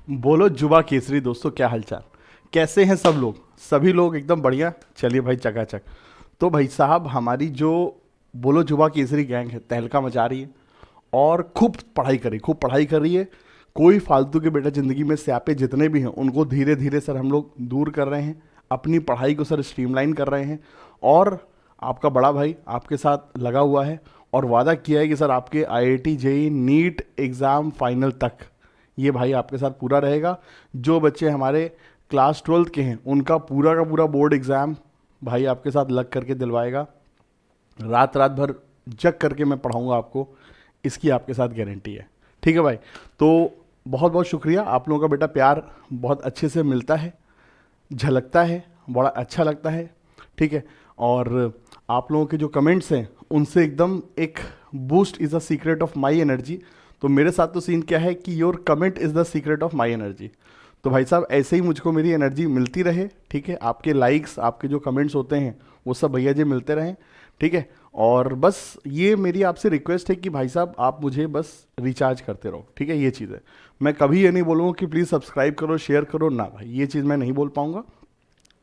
बोलो जुबा केसरी दोस्तों, क्या हालचाल? कैसे हैं सब लोग? सभी लोग एकदम बढ़िया। चलिए भाई, चकाचक। तो भाई साहब, हमारी जो बोलो जुबा केसरी गैंग है, तहलका मचा रही है और खूब पढ़ाई कर रही है। कोई फालतू के बेटा ज़िंदगी में स्यापे जितने भी हैं उनको धीरे धीरे सर हम लोग दूर कर रहे हैं। अपनी पढ़ाई को सर स्ट्रीमलाइन कर रहे हैं। और आपका बड़ा भाई आपके साथ लगा हुआ है और वादा किया है कि सर आपके IIT JEE NEET exam final तक ये भाई आपके साथ पूरा रहेगा। जो बच्चे हमारे क्लास 12th के हैं उनका पूरा का पूरा बोर्ड एग्ज़ाम भाई आपके साथ लग करके दिलवाएगा। रात रात भर जग करके मैं पढ़ाऊंगा आपको, इसकी आपके साथ गारंटी है। ठीक है भाई। तो बहुत बहुत शुक्रिया, आप लोगों का बेटा प्यार बहुत अच्छे से मिलता है, झलकता है, बड़ा अच्छा लगता है। ठीक है। और आप लोगों के जो कमेंट्स हैं उनसे एकदम एक boost is the secret of my energy. तो मेरे साथ तो सीन क्या है कि your comment is the secret of my energy. तो भाई साहब ऐसे ही मुझको मेरी एनर्जी मिलती रहे। ठीक है। आपके लाइक्स, आपके जो कमेंट्स होते हैं वो सब भैया जी मिलते रहें। ठीक है। और बस ये मेरी आपसे रिक्वेस्ट है कि भाई साहब आप मुझे बस रिचार्ज करते रहो। ठीक है। ये चीज़ है। मैं कभी ये नहीं बोलूँगा कि प्लीज़ सब्सक्राइब करो, शेयर करो ना भाई, ये चीज़ मैं नहीं बोल पाऊँगा।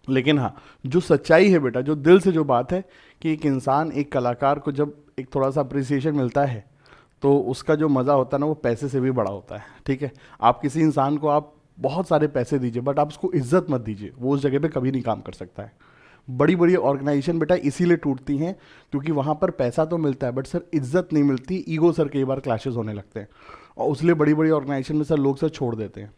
लेकिन हाँ, जो सच्चाई है बेटा, जो दिल से जो बात है कि एक इंसान, एक कलाकार को जब एक थोड़ा सा अप्रिसिएशन मिलता है तो उसका जो मज़ा होता है ना वो पैसे से भी बड़ा होता है। ठीक है। आप किसी इंसान को आप बहुत सारे पैसे दीजिए बट आप उसको इज्जत मत दीजिए, वो उस जगह पे कभी नहीं काम कर सकता है। बड़ी बड़ी ऑर्गेनाइजेशन बेटा इसीलिए टूटती हैं क्योंकि वहाँ पर पैसा तो मिलता है बट सर इज्जत नहीं मिलती, ईगो सर कई बार क्लैशेस होने लगते हैं और उसलिए बड़ी बड़ी ऑर्गेनाइजेशन में सर लोग सर छोड़ देते हैं।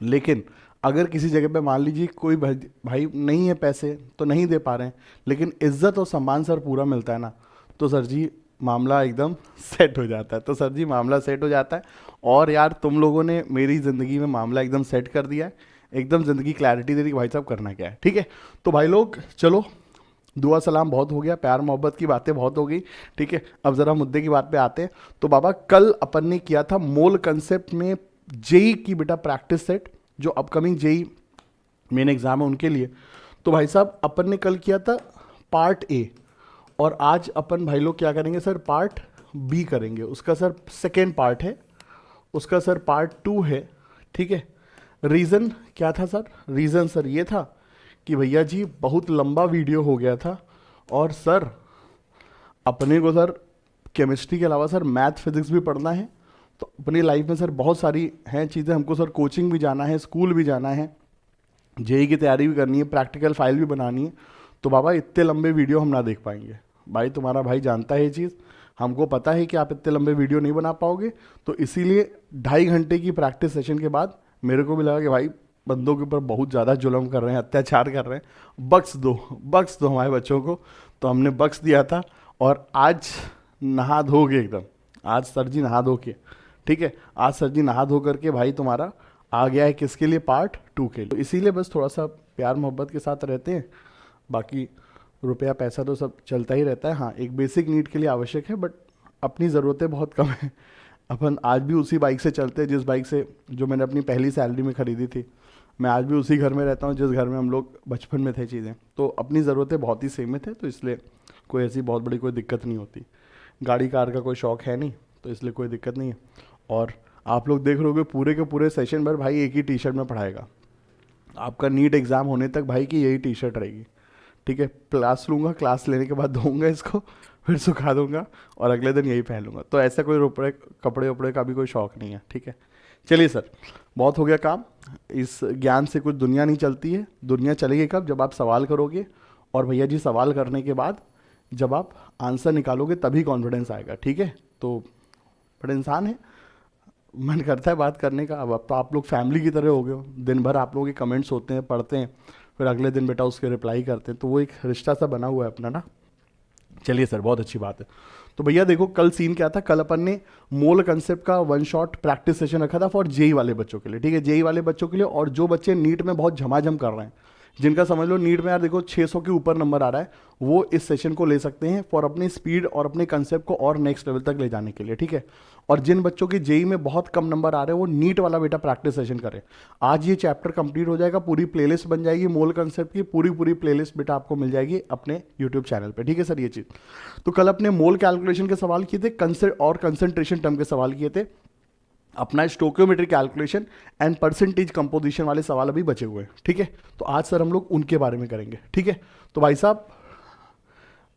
लेकिन अगर किसी जगह पे मान लीजिए कोई भाई भाई नहीं है, पैसे तो नहीं दे पा रहे हैं लेकिन इज्जत और सम्मान सर पूरा मिलता है ना, तो सर जी मामला एकदम सेट हो जाता है। तो सर जी मामला सेट हो जाता है। और यार तुम लोगों ने मेरी ज़िंदगी में मामला एकदम सेट कर दिया है, एकदम ज़िंदगी क्लैरिटी दे दी कि भाई साहब करना क्या है। ठीक है। तो भाई लोग चलो, दुआ सलाम बहुत हो गया, प्यार मोहब्बत की बातें बहुत हो गई। ठीक है। अब ज़रा मुद्दे की बात पे आते हैं। तो बाबा कल अपन ने किया था मोल कंसेप्ट में जेई की बेटा प्रैक्टिस सेट, जो अपकमिंग जेई मेन एग्ज़ाम है उनके लिए। तो भाई साहब अपन ने कल किया था पार्ट ए और आज अपन भाई लोग क्या करेंगे सर, पार्ट बी करेंगे। उसका सर सेकेंड पार्ट है, उसका सर पार्ट टू है। ठीक है। रीज़न क्या था सर? रीज़न सर ये था कि भैया जी बहुत लंबा वीडियो हो गया था और सर अपने को सर केमिस्ट्री के अलावा सर मैथ फिजिक्स भी पढ़ना है। तो अपनी लाइफ में सर बहुत सारी हैं चीज़ें, हमको सर कोचिंग भी जाना है, स्कूल भी जाना है, जेई की तैयारी भी करनी है, प्रैक्टिकल फाइल भी बनानी है। तो बाबा इतने लंबे वीडियो हम ना देख पाएंगे। भाई तुम्हारा भाई जानता है ये चीज़, हमको पता है कि आप इतने लंबे वीडियो नहीं बना पाओगे। तो इसीलिए 2.5 घंटे की प्रैक्टिस सेशन के बाद मेरे को भी लगा कि भाई बंदों के ऊपर बहुत ज़्यादा जुल्म कर रहे हैं, अत्याचार कर रहे हैं, बख्श दो हमारे बच्चों को। तो हमने बख्श दिया था और आज नहा धो के एकदम, आज सर जी नहा धो के, ठीक है, आज सर जी नहा धो करके भाई तुम्हारा आ गया है किसके लिए, पार्ट टू के लिए। तो इसीलिए बस थोड़ा सा प्यार मोहब्बत के साथ रहते हैं, बाकी रुपया पैसा तो सब चलता ही रहता है। हाँ, एक बेसिक नीड के लिए आवश्यक है बट अपनी ज़रूरतें बहुत कम हैं। अपन आज भी उसी बाइक से चलते हैं जिस बाइक से जो मैंने अपनी पहली सैलरी में ख़रीदी थी। मैं आज भी उसी घर में रहता हूँ जिस घर में हम लोग बचपन में थे चीज़ें। तो अपनी ज़रूरतें बहुत ही सीमित है, तो इसलिए कोई ऐसी बहुत बड़ी कोई दिक्कत नहीं होती। गाड़ी कार का कोई शौक़ है नहीं, तो इसलिए कोई दिक्कत नहीं है। और आप लोग देख रहे होगे पूरे के पूरे सेशन भर भाई एक ही टी शर्ट में पढ़ाएगा। आपका नीट एग्ज़ाम होने तक भाई की यही टी शर्ट रहेगी। ठीक है। क्लास लूँगा, क्लास लेने के बाद धोऊंगा इसको, फिर सुखा दूंगा और अगले दिन यही पहन लूँगा। तो ऐसा कोई रुपये कपड़े वपड़े का भी कोई शौक़ नहीं है। ठीक है। चलिए सर, बहुत हो गया काम। इस ज्ञान से कुछ दुनिया नहीं चलती है। दुनिया चलेगी कब? जब आप सवाल करोगे और भैया जी सवाल करने के बाद जब आप आंसर निकालोगे तभी कॉन्फिडेंस आएगा। ठीक है। तो बड़े इंसान है, मन करता है बात करने का। अब तो आप लोग फैमिली की तरह हो गए हो, दिन भर आप लोगों के कमेंट्स होते हैं, पढ़ते हैं, फिर अगले दिन बेटा उसके रिप्लाई करते हैं, तो वो एक रिश्ता सा बना हुआ है अपना ना। चलिए सर, बहुत अच्छी बात है। तो भैया देखो कल सीन क्या था, कल अपन ने मोल कंसेप्ट का वन शॉट प्रैक्टिस सेशन रखा था फॉर जेई वाले बच्चों के लिए। ठीक है। जेई वाले बच्चों के लिए और जो बच्चे नीट में बहुत झमाझम कर रहे हैं, जिनका समझ लो नीट में यार देखो 600 के ऊपर नंबर आ रहा है, वो इस सेशन को ले सकते हैं फॉर अपनी स्पीड और अपने कंसेप्ट को और नेक्स्ट लेवल तक ले जाने के लिए। ठीक है। और जिन बच्चों के जेई में बहुत कम नंबर आ रहे हैं वो नीट वाला बेटा प्रैक्टिस सेशन करें। आज ये चैप्टर कंप्लीट हो जाएगा, पूरी प्लेलिस्ट बन जाएगी मोल कंसेप्ट की, पूरी प्लेलिस्ट बेटा आपको मिल जाएगी अपने यूट्यूब चैनल पे। ठीक है सर, ये चीज़। तो कल अपने मोल कैलकुलेशन के सवाल किए थे, कंसेंट्रेशन टर्म के सवाल किए थे। अपना stoichiometry calculation and percentage composition वाले सवाल अभी बचे हुए हैं, ठीक है। तो आज सर हम लोग उनके बारे में करेंगे, ठीक है। तो भाई साहब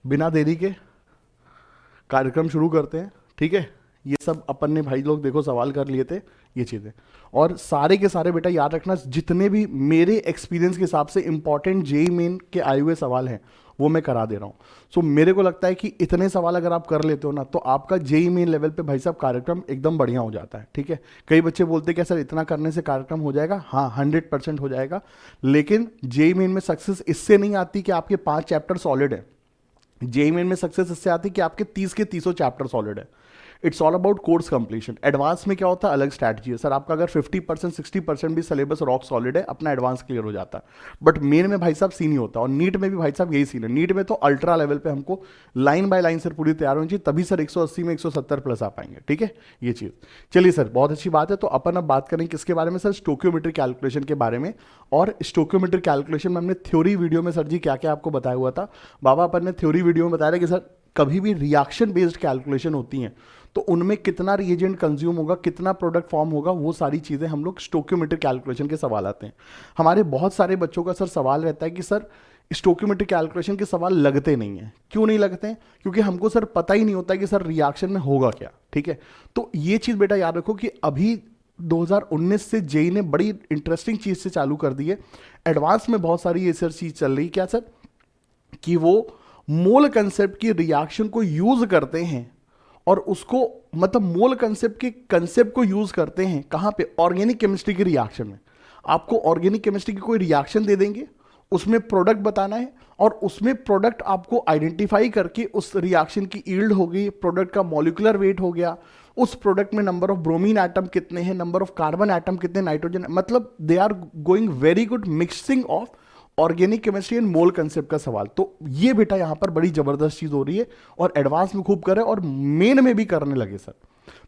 बिना देरी के कार्यक्रम शुरू करते हैं, ठीक है। ये सब अपन ने भाई लोग देखो सवाल कर लिए थे ये चीज़ें, और सारे के सारे बेटा याद रखना, जितने भी मेरे एक्सपीरियंस के हिसाब से इंपॉर्टेंट जेई मेन के आए हुए सवाल हैं वो मैं करा दे रहा हूँ। सो मेरे को लगता है कि इतने सवाल अगर आप कर लेते हो ना तो आपका जेई मेन लेवल पे भाई साहब कार्यक्रम एकदम बढ़िया हो जाता है, ठीक है। कई बच्चे बोलते हैं कि सर इतना करने से कार्यक्रम हो जाएगा, हाँ 100% हो जाएगा, लेकिन जेई मेन में सक्सेस इससे नहीं आती कि आपके 5 चैप्टर सॉलिड है। जेई मेन में सक्सेस इससे आती है कि आपके 30 के 30 चैप्टर सॉलिड है। It's all about course completion. Advance में क्या होता है, अलग स्ट्रैटेजी है सर। आपका अगर 50% 60% भी सिलेबस रॉक सॉलिड है, अपना एडवांस क्लियर हो जाता है। बट मेन में भाई साहब सीन ही होता है, और नीट में भी भाई साहब यही सीन है। नीट में तो अल्ट्रा लेवल पे हमको लाइन बाय लाइन सर पूरी तैयार होनी चाहिए, तभी सर 180 में 170 प्लस आ पाएंगे, ठीक है ये चीज़। चलिए सर बहुत अच्छी बात है। तो अपन अब बात करेंगे किसके बारे में सर, स्टोकियोमेट्रिक कैलकुलेशन के बारे में। और स्टोकियोमेट्रिक कैलकुलेशन में हमने थ्योरी वीडियो में सर जी क्या क्या आपको बताया हुआ था बाबा, अपन ने थ्योरी वीडियो में बताया कि सर कभी भी रिएक्शन बेस्ड कैलकुलेशन होती हैं तो उनमें कितना रिएजेंट कंज्यूम होगा, कितना प्रोडक्ट फॉर्म होगा, वो सारी चीज़ें हम लोग स्टोकियोमेट्रिक कैलकुलेशन के सवाल आते हैं। हमारे बहुत सारे बच्चों का सर सवाल रहता है कि सर स्टोकियोमेट्रिक कैलकुलेशन के सवाल लगते नहीं हैं। क्यों नहीं लगते हैं? क्योंकि हमको सर पता ही नहीं होता कि सर रिएक्शन में होगा क्या, ठीक है। तो ये चीज़ बेटा याद रखो कि अभी 2019 से जेई ने बड़ी इंटरेस्टिंग चीज़ से चालू कर दी है। एडवांस में बहुत सारी ये सर चीज़ चल रही है क्या सर, कि वो मोल कंसेप्ट की रिएक्शन को यूज करते हैं और उसको मतलब मोल कंसेप्ट को यूज करते हैं कहां पे, ऑर्गेनिक केमिस्ट्री की रिएक्शन में। आपको ऑर्गेनिक केमिस्ट्री की कोई रिएक्शन दे देंगे, उसमें प्रोडक्ट बताना है और उसमें प्रोडक्ट आपको आइडेंटिफाई करके उस रिएक्शन की यील्ड हो गई, प्रोडक्ट का मॉलिक्यूलर वेट हो गया, उस प्रोडक्ट में नंबर ऑफ ब्रोमीन एटम कितने हैं, नंबर ऑफ कार्बन एटम कितने, नाइट्रोजन, मतलब they are going very good mixing of organic chemistry and mole concept का सवाल। तो ये बेटा यहां पर बड़ी जबरदस्त चीज हो रही है और एडवांस में खूब करे और मेन में भी करने लगे सर।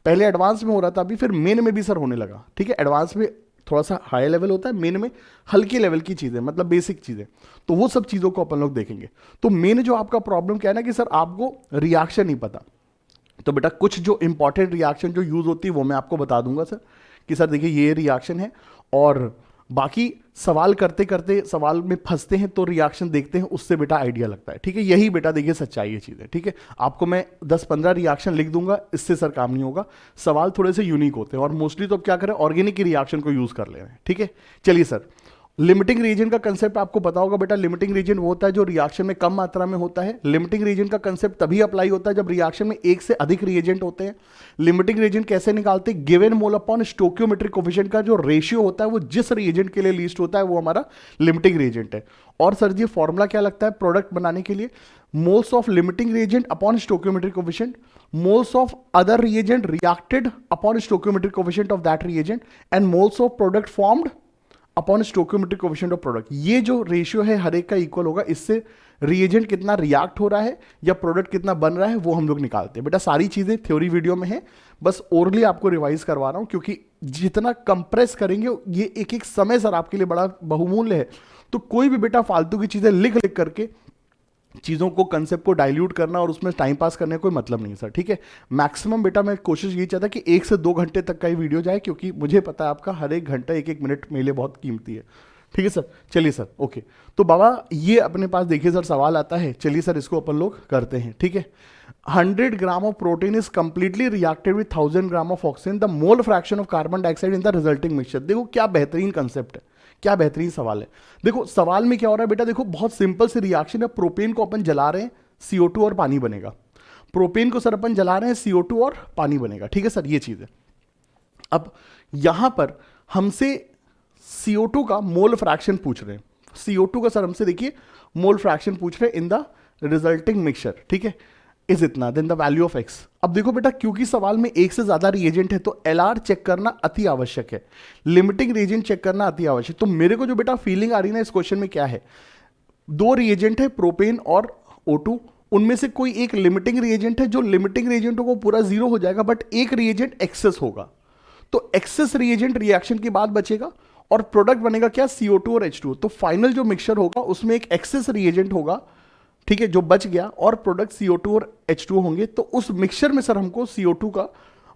पहले एडवांस में हो रहा था, अभी फिर मेन में भी सर होने लगा, ठीक है। एडवांस में थोड़ा सा हाई लेवल होता है, मेन में हल्की लेवल की चीजें, मतलब बेसिक चीजें, तो वो सब चीजों को अपन लोग देखेंगे। तो मेन जो आपका प्रॉब्लम क्या है ना कि सर आपको रिएक्शन नहीं पता, तो बेटा कुछ जो इंपॉर्टेंट रिएक्शन जो यूज होती है वो मैं आपको बता दूंगा सर, कि सर देखिए ये रिएक्शन है, और बाकी सवाल करते करते सवाल में फंसते हैं तो रिएक्शन देखते हैं, उससे बेटा आइडिया लगता है, ठीक है। यही बेटा देखिए सच्चाई ये चीज़ है, ठीक है। आपको मैं 10-15 रिएक्शन लिख दूंगा, इससे सर काम नहीं होगा। सवाल थोड़े से यूनिक होते हैं और मोस्टली तो अब क्या करें, ऑर्गेनिक की रिएक्शन को यूज कर ले रहे हैं, ठीक है। चलिए सर, लिमिटिंग रीजन का कंसेप्ट आपको पता होगा बेटा। लिमिटिंग रीजन वो होता है जो रिएक्शन में कम मात्रा में होता है। लिमिटिंग रीजन का कंसेप्ट तभी अप्लाई होता है जब रिएक्शन में एक से अधिक रिएजेंट होते हैं। लिमिटिंग रीजन कैसे निकालते हैं, given mole upon stoichiometric coefficient का जो रेशियो होता है वो जिस रिएजेंट के लिए लीस्ट होता है वो हमारा लिमिटिंग रिएजेंट है। और सर जी फॉर्मूला क्या लगता है प्रोडक्ट बनाने के लिए, moles of limiting reagent upon stoichiometric coefficient, moles of other reagent reacted upon stoichiometric coefficient of that reagent, and moles of product formed upon stoichiometric coefficient of product. ये जो ratio है हर एक का इक्वल होगा, इससे रिएजेंट कितना react हो रहा है या प्रोडक्ट कितना बन रहा है वो हम लोग निकालते हैं। बेटा सारी चीजें थ्योरी वीडियो में है, बस ओरली आपको रिवाइज करवा रहा हूं क्योंकि जितना कंप्रेस करेंगे ये एक एक समय सर आपके लिए बड़ा बहुमूल्य है। तो कोई भी बेटा फालतू की चीजें लिख लिख करके चीज़ों को कंसेप्ट को डाइल्यूट करना और उसमें टाइम पास करने का कोई मतलब नहीं है सर, ठीक है। मैक्सिमम बेटा मैं कोशिश ये चाहता कि 1 से 2 घंटे तक का ही वीडियो जाए, क्योंकि मुझे पता है आपका हर एक घंटा 1-1 मिनट मेरे लिए बहुत कीमती है, ठीक है सर। चलिए सर ओके, तो बाबा ये अपने पास देखिए सर सवाल आता है, चलिए सर इसको अपन लोग करते हैं, ठीक है। 100 gram of protein is completely reacted with 1000 gram of oxygen, the mole fraction of carbon dioxide in the resulting mixture. देखो क्या बेहतरीन कंसेप्ट है, क्या बेहतरीन सवाल है। देखो सवाल में क्या हो रहा है बेटा, देखो बहुत सिंपल सी रिएक्शन है। प्रोपेन को अपन जला रहे हैं, CO2 और पानी बनेगा। प्रोपेन को सर अपन जला रहे हैं, CO2 और पानी बनेगा, ठीक है सर, ये चीज है। अब यहां पर हमसे CO2 का मोल फ्रैक्शन पूछ रहे हैं। CO2 का सर हमसे देखिए मोल फ्रैक्शन पूछ रहे हैं इन द रिजल्टिंग मिक्सचर, ठीक है, इज इतना, then the value of x. अब देखो बेटा क्योंकि सवाल में एक से ज्यादा रिएजेंट है तो LR चेक करना अति आवश्यक है, लिमिटिंग रिएजेंट चेक करना अति आवश्यक। तो मेरे को जो बेटा फीलिंग आ रही है ना इस क्वेश्चन में क्या है, 2 रिएजेंट है प्रोपेन और O2, उनमें से कोई एक लिमिटिंग रिएजेंट है, जो लिमिटिंग रिएजेंटों को पूरा 0 हो जाएगा, बट एक रिएजेंट एक्सेस होगा। तो एक्सेस रिएजेंट रिएक्शन के बाद बचेगा और प्रोडक्ट बनेगा क्या, CO2 और H2। तो फाइनल जो मिक्सचर होगा उसमें एक एक्सेस रिएजेंट होगा, ठीक है, जो बच गया, और प्रोडक्ट CO2 और H2 होंगे। तो उस मिक्सचर में सर हमको CO2 का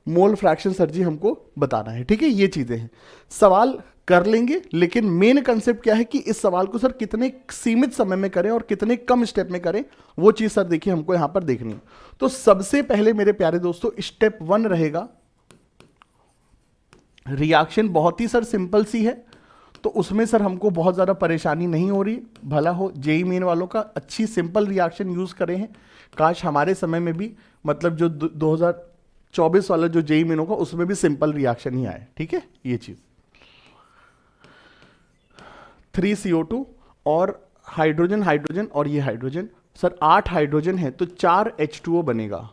मोल फ्रैक्शन सर जी हमको बताना है, ठीक है। ये चीजें हैं, सवाल कर लेंगे, लेकिन मेन कंसेप्ट क्या है कि इस सवाल को सर कितने सीमित समय में करें और कितने कम स्टेप में करें, वो चीज सर देखिए हमको यहां पर देखनी है। तो सबसे पहले मेरे प्यारे दोस्तों स्टेप 1 रहेगा, रिएक्शन बहुत ही सर सिंपल सी है, तो उसमें सर हमको बहुत ज़्यादा परेशानी नहीं हो रही। भला हो जेई मेन वालों का अच्छी सिंपल रिएक्शन यूज़ करे हैं, काश हमारे समय में भी मतलब जो 2024 वाला जो जेई मेन होगा उसमें भी सिंपल रिएक्शन ही आए, ठीक है। ये चीज़ 3CO2 और हाइड्रोजन हाइड्रोजन और ये हाइड्रोजन, सर 8 हाइड्रोजन है तो 4 H2O बनेगा।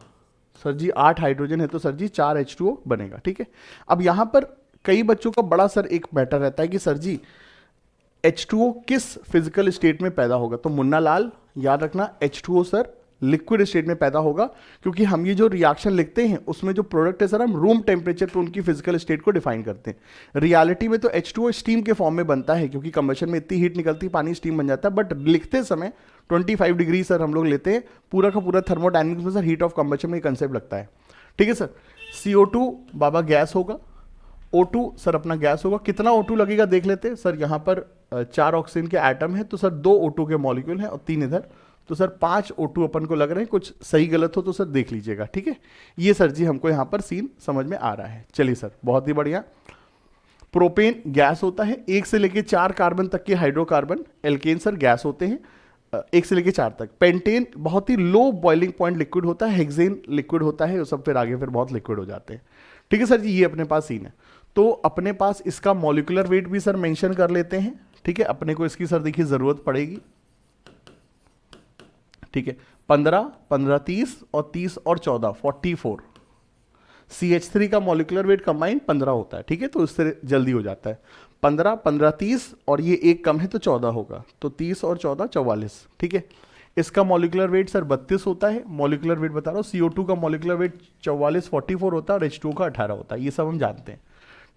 सर जी 8 हाइड्रोजन है तो सर जी 4 H2O बनेगा, ठीक है। अब यहां पर कई बच्चों का बड़ा सर एक मैटर रहता है कि सर जी H2O किस फिजिकल स्टेट में पैदा होगा, तो मुन्ना लाल याद रखना H2O सर लिक्विड स्टेट में पैदा होगा, क्योंकि हम ये जो रिएक्शन लिखते हैं उसमें जो प्रोडक्ट है सर हम रूम टेम्परेचर पे उनकी फिजिकल स्टेट को डिफाइन करते हैं। रियलिटी में तो H2O स्टीम के फॉर्म में बनता है, क्योंकि कंबशन में इतनी हीट निकलती है पानी स्टीम बन जाता है, बट लिखते समय 25 डिग्री सर हम लोग लेते हैं। पूरा का पूरा थर्मोडायनेमिक्स में सर हीट ऑफ कंबशन में कंसेप्ट लगता है, ठीक है सर। CO2 बाबा गैस होगा, O2 सर अपना गैस होगा। कितना O2 लगेगा देख लेते हैं सर, यहाँ पर 4 ऑक्सीजन के एटम है तो सर 2 O2 के मॉलिक्यूल हैं और 3 इधर, तो सर 5 O2 अपन को लग रहे हैं। कुछ सही गलत हो तो सर देख लीजिएगा, ठीक है। ये सर जी हमको यहाँ पर सीन समझ में आ रहा है। चलिए सर बहुत ही बढ़िया। प्रोपेन गैस होता है, 1 से लेके 4 कार्बन तक के हाइड्रोकार्बन। एल्केन सर गैस होते हैं 1 से लेके 4 तक। पेंटेन बहुत ही लो बॉइलिंग पॉइंट लिक्विड होता है। हेक्सेन लिक्विड होता है, वो सब फिर आगे फिर बहुत लिक्विड हो जाते हैं, ठीक है सर जी। ये अपने पास सीन है। तो अपने पास इसका मॉलिक्यूलर वेट भी सर मेंशन कर लेते हैं, ठीक है। अपने को इसकी सर देखिए जरूरत पड़ेगी, ठीक है। 15, 15, 30 और 30 और 14 44। CH3 का मॉलिक्यूलर वेट कंबाइंड 15 होता है, ठीक है, तो इससे जल्दी हो जाता है। 15, 15, 30 और ये एक कम है तो 14 होगा, तो 30 और 14 44, ठीक है। इसका मॉलिक्यूलर वेट सर 32 होता है। मॉलिक्यूलर वेट बता रहा हूँ, CO2 का मॉलिक्यूलर वेट 44 44 होता है और H2O का 18 होता है। ये सब हम जानते हैं,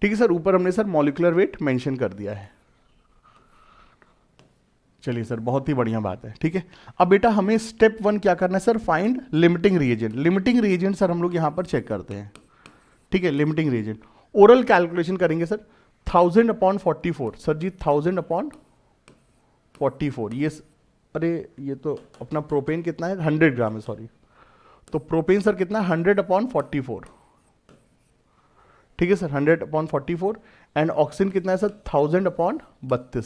ठीक है सर। ऊपर हमने सर मॉलिक्यूलर वेट मेंशन कर दिया है। चलिए सर बहुत ही बढ़िया बात है, ठीक है। अब बेटा हमें स्टेप 1 क्या करना है sir, find limiting reagent. Limiting reagent sir हम लोग यहां पर चेक करते हैं, ठीक है। लिमिटिंग रिएजेंट ओरल कैलकुलेशन करेंगे सर। 1000/44 सर जी 1000/44 ये अरे ये तो अपना प्रोपेन कितना है 100 ग्राम है, सॉरी। तो प्रोपेन सर कितना है 100/44, ठीक है सर 100/44। एंड ऑक्सीजन कितना है सर 1000/32।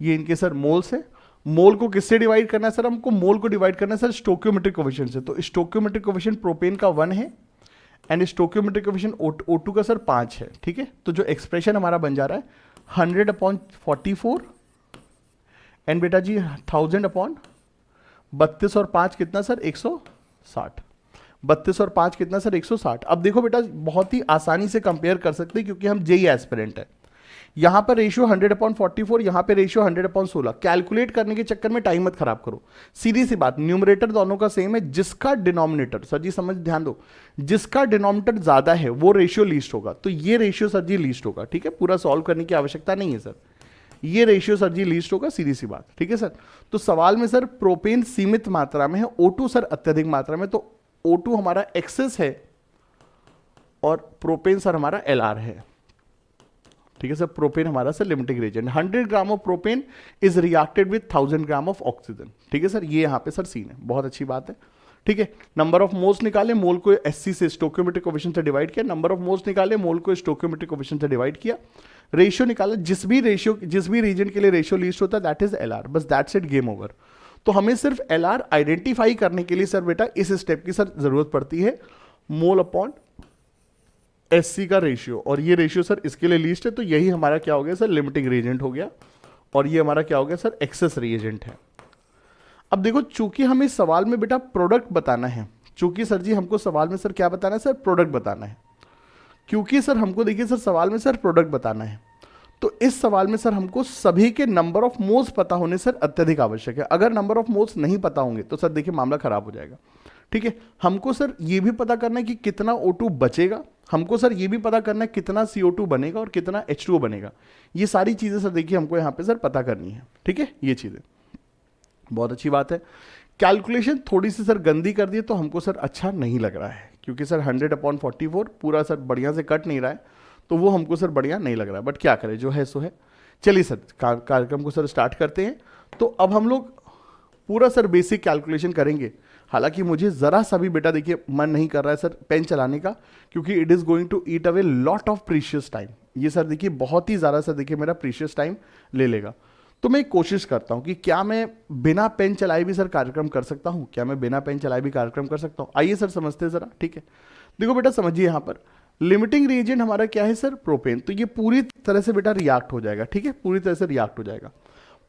ये इनके सर मोल्स है। मोल को किससे डिवाइड करना है सर, हमको मोल को डिवाइड करना है सर स्टोक्योमेट्रिक कोफिशिएंट से। तो स्टोक्योमेट्रिक कोफिशिएंट प्रोपेन का 1 है एंड स्टोक्योमेट्रिक कोफिशिएंट O2 का सर 5 है, ठीक है। तो जो एक्सप्रेशन हमारा बन जा रहा है 100/44 एंड बेटा जी 1000/32 और 5 कितना सर 160। 32 और 5 कितना सर 160। अब देखो बेटा बहुत ही आसानी से कंपेयर कर सकते हैं, क्योंकि हम जेई एस्पिरेंट है। यहां पर रेशियो 100/44, यहां पे रेशियो 100/16। कैलकुलेट करने के चक्कर में टाइम मत खराब करो। सीधी सी बात, न्यूमरेटर दोनों का सेम है, जिसका डिनोमिनेटर सर जी समझ ध्यान दो, जिसका डिनोमिनेटर ज्यादा है वो रेशियो लीस्ट होगा। तो ये रेशियो सर जी लीस्ट होगा, ठीक है। पूरा सॉल्व करने की आवश्यकता नहीं है सर, ये रेशियो सर जी लीस्ट होगा, सीधी सी बात, ठीक है सर। तो सवाल में सर प्रोपेन सीमित मात्रा में है, O2 सर अत्यधिक मात्रा में, तो O2 हमारा एक्सेस है और प्रोपेन सर हमारा LR है, ठीक है सर। प्रोपेन हमारा sir limiting reagent. 100 gram of propane is reacted with 1000 gram of oxygen, ठीक है सर। ये यहाँ पे सर सीन है, बहुत अच्छी बात है, ठीक है। नंबर ऑफ मोल्स निकाले, मोल को SC से स्टोक्योमेट्रिक कोफिशिएंट से डिवाइड किया। नंबर ऑफ मोल्स निकाले, मोल को स्टोक्योमेट्रिक कोफिशिएंट से डिवाइड किया। रेशियो निकाला, जिस भी रीजन के लिए रेशियो लीस्ट होता है दैट इज LR, बस दैट्स इट, गेम ओवर। तो हमें सिर्फ LR आइडेंटिफाई करने के लिए सर बेटा इस स्टेप की सर जरूरत पड़ती है, मोल अपॉन SC का रेशियो, और ये रेशियो सर इसके लिए लीस्ट है। तो यही हमारा क्या हो गया सर लिमिटिंग रिएजेंट हो गया, और ये हमारा क्या हो गया सर एक्सेस रिएजेंट है। अब देखो चूंकि हमें सवाल में बेटा प्रोडक्ट बताना है, चूंकि सर जी हमको सवाल में सर क्या बताना है सर प्रोडक्ट बताना है, क्योंकि सर हमको देखिए सर सवाल में सर प्रोडक्ट बताना है, तो इस सवाल में सर हमको सभी के नंबर ऑफ मोल्स पता होने सर अत्यधिक आवश्यक है। अगर नंबर ऑफ मोल्स नहीं पता होंगे तो सर देखिए मामला खराब हो जाएगा, ठीक है। हमको सर ये भी पता करना है कि कितना O2 बचेगा, हमको सर ये भी पता करना है कितना CO2 बनेगा और कितना H2O बनेगा। ये सारी चीजें सर देखिए हमको यहाँ पे सर पता करनी है, ठीक है। ये चीजें बहुत अच्छी बात है। कैलकुलेशन थोड़ी सी सर गंदी कर दी तो हमको सर अच्छा नहीं लग रहा है, क्योंकि सर 100/44 पूरा सर बढ़िया से कट नहीं रहा है, तो वो हमको सर बढ़िया नहीं लग रहा है, बट क्या करें, जो है सो है। चलिए सर कार्यक्रम को सर स्टार्ट करते हैं। तो अब हम लोग पूरा सर बेसिक कैलकुलेशन करेंगे। हालांकि मुझे ज़रा सा भी बेटा देखिए मन नहीं कर रहा है सर पेन चलाने का, क्योंकि it is going to eat away lot of precious time. ये सर देखिए बहुत ही ज़्यादा सर देखिए मेरा प्रीशियस टाइम ले लेगा। तो मैं कोशिश करता हूँ कि क्या मैं बिना पेन चलाए भी सर कार्यक्रम कर सकता हूँ, क्या मैं बिना पेन चलाए भी कार्यक्रम कर सकता हूँ। आइए सर समझते हैं ज़रा, ठीक है। देखो बेटा समझिए, यहाँ पर लिमिटिंग रिएजेंट हमारा क्या है सर, प्रोपेन। तो ये पूरी तरह से बेटा रिएक्ट हो जाएगा, ठीक है, पूरी तरह से रिएक्ट हो जाएगा।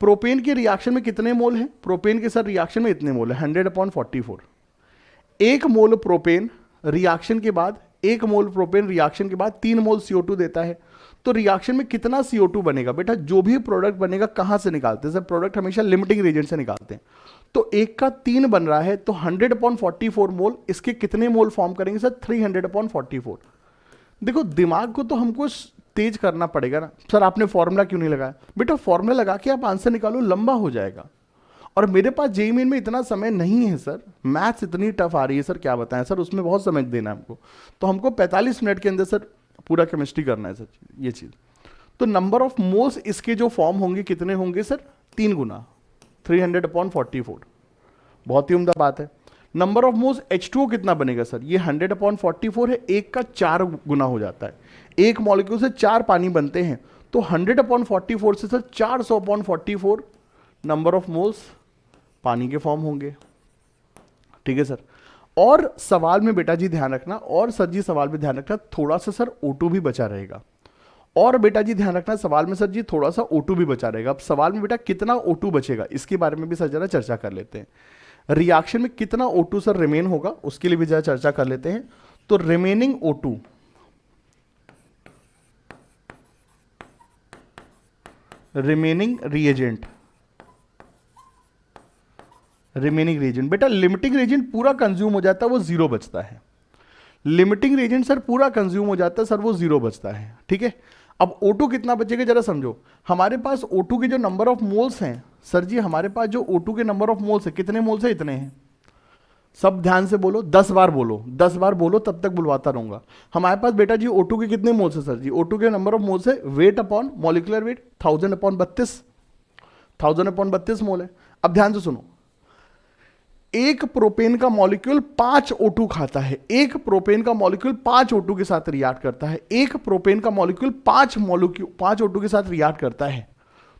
प्रोपेन के रिएक्शन में कितने मोल हैं, प्रोपेन के सर रिएक्शन में इतने मोल है 100/44। एक मोल प्रोपेन रिएक्शन के बाद, एक मोल प्रोपेन रिएक्शन के बाद 3 मोल CO2 देता है। तो रिएक्शन में कितना CO2 बनेगा बेटा, जो भी प्रोडक्ट बनेगा कहां से निकालते हैं सर, प्रोडक्ट हमेशा लिमिटिंग रिएजेंट से निकालते हैं। तो एक का 3 बन रहा है, तो 100/44 मोल, इसके कितने मोल फॉर्म करेंगे सर, 300/44। देखो दिमाग को तो हमको तेज करना पड़ेगा ना। सर आपने फॉर्मूला क्यों नहीं लगाया, बेटा फॉर्मूला लगा के आप आंसर निकालो, लंबा हो जाएगा। और मेरे पास जेईई मेन में इतना समय नहीं है सर, मैथ्स इतनी टफ आ रही है सर, क्या बताएं सर, उसमें बहुत समय देना है हमको। तो हमको 45 मिनट के अंदर सर पूरा केमिस्ट्री करना है सर ये चीज़। तो नंबर ऑफ मोल्स इसके जो फॉर्म होंगे कितने होंगे सर, 3 गुना 300/44। बहुत ही उम्दा बात है। नंबर ऑफ मोल्स H2O कितना बनेगा सर, ये 100/44 है, एक का 4 गुना हो जाता है। एक मॉलिक्यूल से 4 पानी बनते हैं, तो 100/44 से सर 400/44 नंबर ऑफ मोल्स पानी के फॉर्म होंगे, ठीक है सर। और सवाल में बेटा जी ध्यान रखना, और सर जी सवाल में ध्यान रखना, थोड़ा सा सर O2 भी बचा रहेगा। और बेटा जी ध्यान रखना सवाल में सर जी थोड़ा सा O2 भी बचा रहेगा। अब सवाल में बेटा कितना O2 बचेगा इसके बारे में भी सर जरा चर्चा कर लेते हैं। रिएक्शन में कितना O2 सर रिमेन होगा उसके लिए भी जरा चर्चा कर लेते हैं। तो remaining O2, remaining reagent, remaining reagent बेटा लिमिटिंग रिएजेंट पूरा कंज्यूम हो जाता है, वो 0 बचता है। लिमिटिंग रिएजेंट सर पूरा कंज्यूम हो जाता है सर, वो 0 बचता है, ठीक है। अब O2 कितना बचेगा जरा समझो। हमारे पास O2 के जो नंबर ऑफ मोल्स हैं सर जी, हमारे पास जो O2 के नंबर ऑफ मोल्स है कितने मोल्स है, इतने हैं। सब ध्यान से बोलो, 10 बार बोलो, 10 बार बोलो, तब तक बुलवाता रहूंगा। हमारे पास बेटा जी O2 के कितने मोल्स है सर जी, O2 के नंबर ऑफ मोल्स है वेट अपॉन मॉलिक्यूलर वेट 1000/32, 1000/32 मोल है। अब ध्यान से सुनो, एक प्रोपेन का मॉलिक्यूल 5 O2 खाता है, एक प्रोपेन का मॉलिक्यूल 5 O2 के साथ रिएक्ट करता है, एक प्रोपेन का मॉलिक्यूल 5 O2 के साथ रिएक्ट करता है।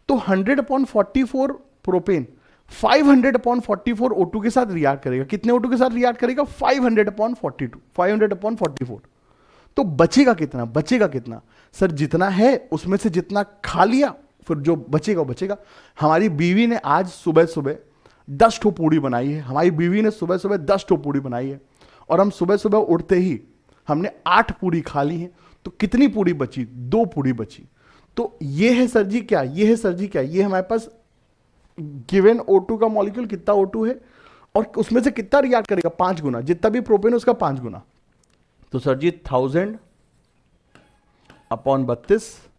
तो 100/44 प्रोपेन 500/44 O2 के साथ रिएक्ट करेगा। कितने O2 के साथ रिएक्ट करेगा, 500/44। तो बचेगा कितना, बचेगा कितना सर, जितना है उसमें से जितना खा लिया, फिर जो बचेगा वो बचेगा। हमारी बीवी ने आज सुबह सुबह 10 ठो पूड़ी बनाई है, हमारी बीवी ने सुबह सुबह 10 ठो पूड़ी बनाई है, और हम सुबह सुबह उठते ही हमने 8 पूड़ी खा ली है। तो कितनी पूड़ी बची, 2 पूड़ी बची। तो ये है सर जी क्या, ये है सर जी क्या, ये हमारे पास गिवन O2 का मॉलिक्यूल कितना O2 है, और उसमें से कितना रिएक्ट करेगा, 5 गुना, जितना भी प्रोपेन है उसका 5 गुना। तो सर जी 1000/32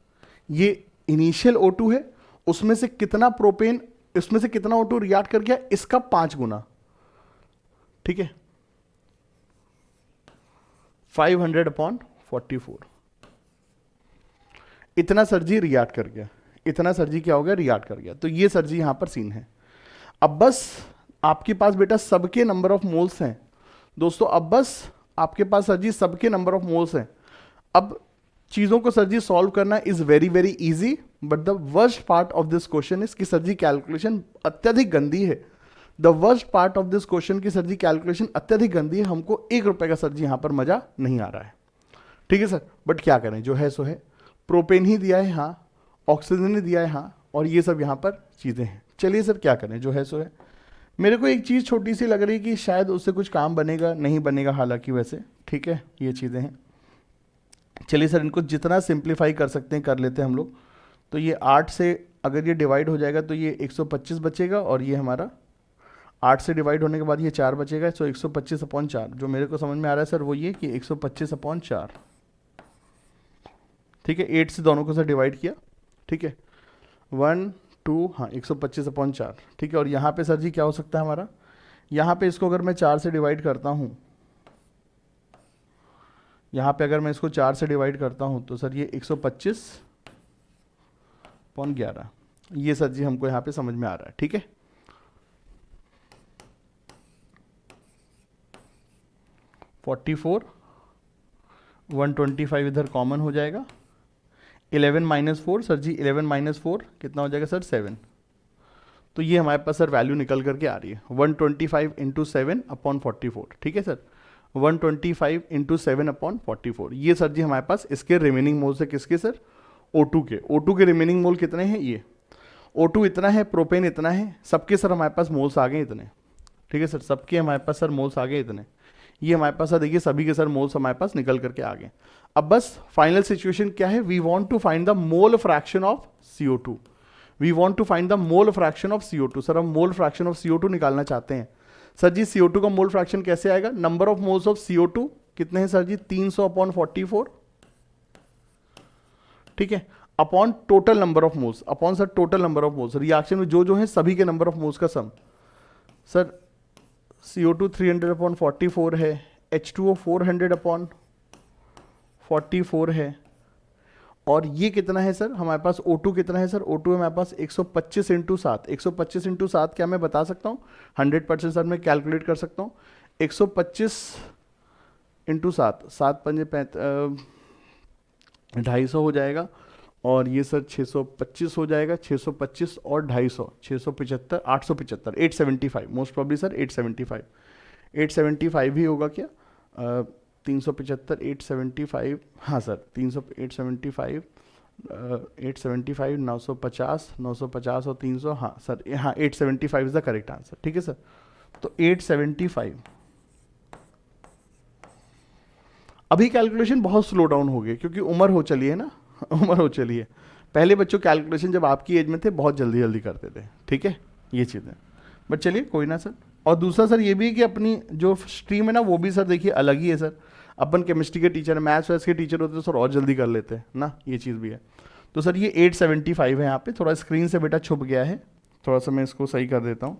ये इनिशियल O2 है, उसमें से कितना प्रोपेन, इसमें से कितना O2 रिएक्ट कर गया, इसका 5 गुना, ठीक है, 500/44। इतना सर जी रिएक्ट कर गया, इतना सर जी क्या हो गया, रिएक्ट कर गया। तो ये सर जी यहां पर सीन है। अब बस आपके पास बेटा सबके नंबर ऑफ मोल्स हैं दोस्तों, अब बस आपके पास सर जी सबके नंबर ऑफ मोल्स हैं। अब चीज़ों को सर जी सॉल्व करना is very very easy, but the worst part of this question is कि सर जी कैलकुलेशन अत्यधिक गंदी है। The worst part of this question की सर जी कैलकुलेशन अत्यधिक गंदी है, हमको 1 रुपए का सर जी यहाँ पर मजा नहीं आ रहा है, ठीक है सर। बट क्या करें, जो है सो है। प्रोपेन ही दिया है हाँ, ऑक्सीजन ही दिया है हाँ, और ये सब यहाँ पर चीज़ें हैं। चलिए सर क्या करें, जो है सो है। मेरे को एक चीज़ छोटी सी लग रही है कि शायद उससे कुछ काम बनेगा, नहीं बनेगा हालांकि वैसे, ठीक है, ये चीज़ें हैं। चलिए सर इनको जितना सिंप्लीफाई कर सकते हैं कर लेते हैं हम लोग। तो ये 8 से अगर ये डिवाइड हो जाएगा तो ये 125 बचेगा, और ये हमारा 8 से डिवाइड होने के बाद ये 4 बचेगा। तो 125/4 जो मेरे को समझ में आ रहा है सर वो ये कि 125/4, ठीक है। 8 से दोनों को सर डिवाइड किया, ठीक है, 1 2 हाँ 125/4, ठीक है। और यहाँ पे सर जी क्या हो सकता है हमारा, यहाँ पे इसको अगर मैं 4 से डिवाइड करता हूँ यहाँ पे अगर मैं इसको 4 से डिवाइड करता हूँ तो सर ये 125/11, ये सर जी हमको यहाँ पे समझ में आ रहा है, ठीक है। फोर्टी फोर 125 इधर कॉमन हो जाएगा, 11 - 4 सर जी, 11 - 4 कितना हो जाएगा सर 7। तो ये हमारे पास सर वैल्यू निकल करके आ रही है 125 × 7/44, ठीक है सर। 125 × 7/44, ये सर जी हमारे पास इसके रिमेनिंग मोल्स है, किसके सर, O2 के रिमेनिंग मोल कितने हैं, ये O2 इतना है, प्रोपेन इतना है, सबके सर हमारे पास मोल्स आ गए इतने, ठीक है सर, सबके हमारे पास सर मोल्स आ गए इतने। ये हमारे पास देखिए सभी के सर मोल्स हमारे पास निकल करके आ गए। अब बस फाइनल सिचुएशन क्या है, we want to find the mole fraction of CO2, we want to find the mole fraction of CO2। Sir हम मोल फ्रैक्शन ऑफ CO2 निकालना चाहते हैं। सर जी CO2 का मोल फ्रैक्शन कैसे आएगा, number of moles of CO2 कितने हैं sir जी, 300/44, ठीक है, upon total number of moles, upon sir total number of moles, reaction में जो है सभी के नंबर ऑफ मोल्स का सम। सर CO2 300/44 है, H2O 400/44 है, और ये कितना है सर हमारे पास O2 कितना है सर, O2 हमारे पास 125 × 7, 125 × 7 क्या मैं बता सकता हूँ, 100% सर मैं कैलकुलेट कर सकता हूँ। 125 × 7, 7 × 5 250 हो जाएगा, और ये सर 625 हो जाएगा, 625 और 250, 675, 875, 875 मोस्ट प्रॉब्ली सर 875 ही होगा क्या, 375, 875, हाँ सर 875, 875, 950, 950 और 300, हाँ सर, हाँ 875 इज द करेक्ट आंसर, ठीक है सर। तो 875, अभी कैलकुलेशन बहुत स्लो डाउन हो गई क्योंकि उम्र हो चली है ना, उम्र हो चली है। पहले बच्चों कैलकुलेशन जब आपकी एज में थे बहुत जल्दी जल्दी करते थे, ठीक है, ये चीज़ें, बट चलिए कोई ना सर। और दूसरा सर ये भी है कि अपनी जो स्ट्रीम है ना वो भी सर देखिए अलग ही है सर, अपन केमिस्ट्री के टीचर, मैथ्स वैथ्स के टीचर होते तो सर और जल्दी कर लेते हैं ना, ये चीज़ भी है। तो सर ये 875 है, यहाँ पे थोड़ा स्क्रीन से बेटा छुप गया है, थोड़ा सा मैं इसको सही कर देता हूँ।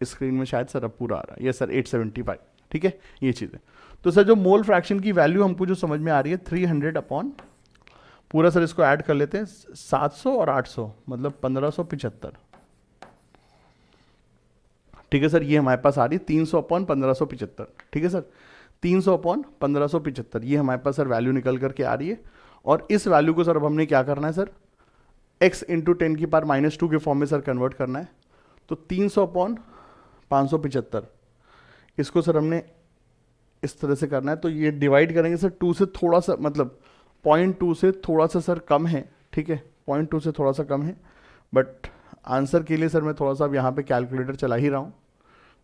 स्क्रीन में शायद सर अब पूरा आ रहा है, ये सर 875, ठीक है, ये चीज़ है। तो सर जो मोल फ्रैक्शन की वैल्यू हमको जो समझ में आ रही है 300 अपॉन पूरा, सर इसको ऐड कर लेते हैं, 700 और 800 मतलब 1575, ठीक है सर, ये हमारे पास आ रही है 300/1575, ठीक है सर, 300/1575, ये हमारे पास सर वैल्यू निकल करके आ रही है। और इस वैल्यू को सर अब हमने क्या करना है सर, x × 10⁻⁻2 के फॉर्म में सर कन्वर्ट करना है। तो 300/575 इसको सर हमने इस तरह से करना है, तो ये डिवाइड करेंगे सर 2 से थोड़ा सा, मतलब 0.2 से थोड़ा सा सर कम है, ठीक है, 0.2 से थोड़ा सा कम है, बट आंसर के लिए सर मैं थोड़ा सा अब यहाँ पे कैलकुलेटर चला ही रहा हूँ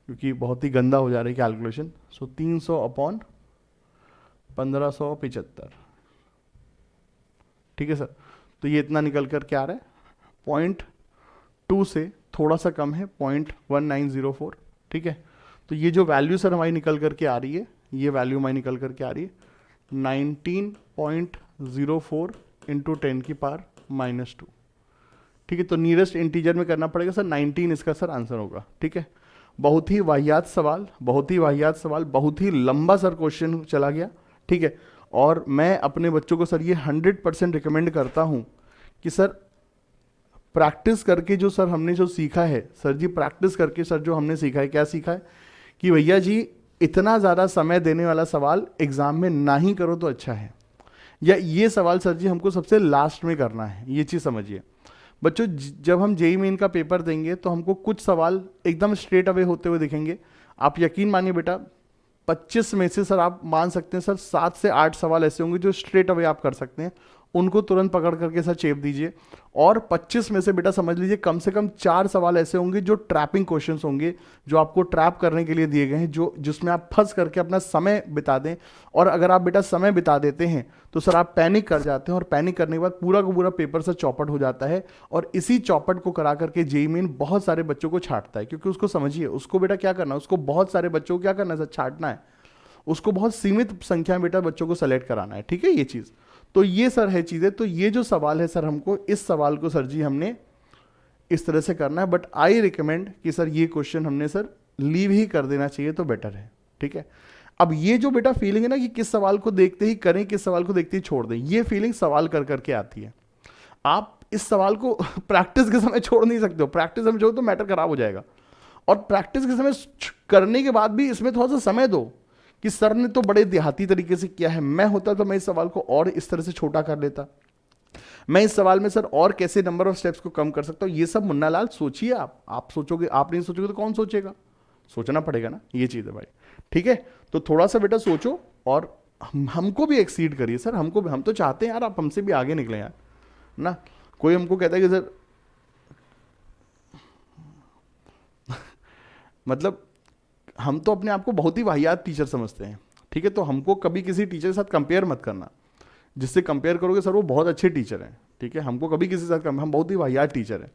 क्योंकि बहुत ही गंदा हो जा रही है कैलकुलेशन। सो 300/1575, ठीक है सर, तो ये इतना निकल कर क्या आ रहा है, 0.2 से थोड़ा सा कम है, 0.1904, ठीक है। तो ये जो वैल्यू सर हमारी निकल करके आ रही है, ये वैल्यू हमारी निकल करके आ रही है 19.04 × 10⁻², ठीक है। तो नियरेस्ट इंटीजर में करना पड़ेगा सर 19, इसका सर आंसर होगा, ठीक है। बहुत ही वाहियात सवाल, बहुत ही वाहियात सवाल, बहुत ही लंबा सर क्वेश्चन चला गया, ठीक है। और मैं अपने बच्चों को सर ये 100% रिकमेंड करता हूँ कि सर प्रैक्टिस करके जो सर हमने जो सीखा है, सर जी प्रैक्टिस करके सर जो हमने सीखा है, क्या सीखा है कि भैया जी इतना ज़्यादा समय देने वाला सवाल एग्ज़ाम में ना ही करो तो अच्छा है, या ये सवाल सर जी हमको सबसे लास्ट में करना है, ये चीज़ समझिए बच्चों। जब हम JEE मेन का पेपर देंगे तो हमको कुछ सवाल एकदम स्ट्रेट अवे होते हुए दिखेंगे। आप यकीन मानिए बेटा 25 में से सर आप मान सकते हैं सर 7 से 8 सवाल ऐसे होंगे जो स्ट्रेट अवे आप कर सकते हैं, उनको तुरंत पकड़ करके सर चेप दीजिए। और 25 में से बेटा समझ लीजिए कम से कम 4 सवाल ऐसे होंगे जो ट्रैपिंग क्वेश्चंस होंगे, जो आपको ट्रैप करने के लिए दिए गए हैं, जो जिसमें आप फंस करके अपना समय बिता दें। और अगर आप बेटा समय बिता देते हैं तो सर आप पैनिक कर जाते हैं, और पैनिक करने के बाद पूरा का पूरा पेपर सर चौपट हो जाता है। और इसी चौपट को करा करके JEE मेन बहुत सारे बच्चों को छांटता है, क्योंकि उसको समझिए उसको बेटा क्या करना है, उसको बहुत सारे बच्चों को क्या करना है सर, छांटना है, उसको बहुत सीमित संख्या में बेटा बच्चों को सेलेक्ट कराना है, ठीक है, ये चीज़। तो ये सर है चीज़ें। तो ये जो सवाल है सर, हमको इस सवाल को सर जी हमने इस तरह से करना है, बट आई रिकमेंड कि सर ये क्वेश्चन हमने सर लीव ही कर देना चाहिए तो बेटर है, ठीक है। अब ये जो बेटा फीलिंग है ना कि किस सवाल को देखते ही करें, किस सवाल को देखते ही छोड़ दें, ये फीलिंग सवाल कर करके आती है। आप इस सवाल को प्रैक्टिस के समय छोड़ नहीं सकते हो, प्रैक्टिस में छोड़ तो मैटर खराब हो जाएगा। और प्रैक्टिस के समय करने के बाद भी इसमें थोड़ा सा समय दो कि सर ने तो बड़े देहाती तरीके से किया है, मैं होता तो मैं इस सवाल को और इस तरह से छोटा कर लेता, मैं इस सवाल में सर और कैसे नंबर ऑफ स्टेप्स को कम कर सकता हूं। ये सब मुन्ना लाल सोचिए, आप सोचोगे, आप नहीं सोचोगे तो कौन सोचेगा, सोचना पड़ेगा ना, ये चीज़ है भाई, ठीक है। तो थोड़ा सा बेटा सोचो और हमको भी एक्सीड करिए सर, हमको भी, हम तो चाहते हैं यार आप हमसे भी आगे निकले यार ना। कोई हमको कहता है कि सर मतलब हम तो अपने आप को बहुत ही वाहियात टीचर समझते हैं, ठीक है। तो हमको कभी किसी टीचर के साथ कंपेयर मत करना, जिससे कंपेयर करोगे सर वो बहुत अच्छे टीचर हैं, ठीक है। हमको कभी किसी के साथ हम बहुत ही वाहियात टीचर हैं,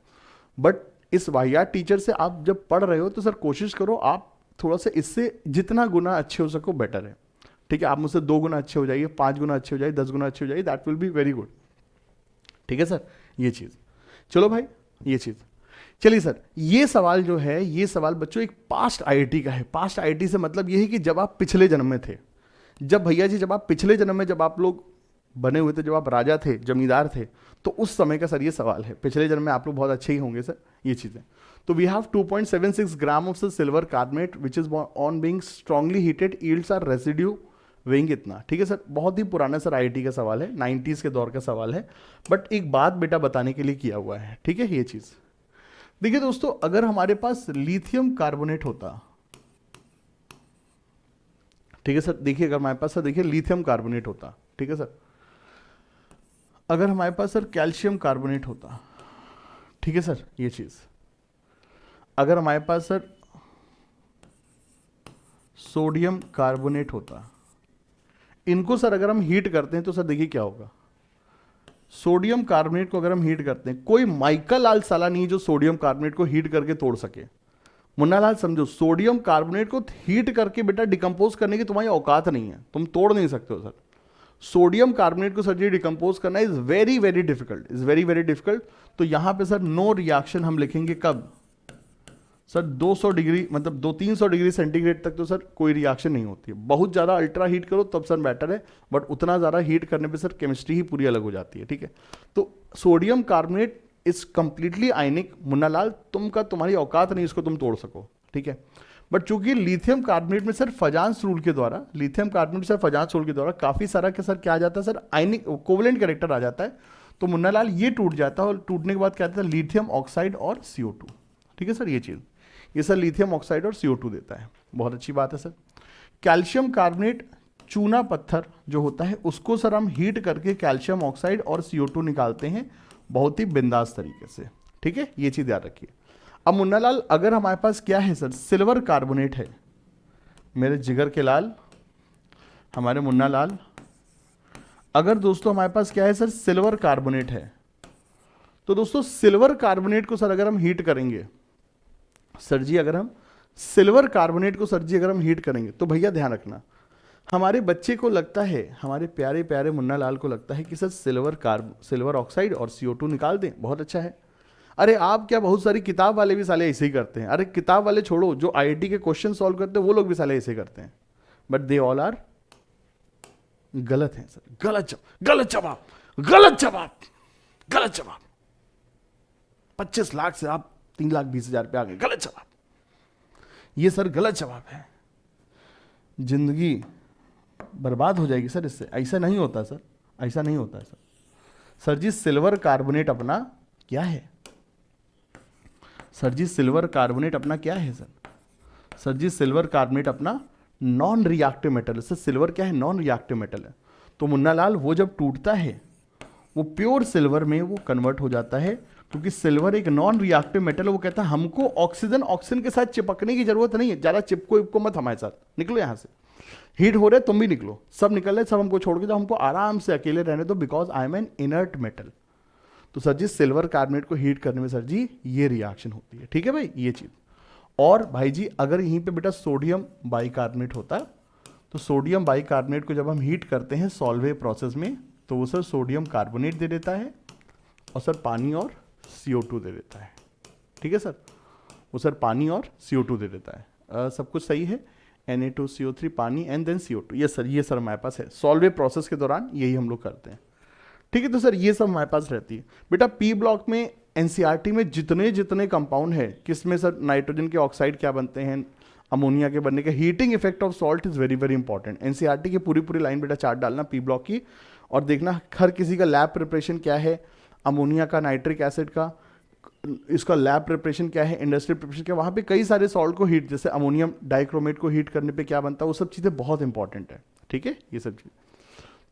बट इस वाहियात टीचर से आप जब पढ़ रहे हो तो सर कोशिश करो आप थोड़ा सा इससे जितना गुना अच्छे हो सको बेटर है, ठीक है। आप मुझसे 2 गुना अच्छे हो जाइए, 5 गुना अच्छे हो जाइए, 10 गुना अच्छे हो जाइए, that will be very good, ठीक है सर। ये चीज़, चलो भाई ये चीज़, चलिए सर। ये सवाल जो है, ये सवाल बच्चों एक पास्ट आईआईटी का है। पास्ट आईआईटी से मतलब ये है कि जब आप पिछले जन्म में थे, जब भैया जी, जब आप पिछले जन्म में, जब आप लोग बने हुए थे, जब आप राजा थे, जमींदार थे, तो उस समय का सर ये सवाल है। पिछले जन्म में आप लोग बहुत अच्छे ही होंगे सर, ये चीज़ें। तो we have 2.76 gram of silver carbonate which is on being strongly heated yields are residue weighing इतना, ठीक है सर। बहुत ही पुराना सर आईआईटी का सवाल है, 90s के दौर का सवाल है, बट एक बात बेटा बताने के लिए किया हुआ है, ठीक है। ये चीज़ देखिए दोस्तों, अगर हमारे पास लिथियम कार्बोनेट होता, ठीक है सर, देखिए अगर हमारे पास सर, देखिए लिथियम कार्बोनेट होता, ठीक है सर। अगर हमारे पास सर कैल्शियम कार्बोनेट होता, ठीक है सर, ये चीज़। अगर हमारे पास सर सोडियम कार्बोनेट होता, इनको सर अगर हम हीट करते हैं तो सर देखिए क्या होगा। सोडियम कार्बोनेट को अगर हम हीट करते हैं, कोई माइकल लाल साला नहीं जो सोडियम कार्बोनेट को हीट करके तोड़ सके। मुन्ना लाल समझो, सोडियम कार्बोनेट को हीट करके बेटा डिकम्पोज करने की तुम्हारी औकात नहीं है, तुम तोड़ नहीं सकते हो सर। सोडियम कार्बोनेट को सर जी डिकम्पोज करना is very very difficult, is very very difficult. तो यहां पे सर नो रिएक्शन हम लिखेंगे कब सर, 200 डिग्री, मतलब 200-300 डिग्री सेंटीग्रेड तक तो सर कोई रिएक्शन नहीं होती है। बहुत ज़्यादा अल्ट्रा हीट करो तब सर बेटर है, बट उतना ज़्यादा हीट करने पे सर केमिस्ट्री ही पूरी अलग हो जाती है, ठीक है। तो सोडियम कार्बोनेट इज कंप्लीटली आयनिक, मुन्ना लाल तुम्हारी औकात नहीं इसको तुम तोड़ सको, ठीक है। बट चूंकि लिथियम कार्बोनेट में सर फजांस रूल के द्वारा, lithium carbonate sir Fajans rule के द्वारा काफ़ी सारा के सर क्या आ जाता है सर, आयनिक कोवलेंट कैरेक्टर आ जाता है। तो मुन्ना लाल ये टूट जाता है, और टूटने के बाद क्या आता है, लिथियम ऑक्साइड और CO2, ठीक है सर। ये चीज़, ये सर लिथियम ऑक्साइड और CO2 देता है, बहुत अच्छी बात है सर। कैल्शियम कार्बोनेट चूना पत्थर जो होता है उसको सर हम हीट करके कैल्शियम ऑक्साइड और CO2 निकालते हैं बहुत ही बिंदास तरीके से, ठीक है। ये चीज़ याद रखिए। अब मुन्ना लाल अगर हमारे पास क्या है सर, सिल्वर कार्बोनेट है, मेरे जिगर के लाल, हमारे मुन्ना लाल, अगर दोस्तों हमारे पास क्या है सर, सिल्वर कार्बोनेट है, तो दोस्तों सिल्वर कार्बोनेट को सर अगर हम हीट करेंगे सर जी, अगर हम सिल्वर कार्बोनेट को सर जी अगर हम हीट करेंगे, तो भैया ध्यान रखना, हमारे बच्चे को लगता है, हमारे प्यारे प्यारे मुन्ना लाल को लगता है कि सर सिल्वर ऑक्साइड और CO2 निकाल दें, बहुत अच्छा है। अरे आप क्या, बहुत सारी किताब वाले भी साले ऐसे ही करते हैं। अरे किताब वाले छोड़ो, जो IIT के क्वेश्चन सॉल्व करते हैं वो लोग भी साले ऐसे करते हैं, बट दे ऑल आर गलत हैं सर। गलत जवाब, गलत जवाब, गलत जवाब, गलत जवाब। 25 लाख से आप 3,20,000 पे आ गए, गलत जवाब। ये सर गलत जवाब है, जिंदगी बर्बाद हो जाएगी सर इससे। ऐसा नहीं होता सर, ऐसा नहीं होता है sir. Sir G silver carbonate अपना क्या है, सर जी सिल्वर कार्बोनेट अपना क्या है sir, sir G silver carbonate अपना नॉन रिएक्टिव मेटल है सर। सिल्वर क्या है, नॉन रिएक्टिव मेटल है। तो मुन्ना लाल वो जब टूटता है वो प्योर सिल्वर में वो कन्वर्ट हो जाता है, क्योंकि सिल्वर एक नॉन रिएक्टिव मेटल है। वो कहता है हमको ऑक्सीजन के साथ चिपकने की जरूरत नहीं है, ज़्यादा चिपको मत हमारे साथ, निकलो यहाँ से, हीट हो रहे तुम भी निकलो, सब निकल रहे, सब हमको छोड़ के जाओ, हमको आराम से अकेले रहने दो, because I am N inert metal. तो सर जी सिल्वर कार्बोनेट को हीट करने में सर जी ये रिएक्शन होती है, ठीक है भाई, ये चीज़। और भाई जी अगर यहीं पे बेटा सोडियम बाइकार्बोनेट होता, तो सोडियम बाइकार्बोनेट को जब हम हीट करते हैं सॉल्वे प्रोसेस में, तो वो सर सोडियम कार्बोनेट दे देता है, और सर पानी और CO2 दे देता है, ठीक है सर, वो सर पानी और CO2 दे देता है। सब कुछ सही है, Na2CO3 पानी एंड देन CO2। ये सर हमारे पास है, सॉल्वे प्रोसेस के दौरान यही हम लोग करते हैं। ठीक है, तो सर ये सब हमारे पास रहती है। बेटा पी ब्लॉक में एनसीईआरटी में जितने जितने कंपाउंड है, किसमें सर नाइट्रोजन के ऑक्साइड क्या बनते हैं, अमोनिया के बनने के, heating effect of salt is very very important. NCERT की पूरी पूरी लाइन बेटा चार्ट डालना पी ब्लॉक की, और देखना हर किसी का लैब प्रिपरेशन क्या है, अमोनिया का, नाइट्रिक एसिड का, इसका लैब प्रिपरेशन क्या है, इंडस्ट्रियल प्रिपरेशन क्या, वहाँ पे कई सारे सॉल्ट को हीट, जैसे अमोनियम डाइक्रोमेट को हीट करने पे क्या बनता है, वो सब चीज़ें बहुत इंपॉर्टेंट है। ठीक है, ये सब चीज़,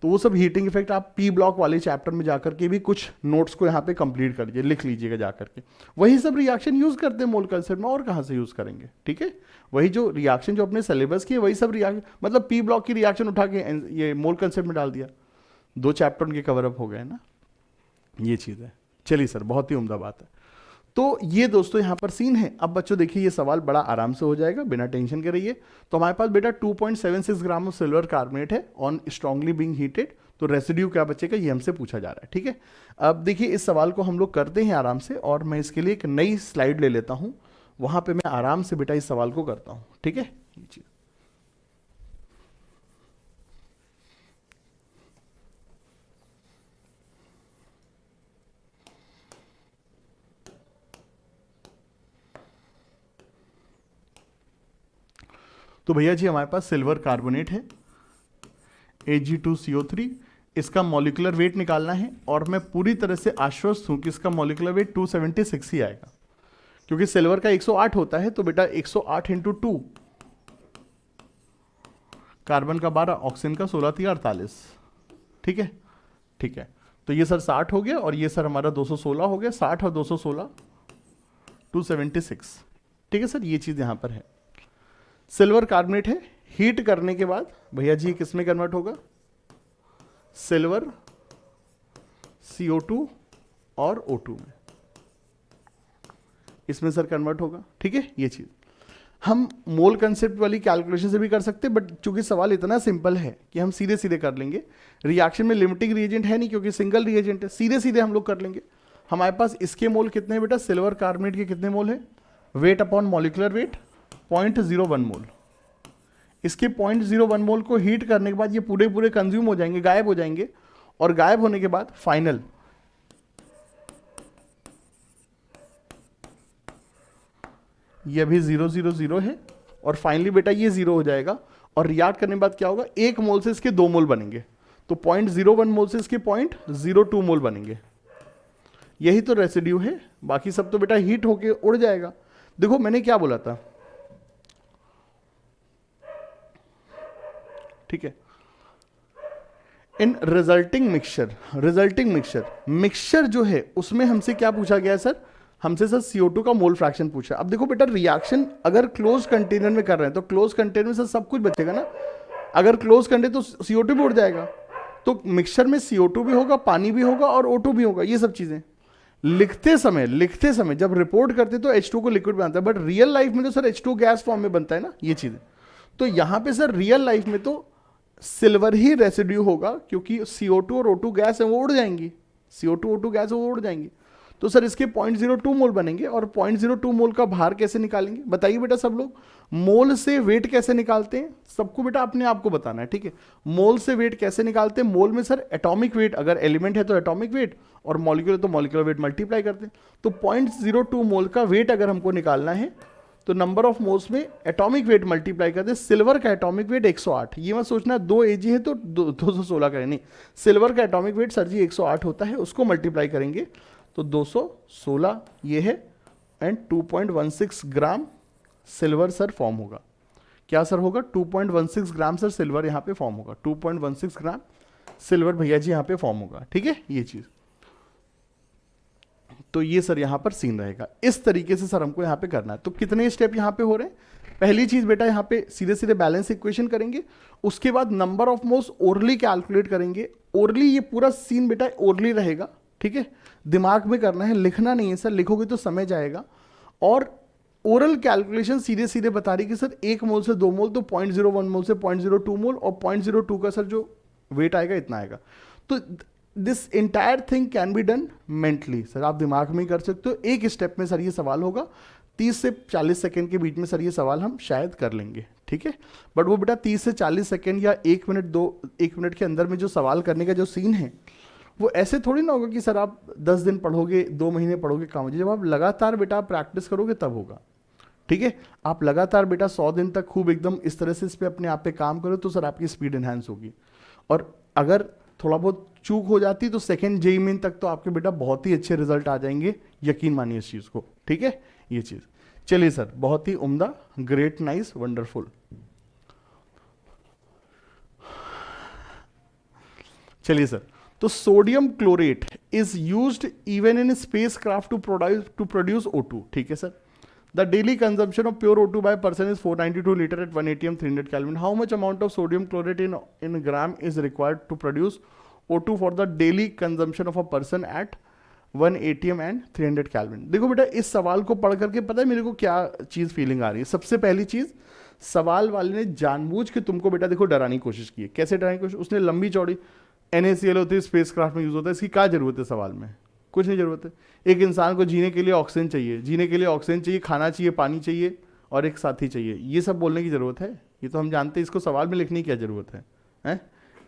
तो वो सब हीटिंग इफेक्ट आप पी ब्लॉक वाले चैप्टर में जाकर के भी कुछ नोट्स को यहाँ पे कंप्लीट कर लीजिए, लिख लीजिएगा जाकर के। वही सब रिएक्शन यूज करते हैं मोल कंसेप्ट में, और कहाँ से यूज करेंगे। ठीक है, वही जो रिएक्शन जो अपने सिलेबस की है वही सब रिएक्शन, मतलब पी ब्लॉक की रिएक्शन उठा के ये मोल कंसेप्ट में डाल दिया, 2 चैप्टर उनके कवर अप हो गए ना, ये चीज़ है। चलिए सर, बहुत ही उम्दा बात है। तो ये दोस्तों यहाँ पर सीन है। अब बच्चों देखिए, ये सवाल बड़ा आराम से हो जाएगा, बिना टेंशन के रहिए। तो हमारे पास बेटा 2.76 ग्राम ऑफ सिल्वर कार्बोनेट है ऑन स्ट्रांगली बीइंग हीटेड, तो रेसिड्यू क्या बचेगा, ये हमसे पूछा जा रहा है। ठीक है, अब देखिए इस सवाल को हम लोग करते हैं आराम से, और मैं इसके लिए एक नई स्लाइड ले लेता हूँ, वहाँ पे मैं आराम से बेटा इस सवाल को करता हूँ। ठीक है, ये चीज़ तो भैया जी हमारे पास सिल्वर कार्बोनेट है Ag2CO3, इसका मॉलिक्यूलर वेट निकालना है, और मैं पूरी तरह से आश्वस्त हूं कि इसका मॉलिक्यूलर वेट 276 ही आएगा, क्योंकि सिल्वर का 108 होता है, तो बेटा 108 इंटू 2, कार्बन का 12, ऑक्सीजन का 16 थी 48। ठीक है, ठीक है, तो ये सर 60 हो गया, और ये सर हमारा 216 हो गया, 60 और 216 276। ठीक है सर, ये चीज़ यहाँ पर है। सिल्वर कार्बोनेट है, हीट करने के बाद भैया जी किस में कन्वर्ट होगा, सिल्वर CO2 और O2 में, इसमें सर कन्वर्ट होगा। ठीक है, ये चीज हम मोल कंसेप्ट वाली कैलकुलेशन से भी कर सकते हैं, बट चूंकि सवाल इतना सिंपल है कि हम सीधे सीधे कर लेंगे। रिएक्शन में लिमिटिंग रिएजेंट है नहीं, क्योंकि सिंगल रिएजेंट है, सीधे सीधे हम लोग कर लेंगे। हमारे पास इसके मोल कितने हैं बेटा, सिल्वर कार्बोनेट के कितने मोल है, वेट अपॉन मॉलिक्यूलर वेट 0.01 मोल। इसके 0.01 मोल को हीट करने के बाद ये पूरे पूरे कंज्यूम हो जाएंगे, गायब हो जाएंगे, और गायब होने के बाद फाइनल ये भी 000 है, और फाइनली बेटा ये 0 हो जाएगा, और रिएक्ट करने के बाद क्या होगा, 1 मोल से इसके 2 मोल बनेंगे, तो 0.01 मोल से इसके 0.02 मोल बनेंगे। यही तो रेसिड्यू है, बाकी सब तो बेटा हीट होके उड़ जाएगा। देखो मैंने क्या बोला था, ठीक है, इन रिजल्टिंग मिक्सचर जो है उसमें हमसे क्या पूछा गया है सर, हमसे सर CO2 का मोल फ्रैक्शन पूछा। अब देखो बेटा, रिएक्शन अगर क्लोज कंटेनर में कर रहे हैं तो क्लोज कंटेनर में सर सब कुछ बचेगा ना, अगर क्लोज कंटेनर तो CO2 भी उड़ जाएगा, तो मिक्सचर में CO2 भी होगा, पानी भी होगा, और O2 भी होगा। ये सब चीजें लिखते समय जब रिपोर्ट करते तो H2 को लिक्विड बनता है, बट रियल लाइफ में तो सर H2 गैस फॉर्म में बनता है ना, ये चीजें। तो यहां पे सर रियल लाइफ में तो सिल्वर ही रेसिड्यू होगा, क्योंकि CO2 और O2 गैस है वो उड़ जाएंगी, CO2 O2 गैस है वो उड़ जाएंगी। तो सर इसके 0.02 मोल बनेंगे, और 0.02 मोल का भार कैसे निकालेंगे बताइए बेटा सब लोग। मोल से वेट कैसे निकालते हैं, सबको बेटा अपने आप को बताना है। ठीक है, मोल से वेट कैसे निकालते हैं, मोल में सर एटॉमिक वेट, अगर एलिमेंट है तो एटॉमिक वेट, और मॉलिक्यूल तो मॉलिक्यूलर वेट मल्टीप्लाई करते हैं। तो 0.02 मोल का वेट अगर हमको निकालना है तो नंबर ऑफ मोल्स में एटॉमिक वेट मल्टीप्लाई करते हैं। सिल्वर का एटॉमिक वेट 108, ये मत सोचना 2 Ag है तो 216 करें, नहीं, सिल्वर का एटॉमिक वेट सर जी 108 होता है, उसको मल्टीप्लाई करेंगे तो 216 ये है, and 2.16 gram silver sir form होगा। क्या सर होगा, 2.16 ग्राम सर सिल्वर यहाँ पे फॉर्म होगा, 2.16 ग्राम सिल्वर भैया जी यहाँ पे फॉर्म होगा। ठीक है, ये चीज, तो ये सर यहाँ पर सीन रहेगा। इस तरीके से सर हमको यहाँ पे करना है। तो कितने स्टेप यहाँ पे हो रहे हैं, पहली चीज बेटा यहाँ पे सीधे सीधे बैलेंस इक्वेशन करेंगे, उसके बाद number of moles orally calculate करेंगे। ओरली ये पूरा सीन बेटा ओरली रहेगा, ठीक है, दिमाग में करना है, लिखना नहीं है सर, लिखोगे तो समझ जाएगा। और ओरल कैलकुलेशन सीधे सीधे बता रही कि सर 1 मोल से 2 मोल तो 0.01 मोल से 0.02 मोल, और 0.02 का सर जो वेट आएगा इतना आएगा। तो this entire thing can be done mentally. Sir आप दिमाग में ही कर सकते हो, एक स्टेप में सर ये सवाल होगा, 30 से 40 सेकंड के बीच में सर ये सवाल हम शायद कर लेंगे, ठीक है। बट वो बेटा 30 से 40 सेकंड या 1 मिनट के अंदर में जो सवाल करने का जो सीन है, वो ऐसे थोड़ी ना होगा कि सर आप 10 दिन पढ़ोगे, 2 महीने पढ़ोगे, काम हो जाए। जब आप लगातार बेटा प्रैक्टिस करोगे तब होगा, ठीक है। आप लगातार बेटा 100 दिन तक खूब एकदम इस तरह से इस पे अपने आप पे काम करो तो सर आपकी स्पीड एनहांस होगी। और अगर थोड़ा बहुत चूक हो जाती तो सेकंड जेई मेन तक तो आपके बेटा बहुत ही अच्छे रिजल्ट आ जाएंगे, यकीन मानिए इस चीज़ को, ठीक है। ये चीज़ चलिए सर, बहुत ही उम्दा, ग्रेट, नाइस, वंडरफुल। चलिए सर, तो sodium chlorate is used even in space craft to produce O2, ठीक है sir. The daily consumption of pure O2 by person is 492 litre at 1 ATM 300 Kelvin. How much amount of sodium chlorate in gram is required to produce O2 for the daily consumption of a person at 1 ATM and 300 Kelvin? देखो बेटा, इस सवाल को पढ़ करके पता है मेरे को क्या चीज़ फीलिंग आ रही है। सबसे पहली चीज़, सवाल वाले ने जानबूझ के तुमको बेटा देखो डराने की कोशिश की है। कैसे डराने की कोशिश? उसने लंबी चौड़ी NaCl होती है, स्पेस क्राफ्ट में यूज होता है, इसकी क्या जरूरत है सवाल में? कुछ नहीं जरूरत है। एक इंसान को जीने के लिए ऑक्सीजन चाहिए, जीने के लिए ऑक्सीजन चाहिए, खाना चाहिए, पानी चाहिए और एक साथी चाहिए। ये सब बोलने की जरूरत है? ये तो हम जानते हैं, इसको सवाल में लिखने की क्या जरूरत है, हैं?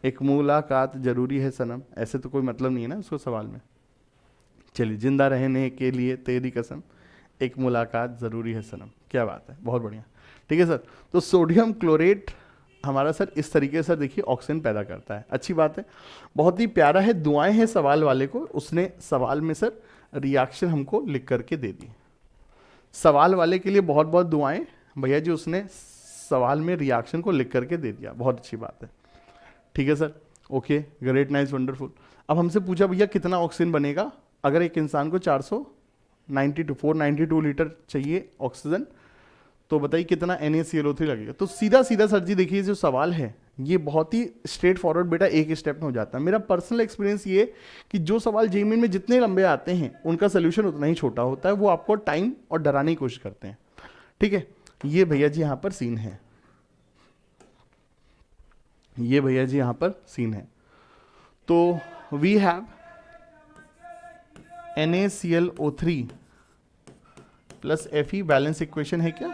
एक मुलाकात जरूरी है सनम, ऐसे तो कोई मतलब नहीं है ना उसको सवाल में। चलिए, जिंदा रहने के लिए तेरी कसम, एक मुलाकात जरूरी है सनम, क्या बात है, बहुत बढ़िया, ठीक है सर। तो सोडियम क्लोरेट हमारा सर इस तरीके से देखिए ऑक्सीजन पैदा करता है, अच्छी बात है, बहुत ही प्यारा है। दुआएं हैं सवाल वाले को, उसने सवाल में सर रिएक्शन हमको लिख करके दे दी। सवाल वाले के लिए बहुत बहुत दुआएं भैया जी, उसने सवाल में रिएक्शन को लिख करके दे दिया, बहुत अच्छी बात है, ठीक है sir. Okay, great, nice, wonderful. अब हमसे पूछा भैया कितना ऑक्सीजन बनेगा अगर एक इंसान को 492 लीटर चाहिए ऑक्सीजन, तो बताइए कितना NaCl3 लगेगा। तो सीधा सीधा सर जी देखिए, जो सवाल है ये बहुत ही स्ट्रेट फॉरवर्ड बेटा, एक स्टेप में हो जाता है। मेरा पर्सनल एक्सपीरियंस ये कि जो सवाल जेईई में जितने लंबे आते हैं उनका सोल्यूशन उतना ही छोटा होता है, वो आपको टाइम और डराने की कोशिश करते हैं, ठीक है। ये भैया जी यहाँ पर सीन है, ये भैया जी यहाँ पर सीन है। तो we have NaClO3 plus Fe, balance equation है क्या?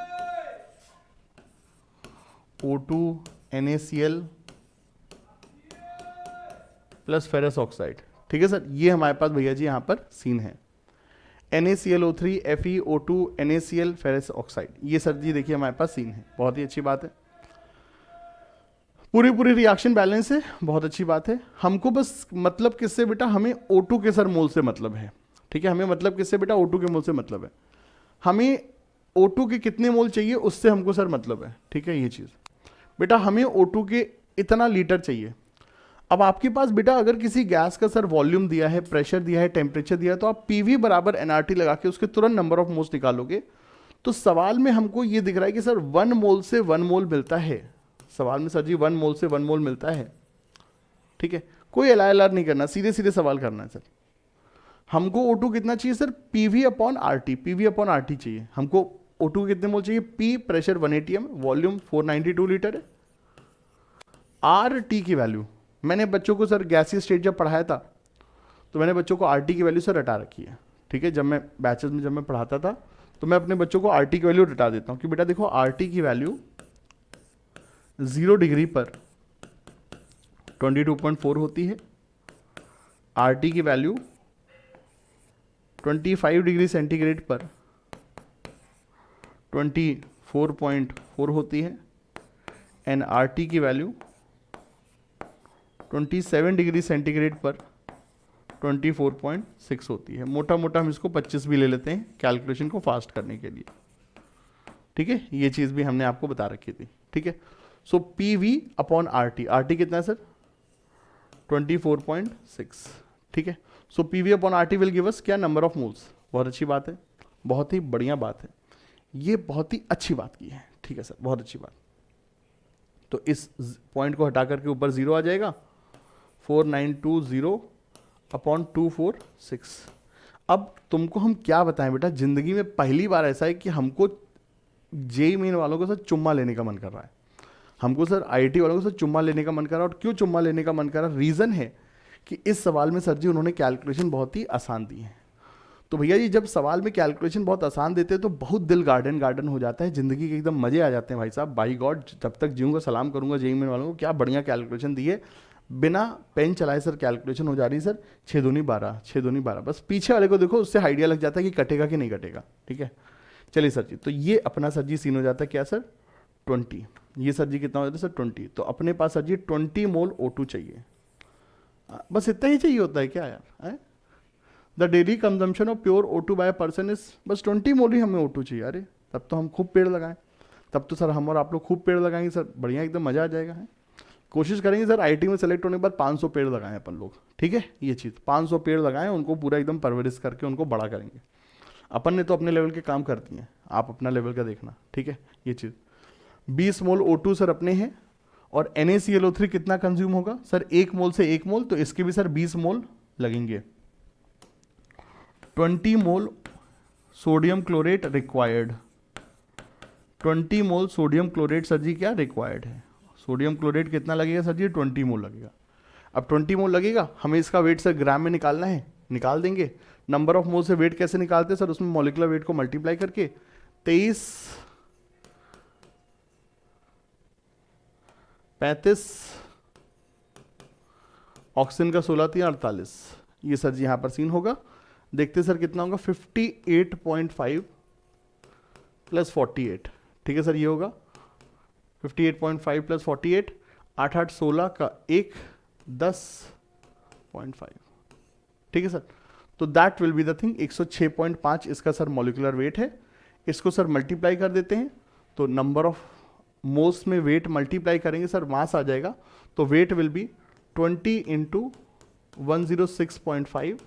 O2 NaCl plus ferrous oxide, ठीक है सर। ये हमारे पास भैया जी यहाँ पर सीन है, NaClO3 Fe O2 NaCl ferrous oxide, ये सर जी देखिए हमारे पास सीन है, बहुत ही अच्छी बात है। पूरी रिएक्शन बैलेंस है, बहुत अच्छी बात है। हमको बस मतलब किससे बेटा, हमें O2 के सर मोल से मतलब है, ठीक है। हमें मतलब किससे बेटा, O2 के मोल से मतलब है। हमें O2 के कितने मोल चाहिए उससे हमको सर मतलब है, ठीक है। ये चीज़ बेटा, हमें O2 के इतना लीटर चाहिए। अब आपके पास बेटा अगर किसी गैस का सर वॉल्यूम दिया है, प्रेशर दिया है, टेम्परेचर दिया है, तो आप PV बराबर nRT लगा के उसके तुरंत नंबर ऑफ मोल्स निकालोगे। तो सवाल में हमको ये दिख रहा है कि सर 1 मोल से 1 मोल मिलता है, सवाल में सर जी 1 मोल से 1 मोल मिलता है, ठीक है। कोई LR नहीं करना, सीधे सीधे सवाल करना है सर। हमको O2 कितना चाहिए सर, PV/RT, PV/RT चाहिए हमको। O2 कितने मोल चाहिए, P pressure 1 ATM, volume 492 litre है, RT की वैल्यू मैंने बच्चों को सर गैसीय स्टेट जब पढ़ाया था तो मैंने बच्चों को RT की वैल्यू सर रटा रखी है, ठीक है। जब मैं बैचेस में जब मैं पढ़ाता था तो मैं अपने बच्चों को RT की वैल्यू रटा देता हूँ कि बेटा देखो RT की वैल्यू 0 डिग्री पर 22.4 होती है, RT की वैल्यू 25 डिग्री सेंटीग्रेड पर 24.4 होती है, एंड RT की वैल्यू 27 डिग्री सेंटीग्रेड पर 24.6 होती है। मोटा मोटा हम इसको 25 भी ले लेते हैं कैलकुलेशन को फास्ट करने के लिए, ठीक है। ये चीज़ भी हमने आपको बता रखी थी, ठीक है। सो PV/RT, RT कितना है सर, 24.6, ठीक है। सो PV/RT विल गिव अस क्या, नंबर ऑफ मोल्स। बहुत अच्छी बात है, बहुत ही बढ़िया बात है, ये बहुत ही अच्छी बात की है, ठीक है सर, बहुत अच्छी बात। तो इस पॉइंट को हटा करके ऊपर 0 आ जाएगा, 4920/246। अब तुमको हम क्या बताएं बेटा, जिंदगी में पहली बार ऐसा है कि हमको जेईई मेन वालों को सर चुम्मा लेने का मन कर रहा है, हमको सर IIT वालों को सर चुम्मा लेने का मन कर रहा है। और क्यों चुम्मा लेने का मन कर रहा है, रीज़न है कि इस सवाल में सर जी उन्होंने कैलकुलेशन बहुत ही आसान दी है। तो भैया जी जब सवाल में कैलकुलेशन बहुत आसान देते हैं तो बहुत दिल गार्डन गार्डन हो जाता है, ज़िंदगी के एकदम मज़े आ जाते हैं भाई साहब। बाई गॉड, जब तक जीऊँगा सलाम करूँगा जेईई मेन वालों को, क्या बढ़िया कैलकुलेशन दी है। बिना पेन चलाए सर कैलकुलेशन हो जा रही है सर। 6 दूनी 12, 6 दूनी 12, बस पीछे वाले को देखो, उससे आइडिया लग जाता है कि कटेगा कि नहीं कटेगा। ठीक है, चलिए सर जी, तो ये अपना सर जी सीन हो जाता है क्या सर, 20। ये सर जी कितना हो जाता है सर 20। तो अपने पास सर जी 20 मोल O2 चाहिए। बस इतना ही चाहिए होता है क्या यार। The daily consumption of pure O2 by person is, बस 20 मोल ही हमें O2 चाहिए। अरे तब तो हम खूब पेड़ लगाएं, तब तो सर हम और आप लोग खूब पेड़ लगाएंगे सर, बढ़िया एकदम मज़ा आ जाएगा है। कोशिश करेंगे सर आईटी में सेलेक्ट होने के बाद 500 पेड़ लगाएं अपन लोग। ठीक है, ये चीज़ 500 पेड़ लगाएं, उनको पूरा एकदम परवरिश करके उनको बड़ा करेंगे। अपन ने तो अपने लेवल के काम कर दिए हैं, आप अपना लेवल का देखना। ठीक है, ये चीज़ 20 मोल O2 सर अपने हैं। और NaClO3 कितना कंज्यूम होगा सर, 1 मोल से 1 मोल, तो इसके भी सर 20 मोल लगेंगे। 20 mole sodium chlorate required. 20 mole sodium chlorate sir ji क्या रिक्वायर्ड है। सोडियम क्लोरेट कितना लगेगा सर जी, 20 मोल लगेगा। अब 20 मोल लगेगा, हमें इसका वेट सर ग्राम में निकालना है, निकाल देंगे। नंबर ऑफ मोल से वेट कैसे निकालते हैं सर, उसमें मॉलिक्यूलर वेट को मल्टीप्लाई करके 23 35 ऑक्सीजन का 16 3 48, ये सर जी यहाँ पर सीन होगा। देखते सर कितना होगा, 58.5 प्लस 48। ठीक है सर, ये होगा 58.5 प्लस 48, 8 8 16 का 1 10.5। ठीक है सर, तो that will be the thing. 106.5 इसका सर मॉलिक्यूलर वेट है। इसको सर मल्टीप्लाई कर देते हैं, तो नंबर ऑफ मोल्स में वेट मल्टीप्लाई करेंगे सर, मास आ जाएगा। तो वेट विल बी 20 इंटू 106.5।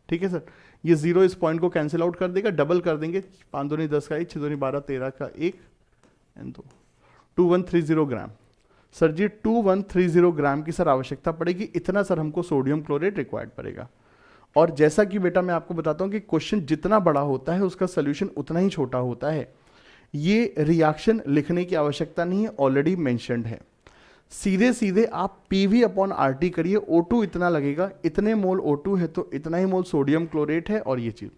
ठीक है सर, ये जीरो इस पॉइंट को कैंसिल आउट कर देगा, डबल कर देंगे, 5 दूनी 10 का 1, 6 दूनी 12, 13 का 1 एंड 2, 2130 ग्राम। सर जी 2130 ग्राम की सर आवश्यकता पड़ेगी। इतना सर हमको सोडियम क्लोरेट रिक्वायर्ड पड़ेगा। और जैसा कि बेटा मैं आपको बताता हूँ कि क्वेश्चन जितना बड़ा होता है उसका सोल्यूशन उतना ही छोटा होता है। ये रिएक्शन लिखने की आवश्यकता नहीं है, ऑलरेडी मेंशन्ड है। सीधे सीधे आप PV अपॉन RT करिए, O2 इतना लगेगा, इतने मोल O2 है तो इतना ही मोल सोडियम क्लोरेट है। और ये चीज़,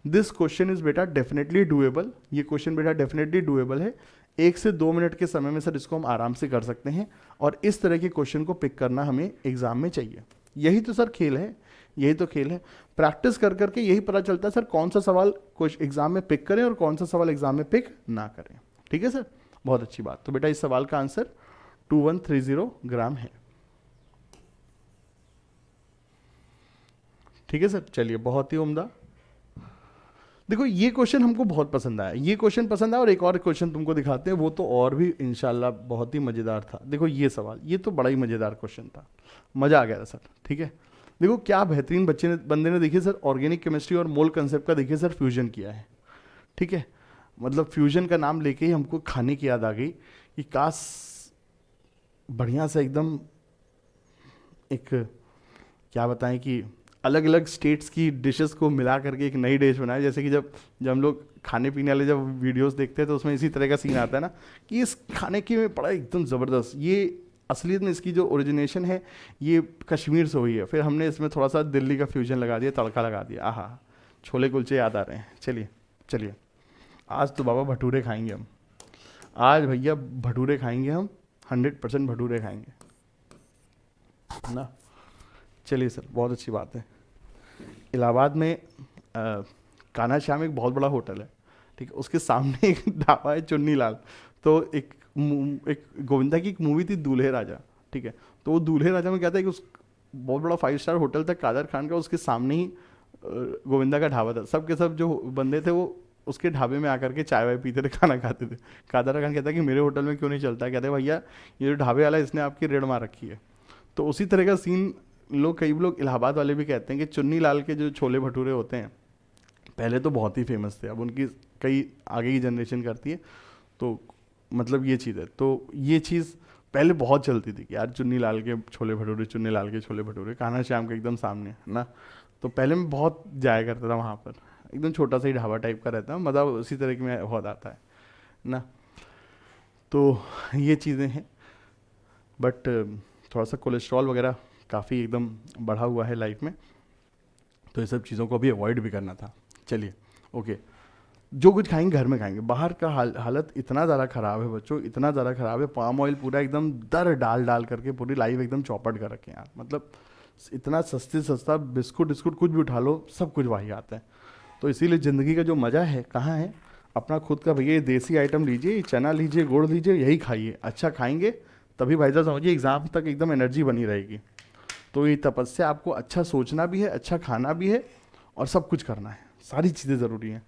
दिस क्वेश्चन इज बेटा डेफिनेटली डूएबल। ये क्वेश्चन बेटा डेफिनेटली डूएबल है। 1 से 2 मिनट के समय में सर इसको हम आराम से कर सकते हैं। और इस तरह के क्वेश्चन को पिक करना हमें एग्जाम में चाहिए। यही तो सर खेल है, यही तो खेल है। प्रैक्टिस कर करके यही पता चलता है सर कौन सा सवाल एग्जाम में पिक करें और कौन सा सवाल एग्जाम में पिक ना करें। ठीक है सर, बहुत अच्छी बात। तो बेटा इस सवाल का आंसर 2130 ग्राम है। ठीक है सर, चलिए बहुत ही उम्दा। देखो ये क्वेश्चन हमको बहुत पसंद आया, ये क्वेश्चन पसंद आया। और एक और क्वेश्चन तुमको दिखाते हैं, वो तो और भी इंशाल्लाह बहुत ही मज़ेदार था। देखो ये सवाल, ये तो बड़ा ही मज़ेदार क्वेश्चन था, मज़ा आ गया था सर। ठीक है, देखो क्या बेहतरीन बंदे ने देखिए सर ऑर्गेनिक केमिस्ट्री और मोल कंसेप्ट का देखिए सर फ्यूजन किया है। ठीक है, मतलब फ्यूजन का नाम लेके ही हमको खाने की याद आ गई कि काश बढ़िया से एकदम एक, क्या बताएं कि अलग अलग स्टेट्स की डिशेस को मिला करके एक नई डिश बनाए। जैसे कि जब हम लोग खाने पीने वाले जब वीडियोस देखते हैं तो उसमें इसी तरह का सीन आता है ना कि इस खाने के में बड़ा एकदम ज़बरदस्त, ये असलियत में इसकी जो ओरिजिनेशन है ये कश्मीर से हुई है, फिर हमने इसमें थोड़ा सा दिल्ली का फ्यूजन लगा दिया, तड़का लगा दिया। आहा, छोले कुलचे याद आ रहे हैं। चलिए चलिए, आज तो बाबा भटूरे खाएंगे हम, आज भैया भटूरे खाएंगे हम, 100% भटूरे खाएंगे ना। चलिए सर, बहुत अच्छी बात है। इलाहाबाद में कान्हा श्याम एक बहुत बड़ा होटल है। ठीक है, उसके सामने एक ढाबा है चुन्नी लाल। तो एक गोविंदा की एक मूवी थी दूल्हे राजा। ठीक है, तो वो दूल्हे राजा में क्या था कि उस बहुत बड़ा 5 स्टार होटल था कादर खान का, उसके सामने ही गोविंदा का ढाबा था। सब के सब जो बंदे थे वो उसके ढाबे में आकर के चाय वाय पीते थे, खाना खाते थे। कादर खान कहता है कि मेरे होटल में क्यों नहीं चलता, कहते भैया ये जो ढाबे वाला है इसने आपकी रेड मार रखी है। तो उसी तरह का सीन कई लोग इलाहाबाद वाले भी कहते हैं कि चुन्नी लाल के जो छोले भटूरे होते हैं पहले तो बहुत ही फेमस थे, अब उनकी कई आगे की जनरेशन करती है। तो मतलब ये चीज़ है, तो ये चीज़ पहले बहुत चलती थी कि यार चुन्नी लाल के छोले भटूरे, चुन्नी लाल के छोले भटूरे, कान्हा श्याम के एकदम सामने है ना। तो पहले मैं बहुत जाया करता था वहाँ पर, एकदम छोटा सा ही ढाबा टाइप का रहता है, मज़ा उसी तरह की में बहुत आता है ना। तो ये चीज़ें हैं, बट थोड़ा सा कोलेस्ट्रॉल वगैरह काफ़ी एकदम बढ़ा हुआ है लाइफ में, तो ये सब चीज़ों को अभी अवॉइड भी करना था। चलिए ओके, जो कुछ खाएंगे घर में खाएंगे। बाहर का हालत इतना ज़्यादा ख़राब है बच्चों, इतना ज़्यादा ख़राब है, पाम ऑयल पूरा एकदम दर डाल डाल करके पूरी लाइफ एकदम चौपट कर रखे हैं यार। मतलब इतना सस्ता बिस्कुट विस्कुट कुछ भी उठा लो, सब कुछ वही आता है। तो इसीलिए ज़िंदगी का जो मज़ा है कहाँ है, अपना खुद का भैया ये देसी आइटम लीजिए, चना लीजिए, गुड़ लीजिए, यही खाइए। अच्छा खाएंगे तभी भाई साहब समझिए एग्ज़ाम तक एकदम एनर्जी बनी रहेगी। तो ये तपस्या, आपको अच्छा सोचना भी है, अच्छा खाना भी है, और सब कुछ करना है, सारी चीज़ें ज़रूरी हैं।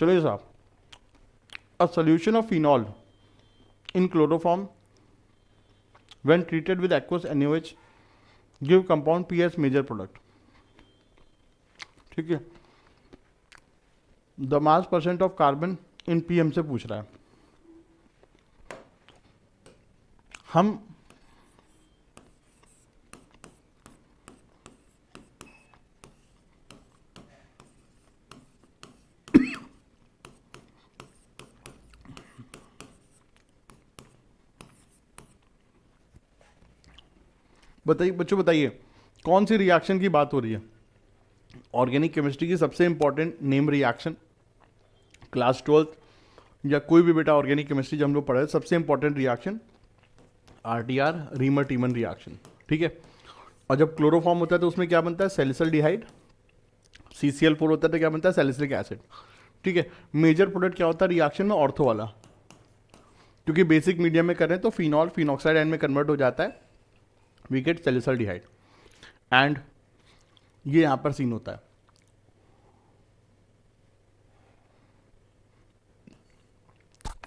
चलिए साहब, a solution of phenol in chloroform when treated with aqueous NaOH give compound P as major product। ठीक है, the mass percent of carbon in P हमसे पूछ रहा है। हम बताइए बच्चों, बताइए कौन सी रिएक्शन की बात हो रही है। ऑर्गेनिक केमिस्ट्री की सबसे इंपॉर्टेंट नेम रिएक्शन, क्लास 12 या कोई भी बेटा ऑर्गेनिक केमिस्ट्री जब हम लोग पढ़े, सबसे important reaction RTR, reamer टीमन reaction. ठीक है, और जब क्लोरोफॉर्म होता है तो उसमें क्या बनता है, सैलिसिल्डिहाइड। CCl4 होता है तो क्या बनता है, सैलिसिलिक एसिड। ठीक है, मेजर प्रोडक्ट क्या होता है रिएक्शन में, ऑर्थो वाला, क्योंकि बेसिक मीडियम में कर रहे हैं तो फिनॉल फिनॉक्साइड आयन में कन्वर्ट हो जाता है, वी गेट सैलिसिल्डिहाइड। एंड ये यहां पर सीन होता है,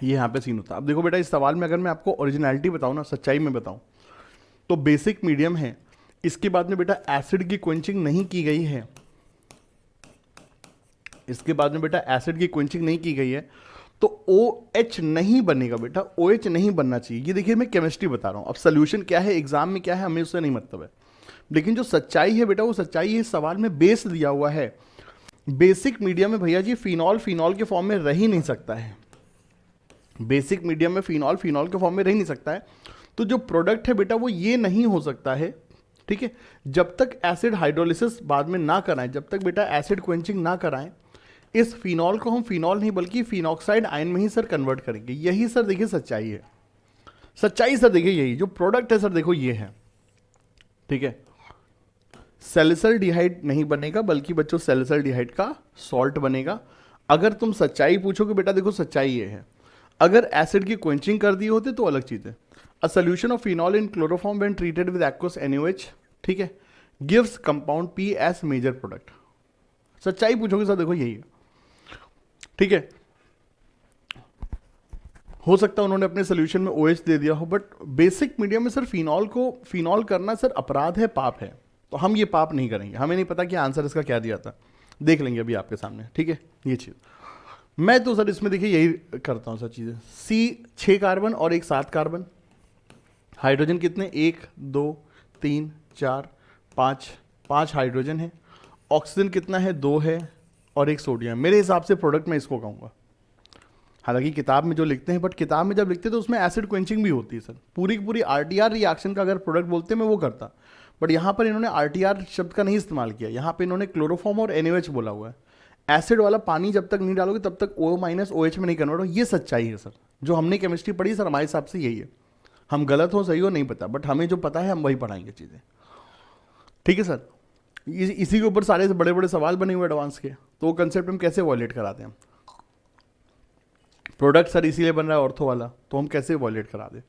ये यहां पे सीन होता है। अब देखो बेटा, इस सवाल में अगर मैं आपको ओरिजिनलिटी बताऊं ना, सच्चाई में बताऊं, तो बेसिक मीडियम है, इसके बाद में बेटा एसिड की क्वेंचिंग नहीं की गई है, इसके बाद में बेटा एसिड की क्वेंचिंग नहीं की गई है, तो OH नहीं बनेगा बेटा, OH नहीं बनना चाहिए। ये देखिए मैं केमिस्ट्री बता रहा हूं, अब सोल्यूशन क्या है, एग्जाम में क्या है, हमें उससे नहीं मतलब है, लेकिन जो सच्चाई है बेटा, वो सच्चाई इस सवाल में बेस दिया हुआ है। बेसिक मीडियम में भैया जी फिनॉल फिनॉल के फॉर्म में रह ही नहीं सकता है, बेसिक मीडियम में फिनॉल फिनॉल के फॉर्म में रह नहीं सकता है। तो जो प्रोडक्ट है बेटा वो ये नहीं हो सकता है, ठीक है, जब तक एसिड हाइड्रोलिसिस बाद में ना कराएं, जब तक बेटा एसिड क्वेंचिंग ना कराएं, इस फिनॉल को हम फिनॉल नहीं बल्कि फिनॉक्साइड आयन में ही सर कन्वर्ट करेंगे। यही सर देखिए सच्चाई है, सच्चाई सर देखिए, यही जो प्रोडक्ट है सर देखो ये है। ठीक है, सैलिसिल्डिहाइड नहीं बनेगा बल्कि बच्चों सैलिसिल्डिहाइड का सॉल्ट बनेगा। अगर तुम सच्चाई पूछोगे बेटा, देखो सच्चाई ये है, अगर एसिड की क्वेंचिंग कर दी होती तो अलग चीज है। A solution of phenol in chloroform when treated with aqueous NaOH, ठीक है, gives compound P as major product. सच्चाई पूछोगे सर देखो यही है। ठीक है, हो सकता है उन्होंने अपने सोल्यूशन में OH दे दिया हो, बट बेसिक मीडियम में सर फिनॉल को फिनॉल करना सर अपराध है, पाप है, तो हम ये पाप नहीं करेंगे। हमें नहीं पता कि आंसर इसका क्या दिया था, देख लेंगे अभी आपके सामने। ठीक है, ये चीज़ मैं तो सर इसमें देखिए यही करता हूँ सर चीज़ें। C 6 कार्बन और एक 7 कार्बन, हाइड्रोजन कितने, 1 2 3 4 5, 5 हाइड्रोजन है, ऑक्सीजन कितना है, 2 है, और एक सोडियम। मेरे हिसाब से प्रोडक्ट मैं इसको कहूँगा, हालांकि किताब में जो लिखते हैं, बट किताब में जब लिखते हैं तो उसमें एसिड क्वेंचिंग भी होती है सर, पूरी की पूरी RTR रिएक्शन का अगर प्रोडक्ट बोलते मैं वो करता, बट यहाँ पर इन्होंने RTR शब्द का नहीं इस्तेमाल किया, यहाँ पे इन्होंने क्लोरोफॉर्म और NaOH बोला हुआ है। एसिड वाला पानी जब तक नहीं डालोगे तब तक O- OH में नहीं कन्वर्ट हो, ये सच्चाई है सर, जो हमने केमिस्ट्री पढ़ी सर हमारे हिसाब से यही है। हम गलत हो सही हो नहीं पता, बट हमें जो पता है हम वही पढ़ाएंगे चीज़ें। ठीक है सर, इसी के ऊपर सारे बड़े बड़े सवाल बने हुए एडवांस के, तो वो कंसेप्ट हम कैसे वॉयलेट कराते हैं। प्रोडक्ट सर इसीलिए बन रहा है ऑर्थो वाला, तो हम कैसे वॉयलेट करा दें।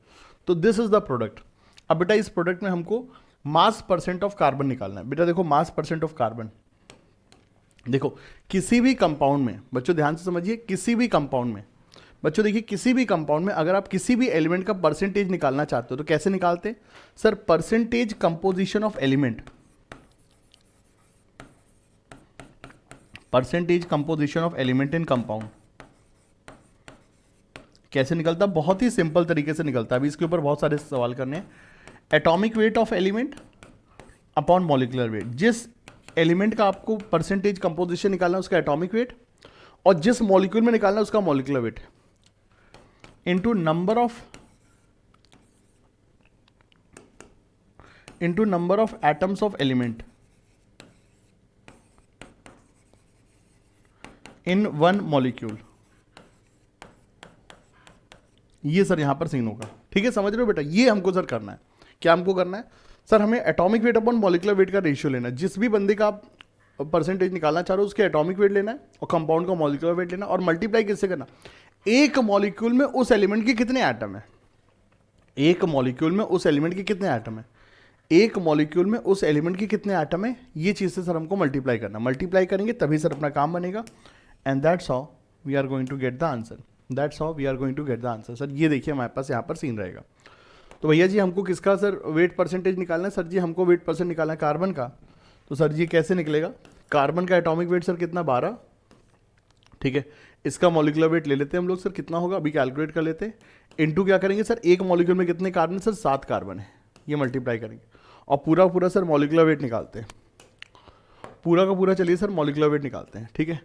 तो दिस इज द प्रोडक्ट। अब बेटा इस प्रोडक्ट में हमको मास परसेंट ऑफ कार्बन निकालना है। बेटा देखो मास परसेंट ऑफ कार्बन, देखो किसी भी कंपाउंड में, बच्चों ध्यान से समझिए, किसी भी कंपाउंड में, बच्चों देखिए किसी भी कंपाउंड में अगर आप किसी भी एलिमेंट का परसेंटेज निकालना चाहते हो तो कैसे निकालते हैं sir, percentage composition of element, percentage composition of element in compound. कैसे निकलता, बहुत ही सिंपल तरीके से निकलता है। अभी इसके ऊपर बहुत सारे सवाल करने हैं। Atomic weight of element upon molecular weight, जिस एलिमेंट का आपको परसेंटेज कंपोजिशन निकालना है उसका एटॉमिक वेट, और जिस मॉलिक्यूल में निकालना है उसका molecular weight. Into number of atoms of element in one molecule. ये सर यहां पर सीन होगा, ठीक है, समझ रहे हो बेटा? ये हमको सर करना है। क्या हमको करना है सर? हमें atomic weight upon molecular weight का रेशियो लेना है। जिस भी बंदे का आप परसेंटेज निकालना चाह रहे हो उसके एटॉमिक वेट लेना है और कंपाउंड का मॉलिकुलर वेट लेना और मल्टीप्लाई किससे करना? एक मॉलिक्यूल में उस एलिमेंट के कितने एटम है, एक मॉलिक्यूल में उस एलिमेंट के कितने एटम है, एक मॉलिक्यूल में उस एलिमेंट के कितने एटम है, ये चीज से सर हमको मल्टीप्लाई करना। मल्टीप्लाई करेंगे तभी सर अपना काम बनेगा। And that's how we are going to get the answer. That's how we are going to get the answer. Sir ये देखिए हमारे पास यहाँ पर सीन रहेगा। तो भैया जी हमको किसका सर वेट परसेंटेज निकालना है? सर जी हमको वेट परसेंट निकालना है कार्बन का। तो सर जी कैसे निकलेगा? कार्बन का एटॉमिक वेट सर कितना? 12, ठीक है। इसका मॉलिकुलर वेट ले लेते हैं हम लोग सर, कितना होगा अभी कैलकुलेट कर लेते हैं। इनटू क्या करेंगे सर? एक मॉलिक्यूल में कितने कार्बन है सर? 7 कार्बन है। ये मल्टीप्लाई करेंगे और पूरा पूरा सर मॉलिकुलर वेट निकालते हैं। पूरा का पूरा चलिए सर मॉलिकुलर वेट निकालते हैं, ठीक है।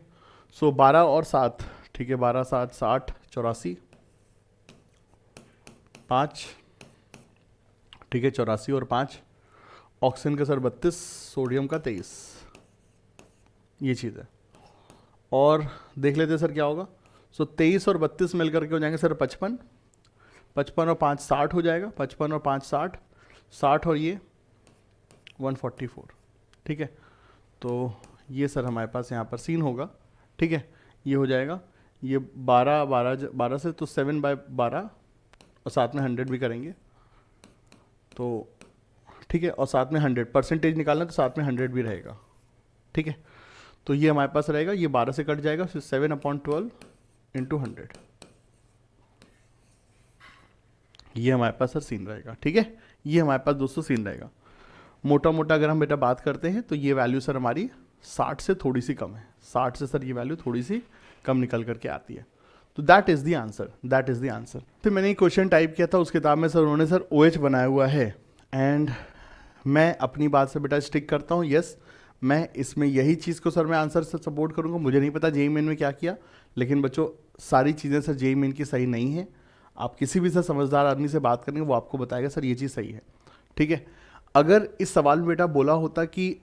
सो 12 और 7, ठीक है, 12 7 60 84 5, ठीक है, 84 और 5। ऑक्सीजन का सर 32, सोडियम का 23, ये चीज़ है। और देख लेते हैं सर क्या होगा। सो 23 और 32 मिलकर के हो जाएंगे सर 55, 55 और 5 60 हो जाएगा, 55 और 5 60, 60 और ये 144, ठीक है। तो ये सर हमारे पास यहाँ पर सीन होगा, ठीक है। ये हो जाएगा, ये 12 से तो 7/12 और साथ में 100 भी करेंगे तो ठीक है, और साथ में 100 परसेंटेज निकालना तो साथ में 100 भी रहेगा, ठीक है। तो ये हमारे पास रहेगा, ये 12 से कट जाएगा, 7/12 इंटू 100, ये हमारे पास सर सीन रहेगा, ठीक है। ये हमारे पास दोस्तों सीन रहेगा। मोटा मोटा अगर हम बेटा बात करते हैं तो ये वैल्यू सर हमारी 60 से थोड़ी सी कम है, 60 से सर ये वैल्यू थोड़ी सी कम निकल करके आती है। तो that is the answer, that is the answer. फिर मैंने एक क्वेश्चन टाइप किया था उस किताब में सर, उन्होंने सर OH बनाया हुआ है एंड मैं अपनी बात से बेटा स्टिक करता हूँ। यस, मैं इसमें यही चीज़ को सर मैं आंसर से सपोर्ट करूँगा। मुझे नहीं पता जेईई मेन में क्या किया, लेकिन बच्चों सारी चीज़ें सर जेईई मेन की सही नहीं है। आप किसी भी सर समझदार आदमी से बात करेंगे वो आपको बताएगा सर ये चीज़ सही है, ठीक है। अगर इस सवाल में बेटा बोला होता कि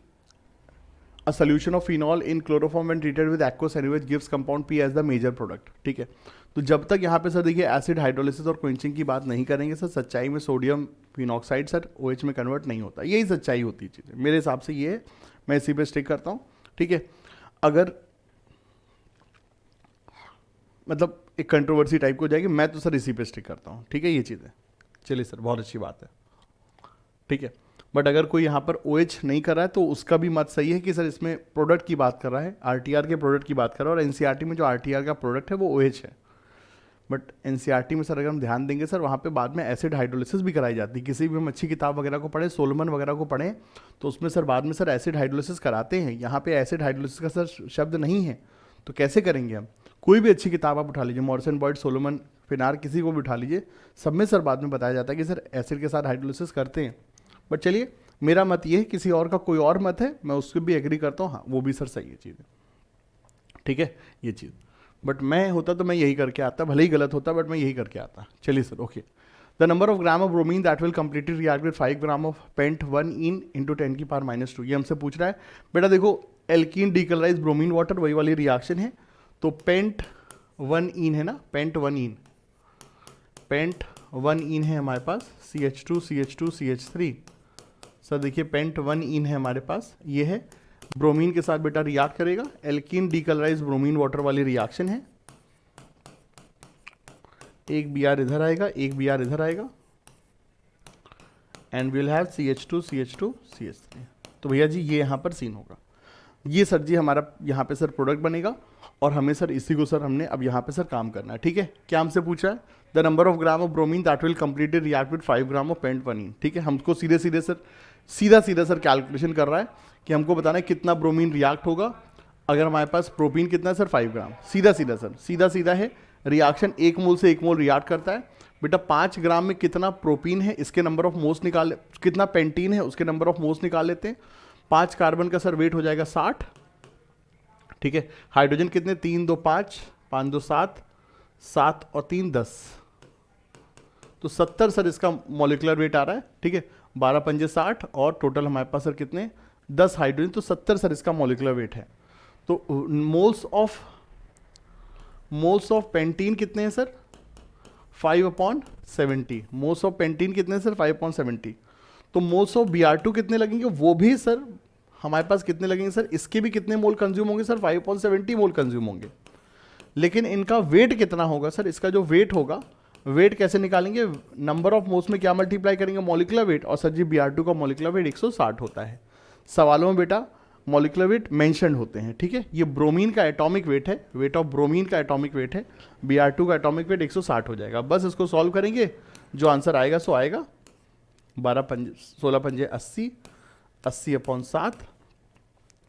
a solution of phenol in chloroform when treated with aqueous saniwage gives compound P as the major product, ठीक है। तो जब तक यहाँ पे सर देखिए एसिड हाइड्रोलिसिस और क्वेंचिंग की बात नहीं करेंगे सर, सच्चाई में सोडियम फिनॉक्साइड सर OH में कन्वर्ट नहीं होता, यही सच्चाई होती है चीज़ें मेरे हिसाब से। ये है, मैं इसी पे स्टिक करता हूँ, ठीक है। अगर मतलब एक कंट्रोवर्सी टाइप को हो जाएगी, मैं तो सर इसी पे स्टिक करता हूँ, ठीक है। ये चीज़ है, चलिए सर बहुत अच्छी बात है, ठीक है। बट अगर कोई यहाँ पर OH नहीं कर रहा है तो उसका भी मत सही है कि सर इसमें प्रोडक्ट की बात कर रहा है, RTR के प्रोडक्ट की बात कर रहा है, और NCERT में जो RTR का प्रोडक्ट है वो OH है। बट NCERT में सर अगर हम ध्यान देंगे सर, वहाँ पे बाद में एसिड हाइड्रोलिसिस भी कराई जाती है। किसी भी हम अच्छी किताब वगैरह को पढ़ें, सोलोमन वगैरह को पढ़ें, तो उसमें सर बाद में सर एसिड हाइड्रोलिसिस कराते हैं। यहाँ पे एसिड हाइड्रोलिसिस का सर शब्द नहीं है, तो कैसे करेंगे हम? कोई भी अच्छी किताब आप उठा लीजिए, मॉरिसन बॉयड, सोलोमन, फिनार, किसी को भी उठा लीजिए, सब में सर बाद में बताया जाता है कि सर एसिड के साथ हाइड्रोलिसिस करते हैं। बट चलिए, मेरा मत ये है, किसी और का कोई और मत है, मैं उसको भी एग्री करता हूँ, हाँ वो भी सर सही है चीज़, ठीक है ये चीज़। बट मैं होता तो मैं यही करके आता, भले ही गलत होता बट मैं यही करके आता। चलिए sir, okay. The number of gram of bromine that will completely react with 5 gram of pent 1 ene into 10 की पावर -2, ये हमसे पूछ रहा है। बेटा देखो, एल्कीन डीकलराइज ब्रोमीन वाटर वही वाली रिएक्शन है, तो पेंट 1 इन है ना, पेंट 1 इन, पेंट 1 इन है हमारे पास, CH2 CH2 CH3। सर देखिए पेंट 1 इन है हमारे पास, ये है ब्रोमीन के साथ बेटा रिएक्ट करेगा, एल्कीन डीकलराइज ब्रोमीन वाटर वाली रिएक्शन है। एक Br इधर आएगा, एक Br इधर आएगा, and will have CH2 CH2 CH3। तो भैया जी ये यहाँ पर सीन होगा। ये सर जी हमारा यहाँ पे सर प्रोडक्ट बनेगा, और हमें सर इसी को सर हमने अब यहाँ पे सर काम करना है, ठीक है। क्या हमसे पूछा है? The number of gram of bromine that will completely react with 5 gram of pent 1 ene, ठीक है। हमको सीधे सीधे सर कैलकुलेशन कर रहा है कि हमको बताना है कितना ब्रोमीन रिएक्ट होगा अगर हमारे पास प्रोपीन कितना है सर 5 ग्राम। सीधा सीधा है, रिएक्शन 1 मोल से 1 मोल रिएक्ट करता है। बेटा 5 ग्राम में कितना प्रोपीन है, इसके नंबर ऑफ मोल्स निकाल, कितना पेंटीन है उसके नंबर ऑफ मोल्स निकाल लेते हैं। 5 कार्बन का सर वेट हो जाएगा 60, ठीक है। हाइड्रोजन कितने? 3 2 5, 5 2 7, 7 और 3 10, तो 70 सर इसका मॉलिकुलर वेट आ रहा है, ठीक है। 12 पंजे 60 और टोटल हमारे पास सर कितने 10 हाइड्रोजन, तो 70 सर इसका मॉलिकुलर वेट है। तो मोल्स ऑफ पेंटीन कितने हैं सर 5/70। मोल्स ऑफ पेंटीन कितने हैं सर 5/70। तो मोल्स ऑफ Br2 कितने लगेंगे, वो भी सर हमारे पास कितने लगेंगे सर, इसके भी कितने मोल कंज्यूम होंगे सर 5/70 मोल कंज्यूम होंगे। लेकिन इनका वेट कितना होगा सर, इसका जो वेट होगा, वेट कैसे निकालेंगे, नंबर ऑफ मोल्स में क्या मल्टीप्लाई करेंगे मॉलिकुलर वेट, और सर जी Br2 का मॉलिकुलर वेट 160 होता है। सवालों में बेटा मॉलिकुलर वेट मेंशन होते हैं, ठीक है। ये ब्रोमीन का एटॉमिक वेट है, वेट ऑफ ब्रोमीन का एटॉमिक वेट है, Br2 का एटॉमिक वेट 160 हो जाएगा। बस इसको सॉल्व करेंगे, जो आंसर आएगा सो आएगा। 16 पंजे 80, 80/7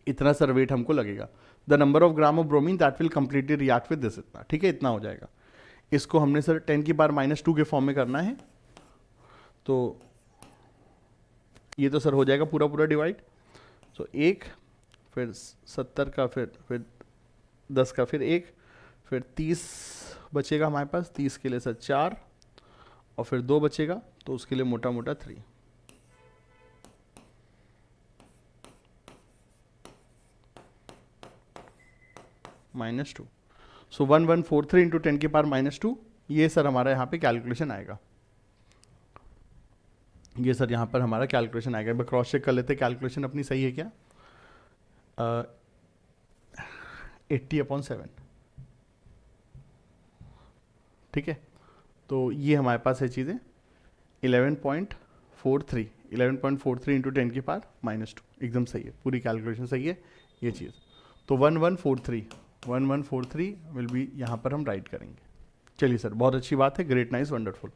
इतना सर वेट हमको लगेगा। The number of gram of bromine that will completely react with this, इतना, ठीक है, इतना हो जाएगा। इसको हमने सर 10⁻⁻² के फॉर्म में करना है, तो ये तो सर हो जाएगा पूरा पूरा डिवाइड। तो 1, फिर 70 का, फिर 10 का, फिर 1, फिर 30 बचेगा हमारे पास, 30 के लिए सर 4, और फिर 2 बचेगा, तो उसके लिए मोटा मोटा 3। -2, सो 1143 इंटू 10⁻⁻², ये सर हमारा यहाँ पे कैलकुलेशन आएगा। ये सर यहाँ पर हमारा कैलकुलेशन आएगा। मैं क्रॉस चेक कर लेते कैलकुलेशन अपनी सही है क्या। 80/7, ठीक है। तो ये हमारे पास है चीज़ें 11.43 इंटू 10⁻⁻², एकदम सही है, पूरी कैलकुलेशन सही है ये चीज़। तो 1143 विल बी यहाँ पर हम राइट करेंगे। चलिए सर, बहुत अच्छी बात है, ग्रेट, नाइस, वंडरफुल।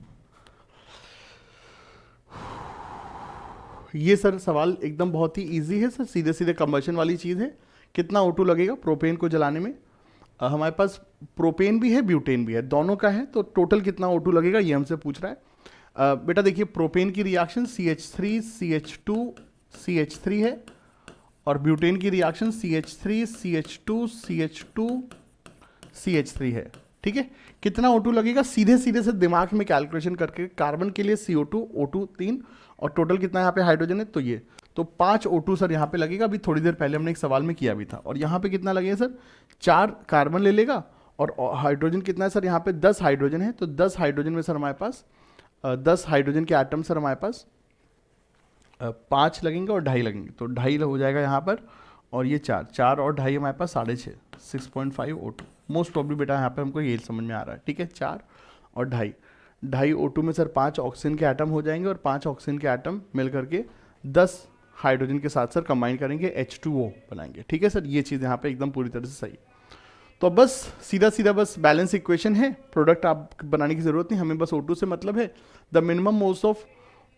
ये सर सवाल एकदम बहुत ही इजी है सर, सीधे सीधे कंबशन वाली चीज़ है। कितना O2 लगेगा प्रोपेन को जलाने में, हमारे पास प्रोपेन भी है ब्यूटेन भी है, दोनों का है, तो टोटल कितना O2 लगेगा ये हमसे पूछ रहा है। बेटा देखिए, प्रोपेन की रिएक्शन CH3 CH2 CH3 है, और ब्यूटेन की reaction CH3 CH2 CH2 CH3 है, ठीक है। कितना O2 लगेगा, सीधे सीधे से दिमाग में कैलकुलेशन करके, कार्बन के लिए CO2 O2 3, और टोटल कितना यहाँ पे हाइड्रोजन है, तो ये, तो 5 O2 सर यहाँ पे लगेगा। अभी थोड़ी देर पहले हमने एक सवाल में किया भी था। और यहाँ पे कितना लगेगा सर, 4 कार्बन ले लेगा, और हाइड्रोजन कितना है सर, यहाँ पे 10 हाइड्रोजन है, तो 10 हाइड्रोजन में सर हमारे पास 10 हाइड्रोजन के एटम सर हमारे पास 5 लगेंगे और 2.5 लगेंगे, तो 2.5 हो जाएगा यहाँ पर, और ये 4 और 2.5 हमारे पास 6.5, 6.5 O2। मोस्ट प्रॉब्ली बेटा यहाँ पे हमको ये समझ में आ रहा है, ठीक है। 4 और 2.5 O2 में सर 5 ऑक्सीजन के एटम हो जाएंगे, और 5 ऑक्सीजन के एटम मिल करके 10 हाइड्रोजन के साथ सर कंबाइन करेंगे, H2O बनाएंगे, ठीक है सर। ये चीज़ यहाँ पे एकदम पूरी तरह से सही। तो बस सीधा सीधा बस बैलेंस इक्वेशन है, प्रोडक्ट आप बनाने की जरूरत नहीं, हमें बस O2 से मतलब है। The minimum moles of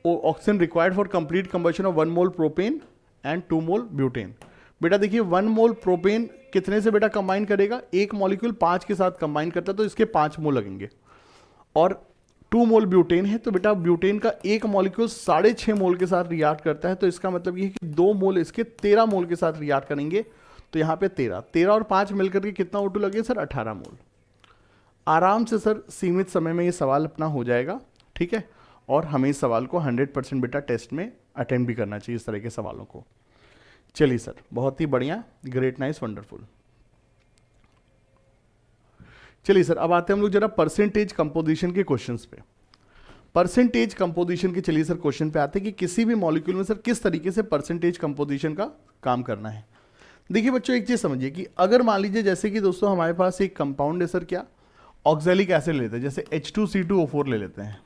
oxygen required for complete combustion of 1 mole propane and 2 mole butane. बेटा देखिए, 1 मोल प्रोपेन कितने से बेटा कंबाइन करेगा, एक मॉलिक्यूल 5 के साथ कंबाइन करता है, तो इसके 5 मोल लगेंगे। और 2 मोल ब्यूटेन है, तो बेटा ब्यूटेन का एक मॉलिक्यूल 6.5 मोल के साथ रिएक्ट करता है, तो इसका मतलब ये है कि 2 मोल इसके 13 मोल के साथ रिएक्ट करेंगे, तो यहाँ पे 13 और 5 मिलकर के कितना O2 लगे सर, 18 मोल। आराम से सर सीमित समय में ये सवाल अपना हो जाएगा, ठीक है। और हमें इस सवाल को 100% बेटा टेस्ट में अटेम्प्ट भी करना चाहिए, इस तरह के सवालों को। चलिए सर, बहुत ही बढ़िया, ग्रेट, नाइस, वंडरफुल। चलिए सर, अब आते हैं हम लोग जरा परसेंटेज कंपोजिशन के क्वेश्चंस पे। परसेंटेज कंपोजिशन के चलिए सर क्वेश्चन पे आते हैं कि किसी भी मॉलिक्यूल में सर किस तरीके से परसेंटेज कंपोजिशन का काम करना है। देखिए बच्चों, एक चीज समझिए कि अगर मान लीजिए जैसे कि दोस्तों हमारे पास एक कंपाउंड है सर, क्या ऑक्सैलिक एसिड लेते हैं, जैसे H2C2O4 ले लेते हैं,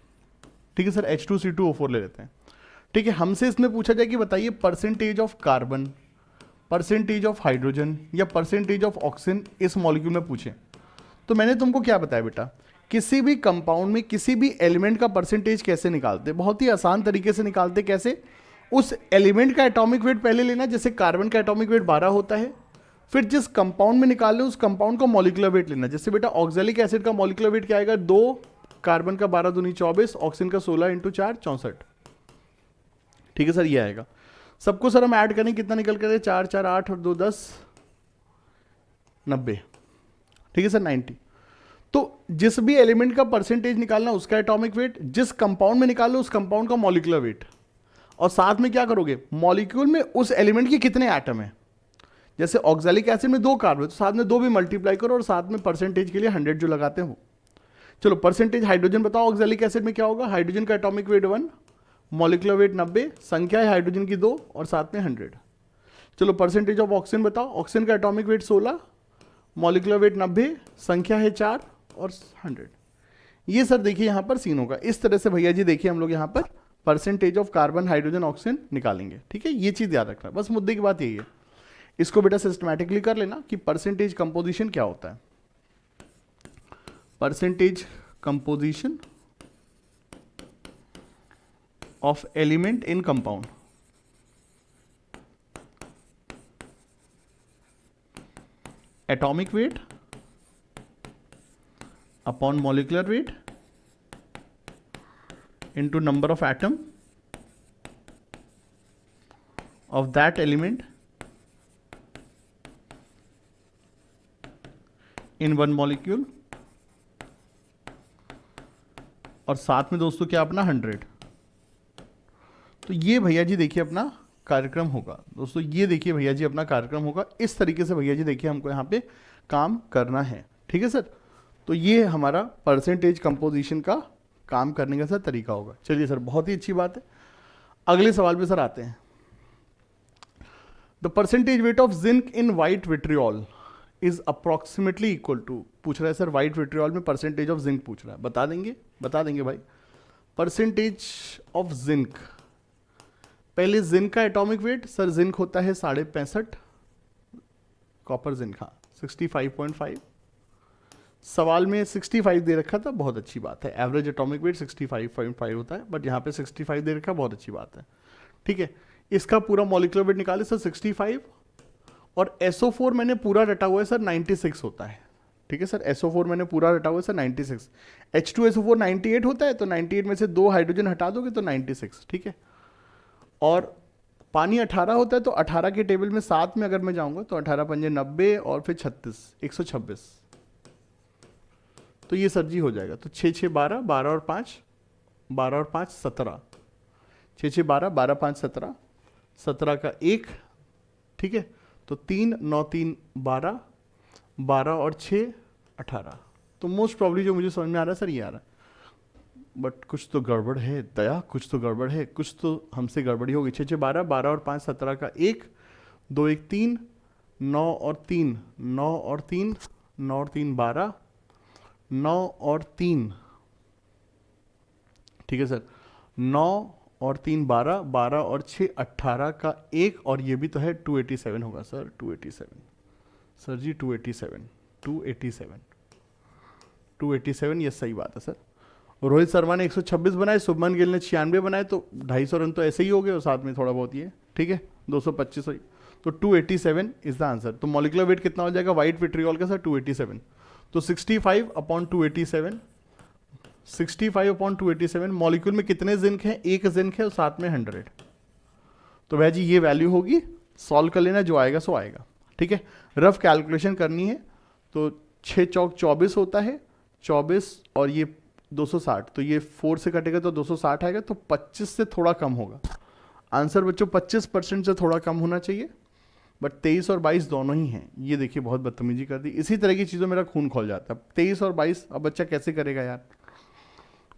ठीक है सर, H2C2O4 ले लेते हैं, ठीक है। हमसे इसमें पूछा जाए कि बताइए percentage of carbon, percentage of hydrogen या परसेंटेज ऑफ ऑक्सीजन इस मॉलिक्यूल में पूछे, तो मैंने तुमको क्या बताया बेटा, किसी भी कंपाउंड में किसी भी एलिमेंट का परसेंटेज कैसे निकालते, बहुत ही आसान तरीके से निकालते। कैसे, उस एलिमेंट का एटॉमिक वेट पहले लेना, जैसे कार्बन का एटॉमिक वेट 12 होता है, फिर जिस कंपाउंड में निकाल रहे उस कंपाउंड का मॉलिक्यूलर वेट लेना। जैसे बेटा ऑक्सैलिक एसिड का मॉलिक्यूलर वेट क्या आएगा, 2, कार्बन का 12 दूनी 24, ऑक्सीजन का 16 × 4 64, ठीक है सर, ये आएगा। सबको सर हम ऐड करें, कितना निकल कर 4 4 8 और 2 10 90, ठीक है सर, 90। तो जिस भी एलिमेंट का परसेंटेज निकालना उसका एटॉमिक वेट, जिस कंपाउंड में निकालो उस कंपाउंड का मॉलिक्यूलर वेट, और साथ में क्या करोगे, मॉलिक्यूल में उस एलिमेंट के कितने एटम है। जैसे ऑक्सैलिक एसिड में 2 कार्बन, तो साथ में 2 भी मल्टीप्लाई करो और साथ में परसेंटेज के लिए 100 जो लगाते हैं वो। चलो परसेंटेज हाइड्रोजन बताओ, ऑक्सैलिक एसिड में क्या होगा, हाइड्रोजन का एटॉमिक वेट 1, मॉलिक्यूलर वेट 90, संख्या है हाइड्रोजन की 2 और साथ में 100। चलो परसेंटेज ऑफ ऑक्सीजन बताओ, ऑक्सीजन का एटॉमिक वेट 16, मॉलिक्यूलर वेट 90, संख्या है 4 और 100। ये सर देखिए यहाँ पर सीन होगा इस तरह से भैया जी, देखिए हम लोग यहाँ पर percentage of carbon hydrogen oxygen निकालेंगे। ठीक है, ये चीज़ याद रखना, बस मुद्दे की बात यही है। इसको बेटा सिस्टमैटिकली कर लेना कि परसेंटेज कंपोजिशन क्या होता है। Percentage composition of element in compound, atomic weight upon molecular weight into number of atom of that element in one molecule, और साथ में दोस्तों क्या अपना 100। तो ये भैया जी देखिए अपना कार्यक्रम होगा दोस्तों, ये देखिए भैया जी अपना कार्यक्रम होगा इस तरीके से भैया जी देखिए हमको यहाँ पे काम करना है। ठीक है सर, तो ये हमारा परसेंटेज कंपोजिशन का काम करने का सर तरीका होगा। चलिए सर, बहुत ही अच्छी बात है। अगले सवाल पे सर आते हैं। The percentage weight of zinc in white vitriol is approximately equal to, पूछ रहा है सर व्हाइट विट्रियोल में परसेंटेज ऑफ जिंक पूछ रहा है, बता देंगे, बता देंगे भाई। परसेंटेज ऑफ जिंक, पहले जिंक का एटॉमिक वेट, सर जिंक होता है 65.5, कॉपर जिंक हाँ 65.5, सवाल में 65 दे रखा था, बहुत अच्छी बात है। एवरेज एटॉमिक वेट 65.5 होता है, बट यहाँ पे 65 दे रखा, बहुत अच्छी बात है। ठीक है, इसका पूरा मॉलिक्यूलर वेट निकाले सर 65, और SO4 मैंने पूरा रटा हुआ है सर 96 होता है। ठीक है सर, SO4 मैंने पूरा रटा हुआ है सर 96, H2SO4 98 होता है, तो 98 में से 2 हाइड्रोजन हटा दोगे तो 96। ठीक है, और पानी 18 होता है, तो 18 के टेबल में 7 में अगर मैं जाऊंगा तो 18 पंजे 90 और फिर 36 126, तो ये सर जी हो जाएगा। तो 6 6 12, 12 और 5, 12 और 5 17, 6 6 12, 12 5 17, 17 का 1। ठीक है, तो 3 9 3 12, 12 और 6 18। तो मोस्ट प्रॉब्ली जो मुझे समझ में आ रहा है सर ये आ रहा है, बट कुछ तो गड़बड़ है दया, कुछ तो गड़बड़ है, कुछ तो हमसे गड़बड़ी होगी। 6 6 12, 12 और 5 17 का 1, 2 1 3, 9 और 3 9 और 3, 9 और 3 12, 9 और 3, ठीक है सर, 9 और 3 12, 12 और 6 18 का 1, और ये भी तो है 287 होगा सर, 287 सर जी, 287 287 287, ये सही बात है सर। रोहित शर्मा ने 126 बनाए, शुभमन गिल ने 96 बनाए, तो 250 रन तो ऐसे ही हो गए, और साथ में थोड़ा बहुत ये ठीक है 225, तो 287 इज द आंसर। तो मॉलिक्यूलर वेट कितना हो जाएगा व्हाइट विट्रियोल का सर 287, तो 65 अपॉन 287, 65 अपॉन 287, मॉलिक्यूल में कितने जिंक हैं, एक जिंक है और साथ में 100। तो वह जी ये वैल्यू होगी, सॉल्व कर लेना, जो आएगा सो आएगा। ठीक है, रफ कैलकुलेशन करनी है, तो 6 चौक 24 होता है, 24 और ये 260, तो ये 4 से कटेगा तो 260 आएगा, तो 25 से थोड़ा कम होगा आंसर बच्चों, 25% से थोड़ा कम होना चाहिए, बट 23 और 22 दोनों ही हैं। ये देखिए बहुत बदतमीजी कर दी, इसी तरह की चीज़ों मेरा खून खोल जाता है। 23 और 22 अब बच्चा कैसे करेगा यार,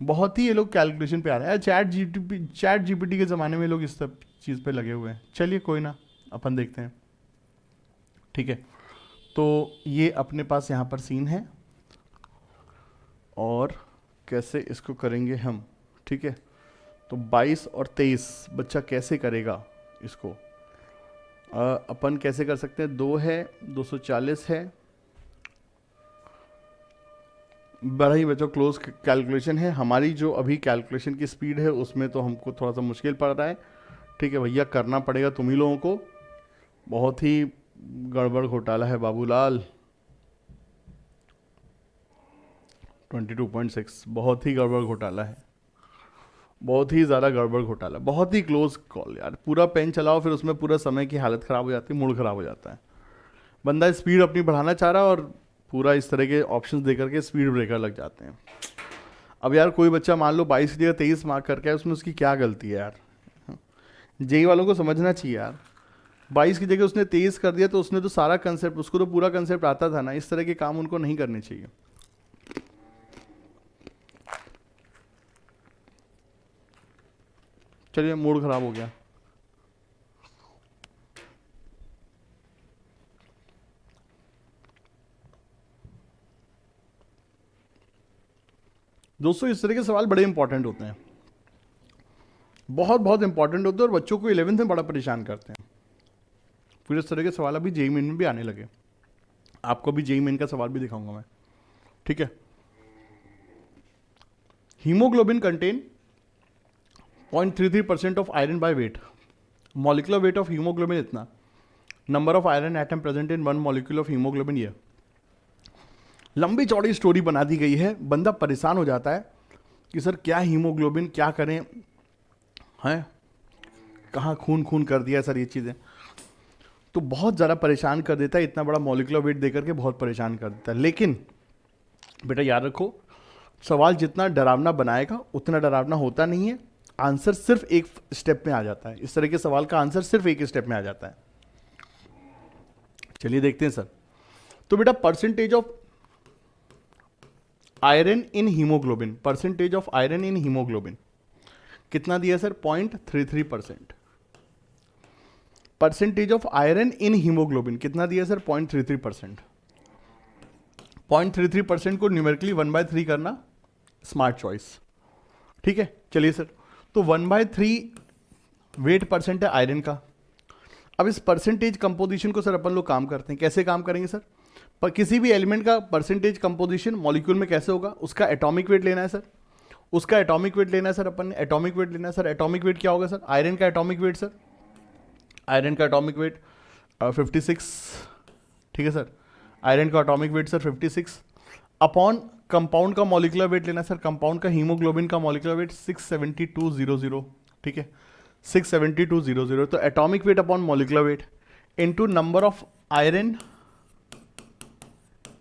बहुत ही ये लोग कैलकुलेशन पे आ रहे हैं। चैट जीपीटी के ज़माने में लोग इस सब चीज़ पे लगे हुए हैं। चलिए कोई ना, अपन देखते हैं। ठीक है, तो ये अपने पास यहाँ पर सीन है, और कैसे इसको करेंगे हम। ठीक है, तो 22 और 23 बच्चा कैसे करेगा इसको, अपन कैसे कर सकते हैं, 2 है 240 है, बड़ा ही बच्चों क्लोज कैलकुलेशन है। हमारी जो अभी कैलकुलेशन की स्पीड है उसमें तो हमको थोड़ा सा मुश्किल पड़ रहा है। ठीक है भैया, करना पड़ेगा तुम ही लोगों को, बहुत ही गड़बड़ घोटाला है बाबूलाल। 22.6 बहुत ही गड़बड़ घोटाला है, बहुत ही ज़्यादा गड़बड़ घोटाला, बहुत ही क्लोज कॉल यार। पूरा पेन चलाओ, फिर उसमें पूरा समय की हालत ख़राब हो जाती है, मूड ख़राब हो जाता है। बंदा स्पीड अपनी बढ़ाना चाह रहा है और पूरा इस तरह के ऑप्शंस दे करके स्पीड ब्रेकर लग जाते हैं। अब यार कोई बच्चा मान लो 22 की जगह 23 मार्क करके आया, उसमें उसकी क्या गलती है यार? जेई वालों को समझना चाहिए यार, 22 की जगह उसने 23 कर दिया तो उसने तो सारा कंसेप्ट, उसको तो पूरा कंसेप्ट आता था ना। इस तरह के काम उनको नहीं करने चाहिए। चलिए, मूड खराब हो गया। दोस्तों इस तरह के सवाल बड़े इंपॉर्टेंट होते हैं, बहुत बहुत इंपॉर्टेंट होते हैं, और बच्चों को 11th में बड़ा परेशान करते हैं। फिर इस तरह के सवाल अभी जेईई मेन में भी आने लगे। आपको भी जेईई मेन का सवाल भी दिखाऊंगा मैं, ठीक है। Haemoglobin contain 0.33% of iron by weight. Molecular weight of haemoglobin इतना, number of iron atom present in one molecule of haemoglobin ये। लंबी चौड़ी स्टोरी बना दी गई है, बंदा परेशान हो जाता है कि सर क्या हीमोग्लोबिन, क्या करें, हैं कहाँ खून खून कर दिया सर, ये चीज़ें तो बहुत ज़्यादा परेशान कर देता है। इतना बड़ा मॉलिकुलर वेट दे करके बहुत परेशान कर देता है। लेकिन बेटा याद रखो, सवाल जितना डरावना बनाएगा उतना डरावना होता नहीं है। आंसर सिर्फ एक स्टेप में आ जाता है। इस तरह के सवाल का आंसर सिर्फ एक स्टेप में आ जाता है। चलिए देखते हैं सर। तो बेटा percentage of iron in haemoglobin, percentage of iron in haemoglobin कितना दिया sir? 0.33%। Percentage of iron in haemoglobin कितना दिया सर? 0.33%। 0.33% को न्यूमेरिकली 1/3 करना स्मार्ट चॉइस, ठीक है। चलिए सर, तो 1/3 वेट परसेंट है आयरन का। अब इस परसेंटेज कंपोजिशन को सर अपन लोग काम करते हैं। कैसे काम करेंगे सर? पर किसी भी एलिमेंट का परसेंटेज कंपोजिशन मॉलिक्यूल में कैसे होगा? उसका एटॉमिक वेट लेना है सर, उसका एटॉमिक वेट लेना है सर, अपन ने एटॉमिक वेट लेना है सर। एटॉमिक वेट क्या होगा सर? आयरन का एटॉमिक वेट सर, आयरन का एटॉमिक वेट 56, ठीक है सर। आयरन का atomic weight sir 56 upon compound का मॉलिकुलर वेट लेना सर। कंपाउंड का हीमोग्लोबिन का मॉलिकुलर वेट 67200, ठीक है, 67200। तो atomic weight upon molecular weight into number of iron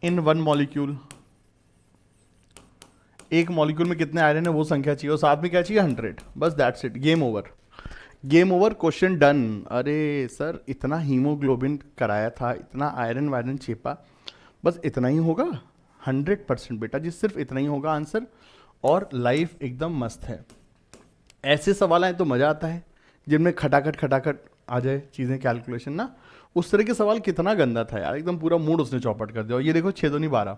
in one molecule. एक मॉलिक्यूल में कितने आयरन है वो संख्या चाहिए, और साथ में क्या चाहिए? 100। बस that's it, game over, game over, question done. अरे सर इतना हीमोग्लोबिन कराया था, इतना आयरन वायरन चेपा, बस इतना ही होगा? 100% बेटा जी, सिर्फ इतना ही होगा आंसर, और लाइफ एकदम मस्त है। ऐसे सवाल आए तो मज़ा आता है, जिनमें खटाखट खटाखट आ जाए चीज़ें, कैलकुलेशन ना। उस तरह के सवाल कितना गंदा था यार, एकदम पूरा मूड उसने चौपट कर दिया। और ये देखो 6 दूनी 12,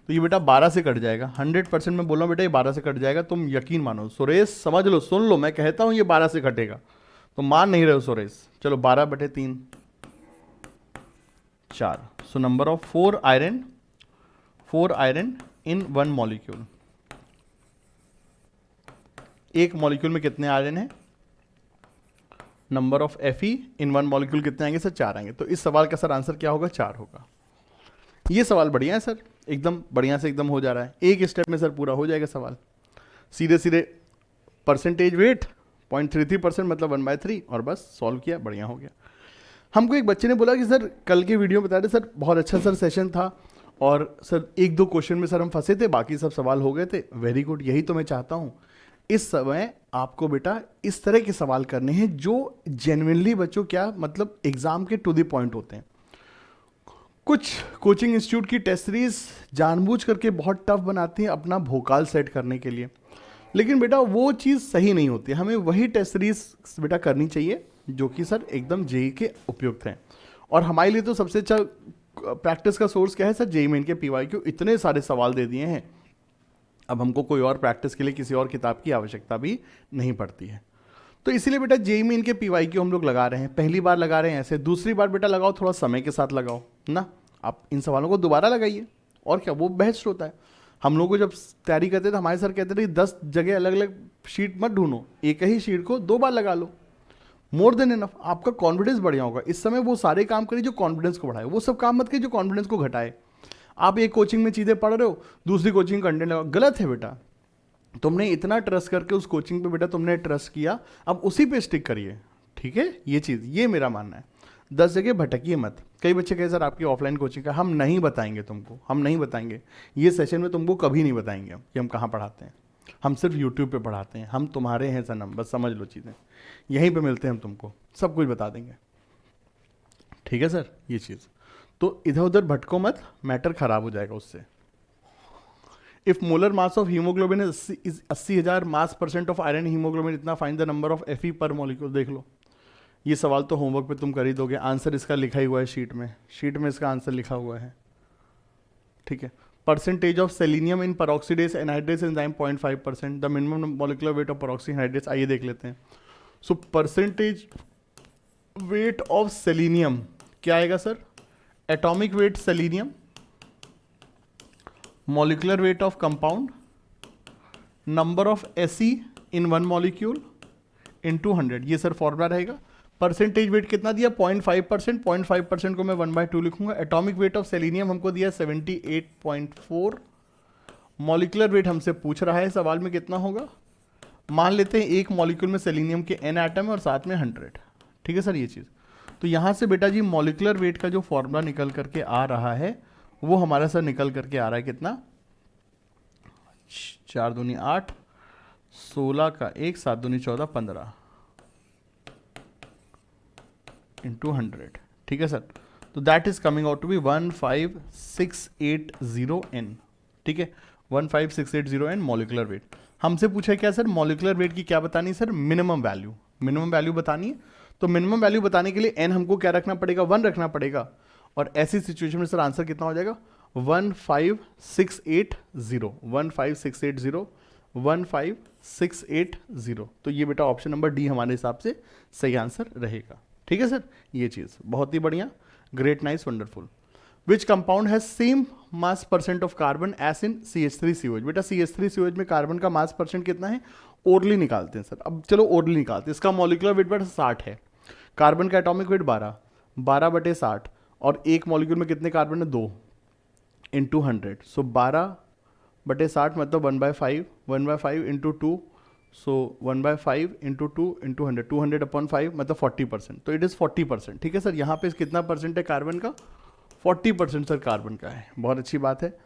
तो ये बेटा 12 से कट जाएगा। 100% मैं बोल रहा हूँ बेटा, ये 12 से कट जाएगा, तुम यकीन मानो। सुरेश समझ लो, सुन लो, मैं कहता हूँ ये 12 से कटेगा, तो मान नहीं रहे हो सुरेश। चलो 12/3 4। So number of 4 iron in one molecule. एक मॉलिक्यूल में कितने आयरन है? Number of Fe in one molecule कितने आएंगे सर? 4 आएंगे। तो इस सवाल का सर आंसर क्या होगा? 4 होगा। ये सवाल बढ़िया है सर, एकदम बढ़िया से एकदम हो जा रहा है। एक स्टेप में सर पूरा हो जाएगा सवाल, सीधे सीधे परसेंटेज वेट 0.33% मतलब 1/3, और बस सॉल्व किया, बढ़िया हो गया। हमको एक बच्चे ने बोला कि सर कल के वीडियो बता रहे सर बहुत अच्छा सर सेशन था, और सर 1-2 क्वेश्चन में सर हम फंसे थे, बाकी सब सवाल हो गए थे। वेरी गुड, यही तो मैं चाहता हूँ। इस समय आपको बेटा इस तरह के सवाल करने हैं जो जेन्युइनली बच्चों क्या मतलब एग्जाम के टू द पॉइंट होते हैं। कुछ कोचिंग इंस्टीट्यूट की टेस्ट सीरीज जानबूझ करके बहुत टफ बनाती हैं अपना भोकाल सेट करने के लिए, लेकिन बेटा वो चीज़ सही नहीं होती। हमें वही टेस्ट सीरीज बेटा करनी चाहिए जो कि सर एकदम जेई के उपयुक्त हैं। और हमारे लिए तो सबसे अच्छा प्रैक्टिस का सोर्स क्या है सर? जेई मेन के पीवाईक्यू। इतने सारे सवाल दे दिए हैं, अब हमको कोई और प्रैक्टिस के लिए किसी और किताब की आवश्यकता भी नहीं पड़ती है। तो इसीलिए बेटा जेई मेन के पीवाईक्यू हम लोग लगा रहे हैं। पहली बार लगा रहे हैं ऐसे, दूसरी बार बेटा लगाओ थोड़ा समय के साथ लगाओ ना। आप इन सवालों को दोबारा लगाइए, और क्या, वो बेस्ट होता है। हम लोग को जब तैयारी करते थे हमारे सर कहते थे 10 जगह अलग अलग शीट मत ढूंढो, एक ही शीट को 2 बार लगा लो, मोर देन इनफ। आपका कॉन्फिडेंस बढ़िया होगा। इस समय वो सारे काम करिए जो कॉन्फिडेंस को बढ़ाए, वो सब काम मत करिए जो कॉन्फिडेंस को घटाए। आप एक कोचिंग में चीज़ें पढ़ रहे हो, दूसरी कोचिंग कंटेंट लगाओ, गलत है बेटा। तुमने इतना ट्रस्ट करके उस कोचिंग पे बेटा तुमने ट्रस्ट किया, अब उसी पे स्टिक करिए, ठीक है। ये चीज़, ये मेरा मानना है। 10 जगह भटकिए मत। कई बच्चे कहे सर आपकी ऑफलाइन कोचिंग का, हम नहीं बताएंगे तुमको, हम नहीं बताएंगे, ये सेशन में तुमको कभी नहीं बताएंगे हम कि हम कहाँ पढ़ाते हैं, हम सिर्फ यूट्यूब पे पढ़ाते हैं, हम तुम्हारे हैं सनम, बस समझ लो चीज़ें, यहीं पे मिलते हैं हम तुमको, सब कुछ बता देंगे। ठीक है सर, ये चीज़ तो इधर उधर भटको मत, मैटर खराब हो जाएगा उससे। If molar mass of haemoglobin is 80,000 mass percent of iron haemoglobin, इतना find the number of Fe per molecule. देख लो, ये सवाल तो होमवर्क पे तुम कर ही दोगे, आंसर इसका लिखा ही हुआ है शीट में, शीट में इसका आंसर लिखा हुआ है। ठीक है, percentage of selenium in peroxidase anhydrase enzyme 0.5%, the minimum molecular weight of peroxy anhydrase, आइए देख लेते हैं। So percentage weight of selenium क्या आएगा sir, atomic weight selenium, molecular weight of compound, number of Fe in one molecule into 100, ये sir formula रहेगा। Percentage wait कितना दिया, 0.5%, 0.5% को मैं 1/2 लिखूंगा। एटॉमिक वेट ऑफ सेलिनियम हमको दिया 78.4, मॉलिक्यूलर वेट हमसे पूछ रहा है सवाल में कितना होगा, मान लेते हैं एक मॉलिक्यूल में सेलिनियम के n एटम है और साथ में 100। ठीक है सर, ये चीज़ तो यहाँ से बेटा जी मॉलिक्यूलर वेट का जो फॉर्मूला निकल करके आ रहा है वो हमारा सर निकल करके आ रहा है कितना, 4 दूनी 8, 16 का 1, 7 दूनी 14, 15 इंटू 100। ठीक है सर, तो that is coming out to be 15680 n। ठीक है, 15680 n मॉलिक्यूलर वेट। हमसे पूछा है क्या सर, मॉलिक्यूलर वेट की क्या बतानी है sir, minimum value, minimum value बतानी है। तो मिनिमम वैल्यू बताने के लिए n हमको क्या रखना पड़ेगा, 1 रखना पड़ेगा, और ऐसी सिचुएशन में सर आंसर कितना हो जाएगा, 15680, 15680, 15680। तो ये बेटा ऑप्शन नंबर डी हमारे हिसाब से सही आंसर रहेगा। ठीक है सर, ये चीज़ बहुत ही बढ़िया, great, nice, wonderful. Which compound has same mass percent of carbon S in CH3COH। बेटा CH3COH में कार्बन का मास परसेंट कितना है, ओरली निकालते हैं सर। अब चलो ओरली निकालते हैं, इसका मॉलिक्यूलर वेट बेटा 60 है, कार्बन का एटॉमिक वेट 12/60, और एक मॉलिक्यूल में कितने कार्बन है, 2 इंटू 100, सो 12/60 मतलब 1/5, 1/5 इंटू 2, सो 1/5 इंटू 2 इंटू 100, 200/5 मतलब 40%, तो इट इज़ 40%। ठीक है सर, यहाँ पे कितना परसेंट है कार्बन का, 40% सर कार्बन का है, बहुत अच्छी बात है।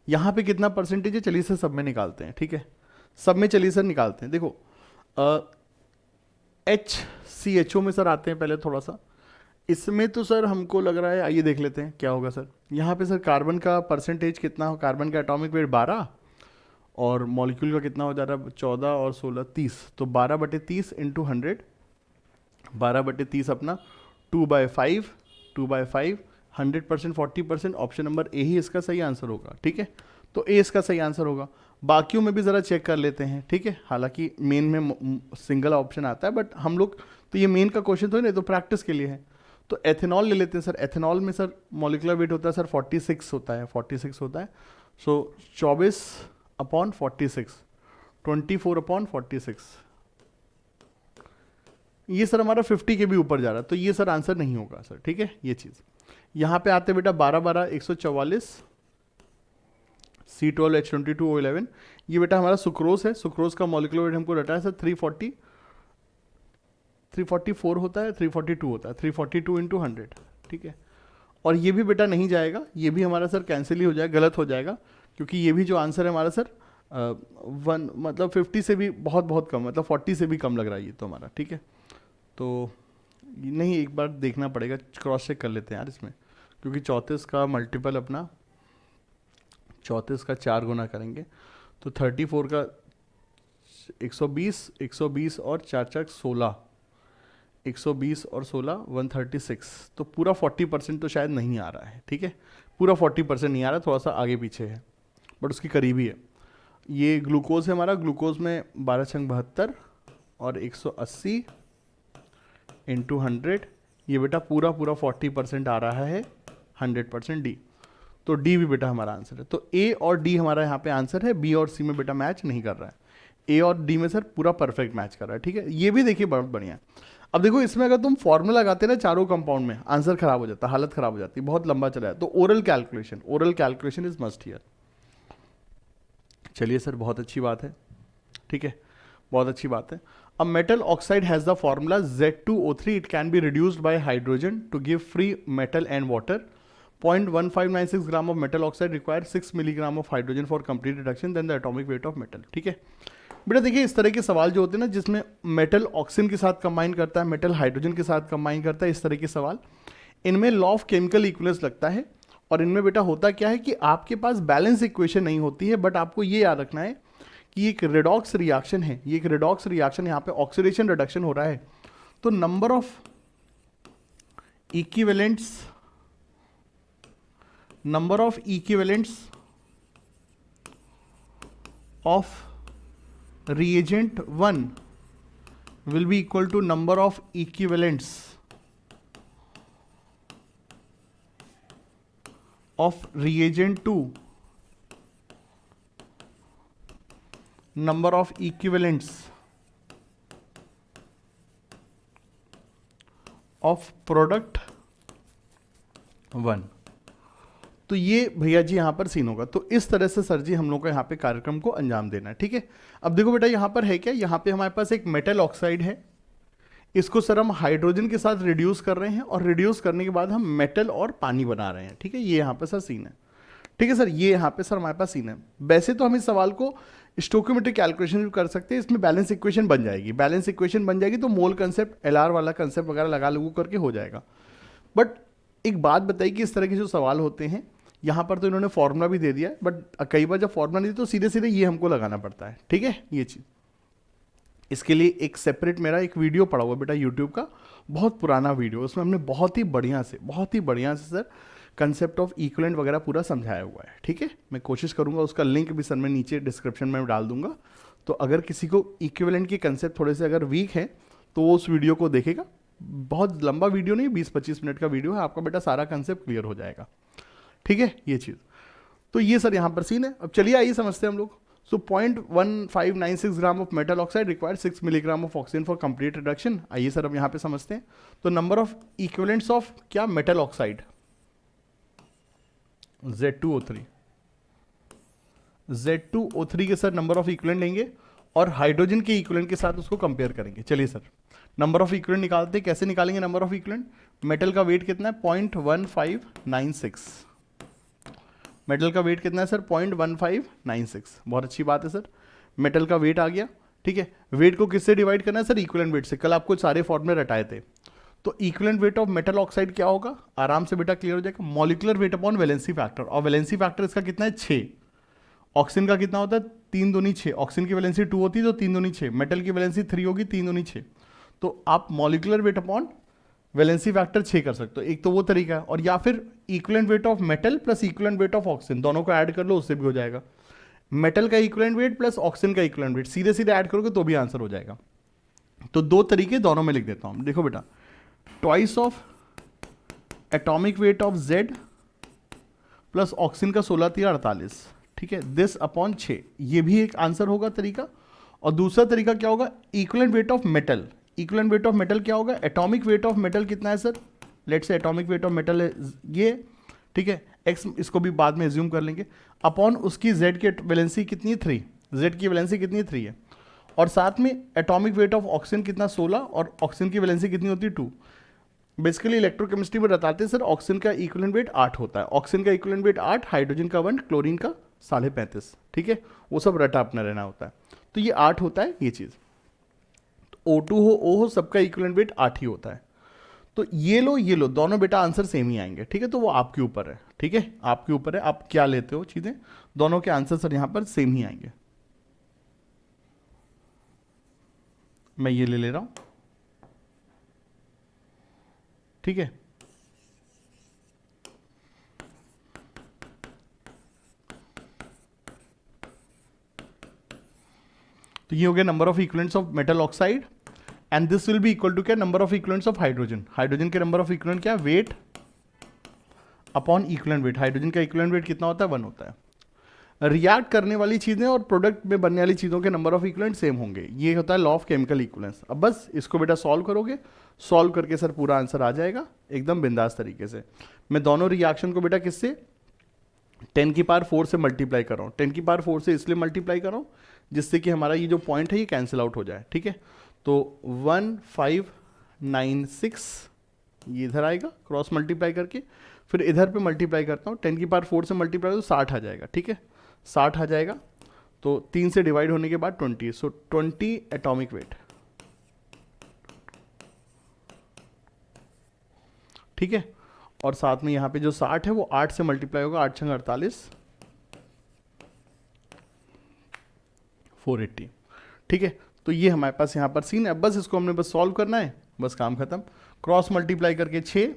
यहाँ पे कितना परसेंटेज है, चलिए सर सब में निकालते हैं। ठीक है, सब में चलिए सर निकालते हैं। देखो HCHO में सर आते हैं पहले थोड़ा सा, इसमें तो सर हमको लग रहा है, आइए देख लेते हैं क्या होगा सर। यहाँ पे सर कार्बन का परसेंटेज कितना हो, कार्बन का एटॉमिक वेट 12 और मॉलिक्यूल का कितना हो जा रहा है, 14 और 16 30, तो 12/30 इंटू 100, 12/30 अपना 2/5, 2/5, 100%, 40%, ऑप्शन नंबर ए ही इसका सही आंसर होगा। ठीक है, तो ए इसका सही आंसर होगा। बाकियों में भी ज़रा चेक कर लेते हैं। ठीक है, हालांकि मेन में सिंगल ऑप्शन आता है, बट हम लोग तो ये मेन का क्वेश्चन तो नहीं, तो प्रैक्टिस के लिए है। तो एथेनॉल ले लेते हैं सर। एथेनॉल में सर मॉलिक्यूलर वेट होता है सर 46 होता है, 46 होता है। सो 24/46, 24/46, ये सर हमारा 50 के भी ऊपर जा रहा है, तो ये सर आंसर नहीं होगा सर। ठीक है, ये चीज़ यहाँ पे आते बेटा 12/12 144, C12 H22 O11, ये बेटा हमारा सुक्रोज है। सुक्रोज का मॉलिक्यूलर वेट हमको रटा है सर 344 होता है, 342 होता है, 342 इंटू 100। ठीक है, और ये भी बेटा नहीं जाएगा, ये भी हमारा सर कैंसिल ही हो जाएगा, गलत हो जाएगा, क्योंकि ये भी जो आंसर है हमारा सर 1 मतलब 50 से भी बहुत बहुत कम, मतलब 40 से भी कम लग रहा है ये तो हमारा। ठीक है, तो नहीं, एक बार देखना पड़ेगा, क्रॉस चेक कर लेते हैं यार इसमें, क्योंकि 34 का मल्टीपल अपना 34 का 4 गुना करेंगे तो 34 का 120, 120 और 4×4 16, 120 और 16 136, तो पूरा 40% तो शायद नहीं आ रहा है। ठीक है, पूरा 40% नहीं आ रहा, थोड़ा सा आगे पीछे है, बट उसकी करीबी है। ये ग्लूकोज है हमारा, ग्लूकोज में 12×72 और 180 इंटू 100, ये बेटा पूरा 40% आ रहा है, 100% डी, तो डी भी बेटा हमारा आंसर है। तो ए और डी हमारा यहाँ पे आंसर है, बी और सी में बेटा मैच नहीं कर रहा है, ए और डी में सर पूरा परफेक्ट मैच कर रहा है। ठीक है, ये भी देखिए बहुत बढ़िया। अब देखो इसमें अगर तुम फॉर्मूला लगाते ना चारों कंपाउंड में, आंसर खराब हो जाता, हालत खराब हो जाती, बहुत लंबा चला है। तो oral calculation is must here. चलिए सर, बहुत अच्छी बात है। ठीक है, बहुत अच्छी बात है। A metal oxide has the formula Z2O3. It can be reduced by hydrogen to give free metal and water. 0.1596 gram of metal oxide requires 6 milligram of hydrogen for complete reduction. Then the atomic weight of metal. ठीक है बेटा, देखिए इस तरह के सवाल जो होते हैं ना, जिसमें मेटल ऑक्सीजन के साथ कंबाइन करता है, मेटल हाइड्रोजन के साथ कंबाइन करता है, इस तरह के सवाल, इनमें लॉ ऑफ केमिकल इक्विवेलेंस लगता है। और इनमें बेटा होता क्या है कि आपके पास बैलेंस इक्वेशन नहीं होती है, बट आपको ये याद रखना है कि एक रिडॉक्स रिएक्शन है, ये एक रिडॉक्स रिएक्शन, यहाँ पे ऑक्सीडेशन रिडक्शन हो रहा है, तो number of equivalents of reagent 1 will be equal to number of equivalents of reagent 2, number of equivalents of product 1। तो ये भैया जी यहाँ पर सीन होगा। तो इस तरह से सर जी हम लोग को यहाँ पे कार्यक्रम को अंजाम देना है, ठीक है। अब देखो बेटा यहाँ पर है क्या, यहाँ पे हमारे पास एक मेटल ऑक्साइड है, इसको सर हम हाइड्रोजन के साथ रिड्यूस कर रहे हैं, और रिड्यूस करने के बाद हम मेटल और पानी बना रहे हैं, ठीक है। ये यहाँ पर सर सीन है, ठीक है सर। ये यहाँ पे सर हमारे पास सीन है। वैसे तो हम इस सवाल को स्टोकियोमेट्रिक कैलकुलेशन भी कर सकते हैं, इसमें बैलेंस इक्वेशन बन जाएगी, बैलेंस इक्वेशन बन जाएगी तो मोल कंसेप्ट, एलआर वाला कंसेप्ट वगैरह लगा लगू करके हो जाएगा। बट एक बात बताइए कि इस तरह के जो सवाल होते हैं, यहाँ पर तो इन्होंने फॉर्मूला भी दे दिया है, बट कई बार जब फॉर्मूला नहीं तो सीधे सीधे ये हमको लगाना पड़ता है, ठीक है। ये चीज़, इसके लिए एक सेपरेट मेरा एक वीडियो पड़ा हुआ बेटा यूट्यूब का, बहुत पुराना वीडियो, उसमें हमने बहुत ही बढ़िया से सर कंसेप्ट ऑफ इक्विवेलेंट वगैरह पूरा समझाया हुआ है, ठीक है। मैं कोशिश करूँगा उसका लिंक भी सर मैं नीचे डिस्क्रिप्शन में डाल दूंगा। तो अगर किसी को इक्विवेलेंट के कंसेप्ट थोड़े से अगर वीक है तो वो उस वीडियो को देखेगा। बहुत लंबा वीडियो नहीं, 20-25 मिनट का वीडियो है, आपका बेटा सारा कंसेप्ट क्लियर हो जाएगा, ठीक है। ये चीज़, तो ये सर यहाँ पर सीन है। अब चलिए आइए समझते हैं हम लोग। सो 0.1596 gram of metal oxide require 6 milligram of oxygen for complete reduction. आइए सर अब यहाँ पे समझते हैं। तो नंबर ऑफ इक्विवेलेंट्स ऑफ क्या, मेटल ऑक्साइड Z2O3, Z2O3 के सर नंबर ऑफ इक्विवेलेंट लेंगे और हाइड्रोजन के इक्विवेलेंट के साथ उसको कंपेयर करेंगे। चलिए सर नंबर ऑफ इक्विवेलेंट निकालते हैं। कैसे निकालेंगे नंबर ऑफ इक्विवेलेंट? मेटल का वेट कितना है? 0.1596। मेटल का वेट कितना है सर? 0.1596। बहुत अच्छी बात है सर, मेटल का वेट आ गया, ठीक है। वेट को किससे डिवाइड करना है सर? इक्विवेलेंट वेट से। कल आपको सारे फॉर्मूले रटाए थे। तो equivalent weight of metal oxide क्या होगा? आराम से बेटा क्लियर हो जाएगा, molecular weight upon valency factor. और वैलेंसी फैक्टर इसका कितना है? 6। ऑक्सीजन का कितना होता है? 3 दूनी 6। ऑक्सीजन की वैलेंसी 2 होती है तो 3 दूनी 6। मेटल की वैलेंसी 3 होगी, 3 दूनी 6। तो आप molecular weight upon valency factor 6 कर सकते हो। एक तो वो तरीका है, और या फिर equivalent weight of metal plus equivalent weight of oxygen, दोनों को ऐड कर लो, उससे भी हो जाएगा। मेटल का इक्विवेलेंट वेट प्लस ऑक्सीजन का इक्विवेलेंट वेट, सीधे सीधे ऐड करोगे तो भी आंसर हो जाएगा। तो दो तरीके दोनों में लिख देता हूं। देखो बेटा, twice of atomic weight of Z plus oxygen का 16×3=48, ठीक है, दिस अपॉन 6। ये भी एक आंसर होगा तरीका। और दूसरा तरीका क्या होगा? Equivalent weight of metal. Equivalent weight of metal क्या होगा? एटॉमिक वेट ऑफ मेटल कितना है sir? Let's say atomic weight of metal है ये, ठीक है, x, इसको भी बाद में एज्यूम कर लेंगे, अपॉन उसकी Z की वैलेंसी कितनी है? 3। Z की वैलेंसी कितनी है? 3 है। और साथ में एटॉमिक वेट ऑफ ऑक्सीजन कितना? 16, और ऑक्सीजन की वैलेंसी कितनी होती है? 2। बेसिकली इलेक्ट्रोकेमिस्ट्री में बताते हैं सर, ऑक्सीजन का इक्विवेलेंट वेट 8 होता है। ऑक्सीजन का इक्विवेलेंट वेट 8, हाइड्रोजन का 1, क्लोरीन का 35.5, ठीक है, वो सब रटा अपना रहना होता है। तो ये 8 होता है ये चीज़। O2 हो, O हो, सबका इक्विवेलेंट वेट 8 ही होता है। तो ये लो दोनों बेटा आंसर सेम ही आएंगे, ठीक है। तो वो आपके ऊपर है, ठीक है, आपके ऊपर है, आप क्या लेते हो चीज़ें। दोनों के आंसर सर यहाँ पर सेम ही आएंगे। मैं ये ले रहा हूँ, ठीक है। तो ये हो गया number of equivalents of metal oxide, and this will be equal to क्या? Number of equivalents of hydrogen. Hydrogen के नंबर ऑफ इक्विवेलेंट क्या? Weight upon equivalent weight. Hydrogen का इक्विवेलेंट वेट कितना होता है? 1 होता है। रिएक्ट करने वाली चीजें और प्रोडक्ट में बनने वाली चीजों के नंबर ऑफ इक्विवेलेंट सेम होंगे। ये होता है लॉ ऑफ केमिकल इक्विवेलेंस। अब बस इसको बेटा सॉल्व करोगे, सॉल्व करके सर पूरा आंसर आ जाएगा एकदम बिंदास तरीके से। मैं दोनों रिएक्शन को बेटा किससे? 10⁴ से मल्टीप्लाई कर रहा हूँ। 10⁴ से इसलिए मल्टीप्लाई कर रहा हूँ जिससे कि हमारा ये जो पॉइंट है ये कैंसिल आउट हो जाए, ठीक है। तो 1596 ये इधर आएगा क्रॉस मल्टीप्लाई करके, फिर इधर पे मल्टीप्लाई करता हूँ 10 की पावर 4 से मल्टीप्लाई तो 60 आ जाएगा, ठीक है 60 आ जाएगा। तो 3 से डिवाइड होने के बाद 20, सो 20 एटॉमिक वेट, ठीक है। और साथ में यहाँ पे जो 60 है वो 8 से मल्टीप्लाई होगा, 8 छंग 48, 480, ठीक है। तो ये हमारे पास यहाँ पर सीन है, बस इसको हमने बस सॉल्व करना है, बस काम खत्म। क्रॉस मल्टीप्लाई करके 6,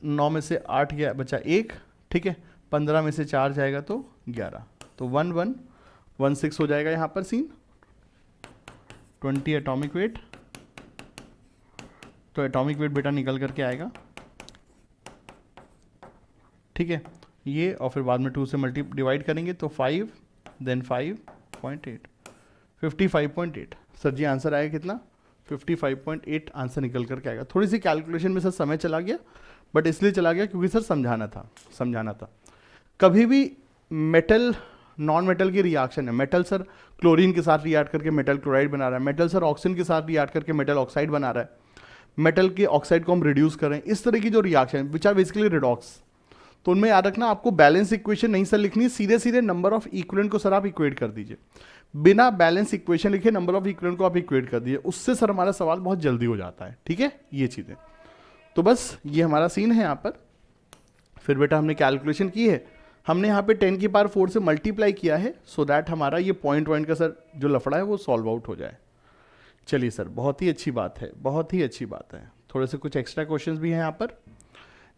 9 में से 8 गया बचा 1, ठीक है, 15 में से 4 जाएगा तो 11, तो 1116 हो जाएगा यहाँ पर सीन। 20 एटॉमिक वेट, तो एटॉमिक वेट बेटा निकल करके आएगा, ठीक है ये, और फिर बाद में 2 से डिवाइड करेंगे तो 5, देन 5.8, 55.8। सर जी आंसर आएगा कितना? 55.8 आंसर निकल करके आएगा। थोड़ी सी कैलकुलेशन में सर समय चला गया, बट इसलिए चला गया क्योंकि सर समझाना था। कभी भी मेटल नॉन मेटल की रिएक्शन है, मेटल सर क्लोरीन के साथ रिएक्ट करके मेटल क्लोराइड बना रहा है, मेटल सर ऑक्सीजन के साथ रिएक्ट करके मेटल ऑक्साइड बना रहा है, मेटल के ऑक्साइड को हम रिड्यूस कर रहे हैं, इस तरह की जो reaction which are basically redox. तो उनमें याद रखना आपको बैलेंस इक्वेशन नहीं सर लिखनी, सीधे सीधे नंबर ऑफ इक्विवेलेंट को सर आप इक्वेट कर दीजिए, बिना बैलेंस इक्वेशन लिखे नंबर ऑफ इक्विवेलेंट को आप इक्वेट कर दीजिए, उससे सर हमारा सवाल बहुत जल्दी हो जाता है, ठीक है ये चीज़ें। तो बस ये हमारा सीन है यहाँ पर। फिर बेटा हमने कैलकुलेशन की है, हमने यहाँ पे 10 की पावर 4 से मल्टीप्लाई किया है, सो दैट हमारा ये पॉइंट का सर जो लफड़ा है वो सॉल्व आउट हो जाए। चलिए सर बहुत ही अच्छी बात है, बहुत ही अच्छी बात है। थोड़े से कुछ एक्स्ट्रा क्वेश्चंस भी हैं यहाँ पर,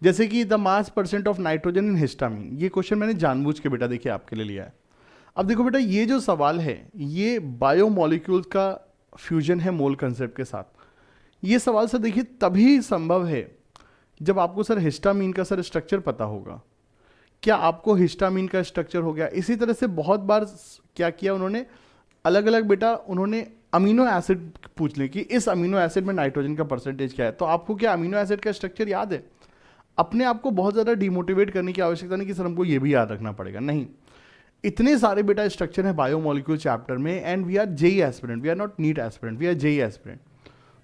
जैसे कि the mass percent of nitrogen in histamine, ये क्वेश्चन मैंने जानबूझ के बेटा देखिए आपके लिए लिया है। अब देखो बेटा ये जो सवाल है ये बायोमोलिक्यूल्स का फ्यूजन है मोल कंसेप्ट के साथ। ये सवाल सर देखिए तभी संभव है जब आपको सर हिस्टामीन का सर स्ट्रक्चर पता होगा। क्या आपको हिस्टामीन का स्ट्रक्चर हो गया? इसी तरह से बहुत बार क्या किया उन्होंने, अलग अलग बेटा उन्होंने अमीनो एसिड पूछ लें कि इस अमीनो एसिड में नाइट्रोजन का परसेंटेज क्या है, तो आपको क्या अमीनो एसिड का स्ट्रक्चर याद है? अपने आप को बहुत ज़्यादा डिमोटिवेट करने की आवश्यकता नहीं कि सर हमको ये भी याद रखना पड़ेगा, नहीं। इतने सारे बेटा स्ट्रक्चर है बायोमोलिक्यूल चैप्टर में, and we are JEE aspirant, we are not NEET aspirant, we are JEE aspirant.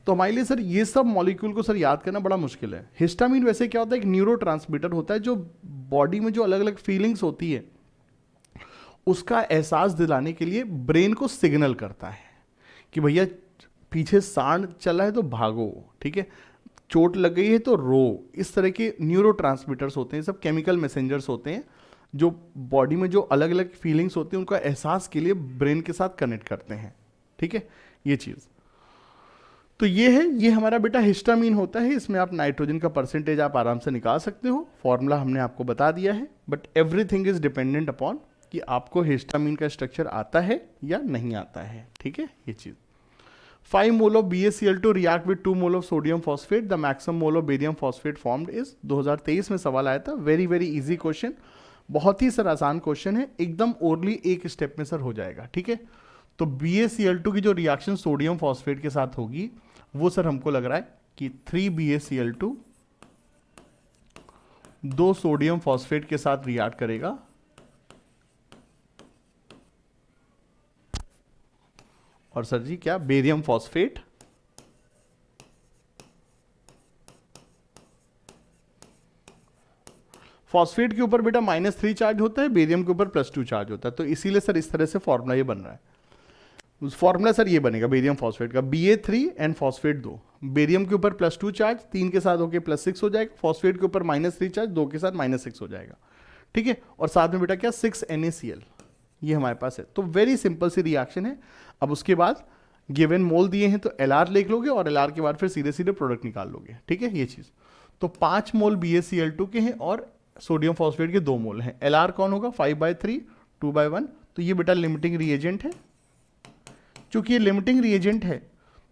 तो हमारे लिए सर ये सब मॉलिक्यूल को सर याद करना बड़ा मुश्किल है। हिस्टामीन वैसे क्या होता है, एक न्यूरोट्रांसमीटर होता है जो बॉडी में जो अलग अलग फीलिंग्स होती है उसका एहसास दिलाने के लिए ब्रेन को सिग्नल करता है कि भैया पीछे सांड चल रहा है तो भागो, ठीक है, चोट लग गई है तो रो। इस तरह के न्यूरोट्रांसमीटर्स होते हैं, सब केमिकल मैसेंजर्स होते हैं जो बॉडी में जो अलग अलग फीलिंग्स होती हैं उनका एहसास के लिए ब्रेन के साथ कनेक्ट करते हैं, ठीक है ये चीज़। तो ये है, ये हमारा बेटा हिस्टामीन होता है, इसमें आप नाइट्रोजन का परसेंटेज आप आराम से निकाल सकते हो, फॉर्मूला हमने आपको बता दिया है, but everything is dependent upon कि आपको हिस्टामीन का स्ट्रक्चर आता है या नहीं आता है, ठीक है ये चीज़। 5 mole of BaCl2 react with 2 mole of sodium phosphate, the maximum mole of barium phosphate formed is. 2023 में सवाल आया था, वेरी वेरी इजी क्वेश्चन, बहुत ही सर आसान क्वेश्चन है, एकदम ओरली एक स्टेप में सर हो जाएगा, ठीक है। तो BaCl2 की जो रिएक्शन सोडियम फॉस्फेट के साथ होगी वो सर हमको लग रहा है कि 3 BaCl2 2 सोडियम फॉस्फेट के साथ रिएक्ट करेगा और सर जी क्या बेरियम फॉस्फेट फॉस्फेट के ऊपर बेटा -3 चार्ज होता है, बेरियम के ऊपर +2 चार्ज होता है, तो इसीलिए सर इस तरह से फॉर्मूला ये बन रहा है। फॉर्मूला सर ये बनेगा बेरियम फॉस्फेट का, Ba3 एंड फॉस्फेट 2, बेरियम के ऊपर +2 चार्ज 3 के साथ होके +6 हो जाएगा, फॉस्फेट के ऊपर -3 चार्ज 2 के साथ -6 हो जाएगा, ठीक है। और साथ में बेटा क्या 6 NaCl ये हमारे पास है। तो वेरी सिंपल सी रिएक्शन है। अब उसके बाद गिवन मोल दिए हैं तो Lr लिख लोगे और Lr के बाद फिर सीधे सीधे प्रोडक्ट निकाल लोगे, ठीक है ये चीज़। तो 5 मोल BaCl2 के हैं और सोडियम फॉस्फेट के 2 मोल हैं। Lr कौन होगा 5/3 2/1, तो ये बेटा लिमिटिंग रिएजेंट है। चूंकि ये लिमिटिंग रिएजेंट है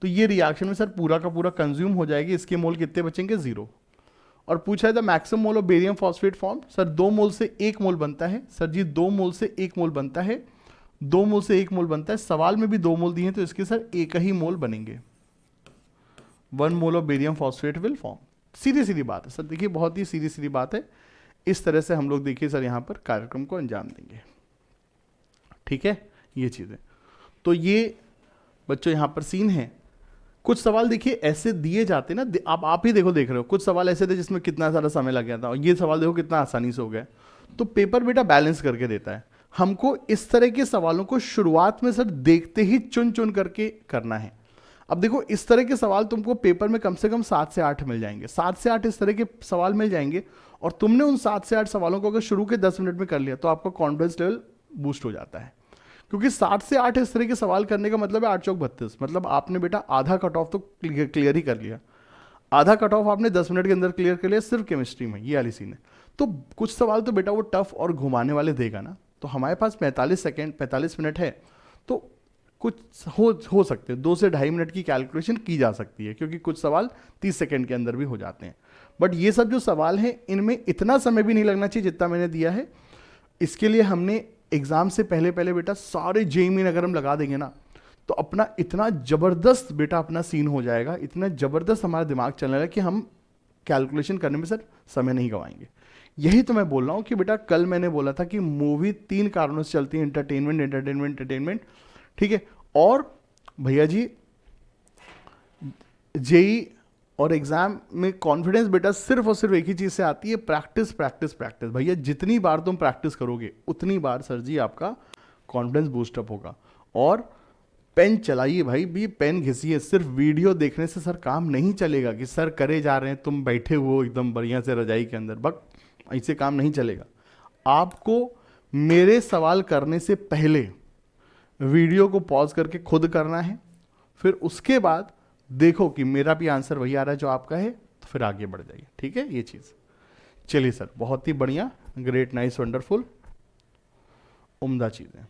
तो ये रिएक्शन में सर पूरा का पूरा कंज्यूम हो जाएगी, इसके मोल कितने बचेंगे 0। और पूछा है the maximum mole of barium phosphate form, sir 2 मोल से 1 मोल बनता है, सर जी 2 मोल से 1 मोल बनता है, 2 मोल से 1 मोल बनता है, सवाल में भी 2 मोल दिए हैं तो इसके सर 1 ही मोल बनेंगे, 1 mole of barium phosphate will form. सीधी सीधी बात है सर, देखिए बहुत ही सीधी सीधी बात है। इस तरह से हम लोग देखिए सर यहाँ पर कार्यक्रम को अंजाम देंगे, ठीक है ये चीज़ें। तो ये बच्चों यहाँ पर सीन है कुछ सवाल देखिए ऐसे दिए जाते ना, आप ही देखो, देख रहे हो कुछ सवाल ऐसे थे जिसमें कितना सारा समय लग गया था, और ये सवाल देखो कितना आसानी से हो गया। तो पेपर बेटा बैलेंस करके देता है हमको। इस तरह के सवालों को शुरुआत में सर देखते ही चुन चुन करके करना है। अब देखो इस तरह के सवाल तुमको पेपर में कम से कम 7 से 8 मिल जाएंगे, 7 से 8 इस तरह के सवाल मिल जाएंगे, और तुमने उन 7 से 8 सवालों को अगर शुरू के 10 मिनट में कर लिया तो आपका कॉन्फिडेंस लेवल बूस्ट हो जाता है। क्योंकि 7 से 8 इस तरह के सवाल करने का मतलब है 8 चौक 32, मतलब आपने बेटा आधा कट ऑफ तो क्लियर ही कर लिया। आधा कट ऑफ आपने 10 मिनट के अंदर क्लियर कर लिया सिर्फ केमिस्ट्री में, ये वाली सीन है। तो कुछ सवाल तो बेटा वो टफ और घुमाने वाले देगा ना। तो हमारे पास 45 सेकेंड 45 मिनट है, तो कुछ हो सकते हैं 2 से 2.5 मिनट की कैलकुलेशन की जा सकती है, क्योंकि कुछ सवाल 30 सेकेंड के अंदर भी हो जाते हैं। बट ये सब जो सवाल हैं इनमें इतना समय भी नहीं लगना चाहिए जितना मैंने दिया है। इसके लिए हमने एग्जाम से पहले पहले बेटा सारे जेईई अगर हम लगा देंगे ना, तो अपना इतना जबरदस्त बेटा अपना सीन हो जाएगा, इतना जबरदस्त हमारा दिमाग चलने लगा कि हम कैलकुलेशन करने में सर समय नहीं गवाएंगे। यही तो मैं बोल रहा हूँ कि बेटा कल मैंने बोला था कि मूवी 3 कारणों से चलती है, एंटरटेनमेंट एंटरटेनमेंट एंटरटेनमेंट, ठीक है। और भैया जी जेई और एग्जाम में कॉन्फिडेंस बेटा सिर्फ और सिर्फ एक ही चीज से आती है, प्रैक्टिस प्रैक्टिस प्रैक्टिस। भैया जितनी बार तुम प्रैक्टिस करोगे उतनी बार सर जी आपका कॉन्फिडेंस बूस्टअप होगा। और पेन चलाइए भाई, भी पेन घिसिए। सिर्फ वीडियो देखने से सर काम नहीं चलेगा कि सर करे जा रहे हैं, तुम बैठे हो एकदम बढ़िया से रजाई के अंदर, बक ऐसे काम नहीं चलेगा। आपको मेरे सवाल करने से पहले वीडियो को पॉज करके खुद करना है, फिर उसके बाद देखो कि मेरा भी आंसर वही आ रहा है जो आपका है, तो फिर आगे बढ़ जाइए, ठीक है। ये चीज़ चलिए सर, बहुत ही बढ़िया, ग्रेट, नाइस, वंडरफुल, उम्दा चीज़ें।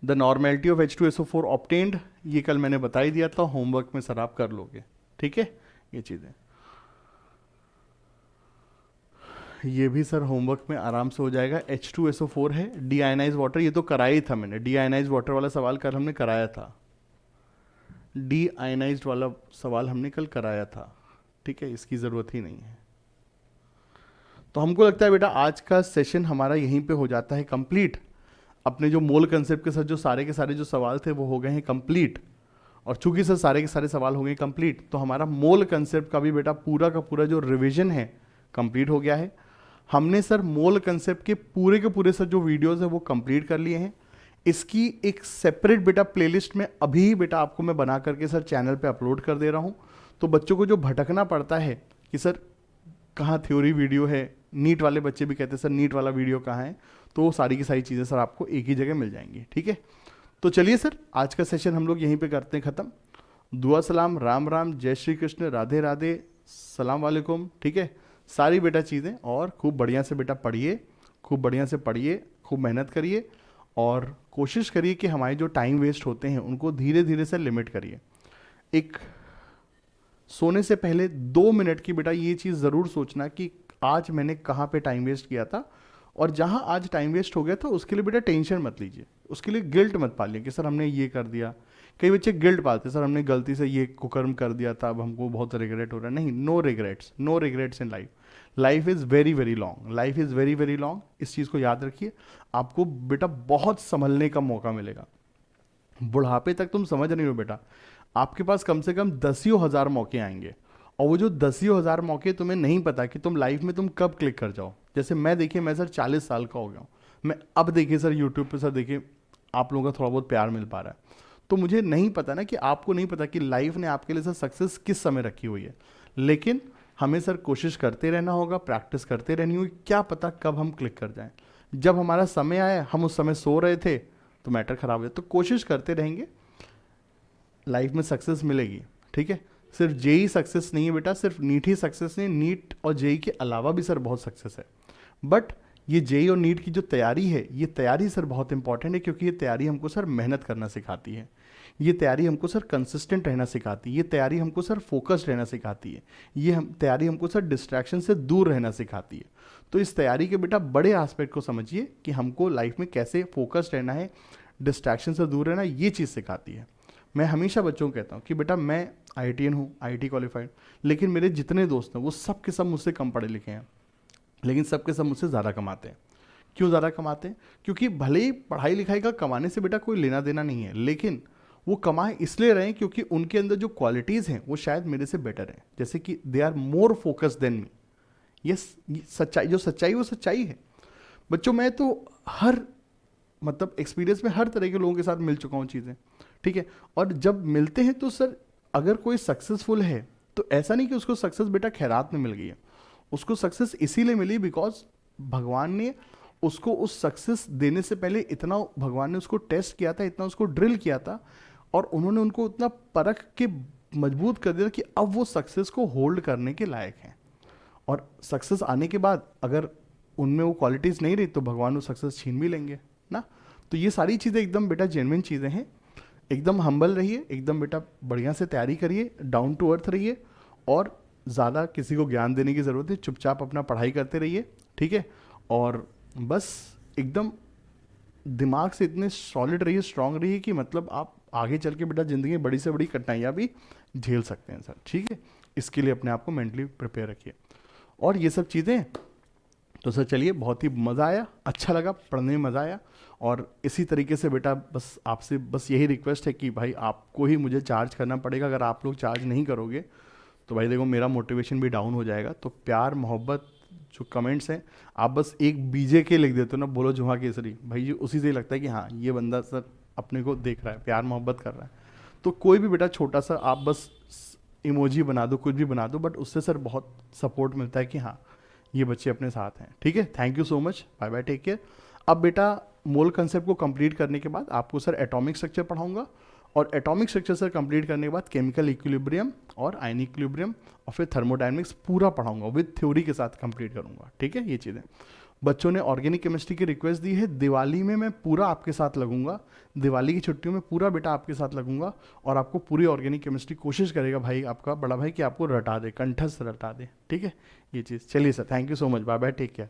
The normality of H2SO4 obtained, ये कल मैंने बता ही दिया था, होमवर्क में सर आप कर लोगे, ठीक है। ये चीज़ें ये भी सर होमवर्क में आराम से हो जाएगा। H2SO4 है, डीआयनाइज वाटर, ये तो कराया ही था मैंने, डीआयनाइज वाटर वाला सवाल कल हमने कराया था, डीआयनाइज्ड वाला सवाल हमने कल कराया था, ठीक है, इसकी ज़रूरत ही नहीं है। तो हमको लगता है बेटा आज का सेशन हमारा यहीं पे हो जाता है कंप्लीट। अपने जो मोल कंसेप्ट के साथ जो सारे के सारे जो सवाल थे वो हो गए हैं कंप्लीट, और चूंकि सर सारे के सारे सवाल हो गए कंप्लीट, तो हमारा मोल कंसेप्ट का भी बेटा पूरा का पूरा जो रिवीजन है कंप्लीट हो गया है। हमने सर मोल कंसेप्ट के पूरे सर जो वीडियोस है वो कंप्लीट कर लिए हैं। इसकी एक सेपरेट बेटा प्लेलिस्ट में अभी बेटा आपको मैं बना करके सर चैनल पे अपलोड कर दे रहा हूँ। तो बच्चों को जो भटकना पड़ता है कि सर कहाँ थ्योरी वीडियो है, नीट वाले बच्चे भी कहते हैं सर नीट वाला वीडियो कहाँ है, तो वो सारी की सारी चीज़ें सर आपको एक ही जगह मिल जाएंगी, ठीक है। तो चलिए सर आज का सेशन हम लोग यहीं पे करते हैं ख़त्म। दुआ सलाम, राम राम, जय श्री कृष्ण, राधे राधे, सलाम वालेकुम, ठीक है। सारी बेटा चीज़ें, और खूब बढ़िया से बेटा पढ़िए, खूब बढ़िया से पढ़िए, खूब मेहनत करिए, और कोशिश करिए कि हमारे जो टाइम वेस्ट होते हैं उनको धीरे धीरे से लिमिट करिए। एक सोने से पहले 2 मिनट की बेटा ये चीज़ ज़रूर सोचना कि आज मैंने कहाँ पे टाइम वेस्ट किया था, और जहाँ आज टाइम वेस्ट हो गया था उसके लिए बेटा टेंशन मत लीजिए, उसके लिए गिल्ट मत पालिए कि सर हमने ये कर दिया। कई बच्चे गिल्ट पालते, सर हमने गलती से ये कुकर्म कर दिया था, अब हमको बहुत रिग्रेट हो रहा है। नहीं, no regrets, no regrets in life. Life is very very long, life is very very long, इस चीज़ को याद रखिए। आपको बेटा बहुत संभलने का मौका मिलेगा, बुढ़ापे तक तुम समझ नहीं हो बेटा, आपके पास कम से कम 10,000 मौके आएंगे, और वो जो 10,000 मौके तुम्हें नहीं पता कि तुम लाइफ में तुम कब क्लिक कर जाओ। जैसे मैं देखिए, मैं सर 40 साल का हो गया हूँ, मैं अब देखिए सर यूट्यूब पे सर देखिए आप लोगों का थोड़ा बहुत प्यार मिल पा रहा है, तो मुझे नहीं पता ना कि आपको नहीं पता कि लाइफ ने आपके लिए सर सक्सेस किस समय रखी हुई है। लेकिन हमें सर कोशिश करते रहना होगा, प्रैक्टिस करते रहनी होगी, क्या पता कब हम क्लिक कर जाएं। जब हमारा समय आया, हम उस समय सो रहे थे तो मैटर खराब है। तो कोशिश करते रहेंगे, लाइफ में सक्सेस मिलेगी, ठीक है। सिर्फ जेई सक्सेस नहीं है बेटा, सिर्फ नीट ही सक्सेस नहीं, नीट और जेई के अलावा भी सर बहुत सक्सेस है। बट ये जेई और नीट की जो तैयारी है, ये तैयारी सर बहुत इंपॉर्टेंट है, क्योंकि ये तैयारी हमको सर मेहनत करना सिखाती है, ये तैयारी हमको सर कंसिस्टेंट रहना सिखाती है, ये तैयारी हमको सर फोकस्ड रहना सिखाती है, तैयारी हमको सर डिस्ट्रैक्शन से दूर रहना सिखाती है। तो इस तैयारी के बेटा बड़े एस्पेक्ट को समझिए कि हमको लाइफ में कैसे फोकस्ड रहना है, डिस्ट्रैक्शन से दूर रहना, ये चीज़ सिखाती है। मैं हमेशा बच्चों को कहता हूँ कि बेटा मैं IITian हूँ, IIT क्वालिफाइड, लेकिन मेरे जितने दोस्त हैं वो सब के सब मुझसे कम पढ़े लिखे हैं, लेकिन सब के सब मुझसे ज़्यादा कमाते हैं। क्यों ज़्यादा कमाते हैं? क्योंकि भले ही पढ़ाई लिखाई का कमाने से बेटा कोई लेना देना नहीं है, लेकिन वो कमाए इसलिए रहे हैं क्योंकि उनके अंदर जो क्वालिटीज़ हैं वो शायद मेरे से बेटर हैं, जैसे कि they are more focus than me. ये सच्चाई, जो सच्चाई वो सच्चाई है बच्चों। मैं तो हर मतलब एक्सपीरियंस में हर तरह के लोगों के साथ मिल चुका हूँ चीज़ें, ठीक है। और जब मिलते हैं तो सर अगर कोई सक्सेसफुल है तो ऐसा नहीं कि उसको सक्सेस बेटा खैरात में मिल गई है, उसको सक्सेस इसीलिए मिली बिकॉज भगवान ने उसको उस सक्सेस देने से पहले इतना, भगवान ने उसको टेस्ट किया था, इतना उसको ड्रिल किया था, और उन्होंने उनको उतना परख के मजबूत कर दिया कि अब वो सक्सेस को होल्ड करने के लायक हैं। और सक्सेस आने के बाद अगर उनमें वो क्वालिटीज़ नहीं रही तो भगवान वो सक्सेस छीन भी लेंगे ना। तो ये सारी चीज़ें एकदम बेटा जेन्युइन चीज़ें हैं। एकदम हम्बल रहिए, एकदम बेटा बढ़िया से तैयारी करिए, डाउन टू अर्थ रहिए, और ज़्यादा किसी को ज्ञान देने की ज़रूरत है, चुपचाप अपना पढ़ाई करते रहिए, ठीक है। और बस एकदम दिमाग से इतने सॉलिड रहिए, स्ट्रांग रहिए कि मतलब आप आगे चल के बेटा ज़िंदगी में बड़ी से बड़ी कठिनाइयाँ भी झेल सकते हैं सर, ठीक है। इसके लिए अपने आप को मेंटली प्रिपेयर रखिए। और ये सब चीज़ें तो सर चलिए, बहुत ही मज़ा आया, अच्छा लगा, पढ़ने में मज़ा आया। और इसी तरीके से बेटा बस आपसे बस यही रिक्वेस्ट है कि भाई आपको ही मुझे चार्ज करना पड़ेगा। अगर आप लोग चार्ज नहीं करोगे तो भाई देखो मेरा मोटिवेशन भी डाउन हो जाएगा। तो प्यार मोहब्बत जो कमेंट्स हैं आप बस एक बीजे के लिख देते हो ना, बोलो जुहा केसरी, भाई जी उसी से ही लगता है कि हाँ ये बंदा सर अपने को देख रहा है, प्यार मोहब्बत कर रहा है। तो कोई भी बेटा छोटा सा आप बस इमोजी बना दो, कुछ भी बना दो, बट उससे सर बहुत सपोर्ट मिलता है कि हाँ ये बच्चे अपने साथ हैं, ठीक है। Thank you so much, bye bye, take care. अब बेटा मोल कंसेप्ट को कंप्लीट करने के बाद आपको सर एटॉमिक स्ट्रक्चर पढ़ाऊंगा, और एटॉमिक स्ट्रक्चर सर कंप्लीट करने के बाद केमिकल इक्विलिब्रियम और आयन इक्विलिब्रियम और फिर थर्मोडायनेमिक्स पूरा पढ़ाऊंगा, विद थ्योरी के साथ कंप्लीट करूंगा, ठीक है। ये चीज़ें बच्चों ने ऑर्गेनिक केमिस्ट्री की रिक्वेस्ट दी है, दिवाली में मैं पूरा आपके साथ लगूंगा, दिवाली की छुट्टियों में पूरा बेटा आपके साथ लगूंगा, और आपको पूरी ऑर्गेनिक केमिस्ट्री कोशिश करेगा भाई आपका बड़ा भाई कि आपको रटा दे, कंठस्थ रटा दे, ठीक है। ये चीज़ चलिए sir, thank you so much, bye bye, take care.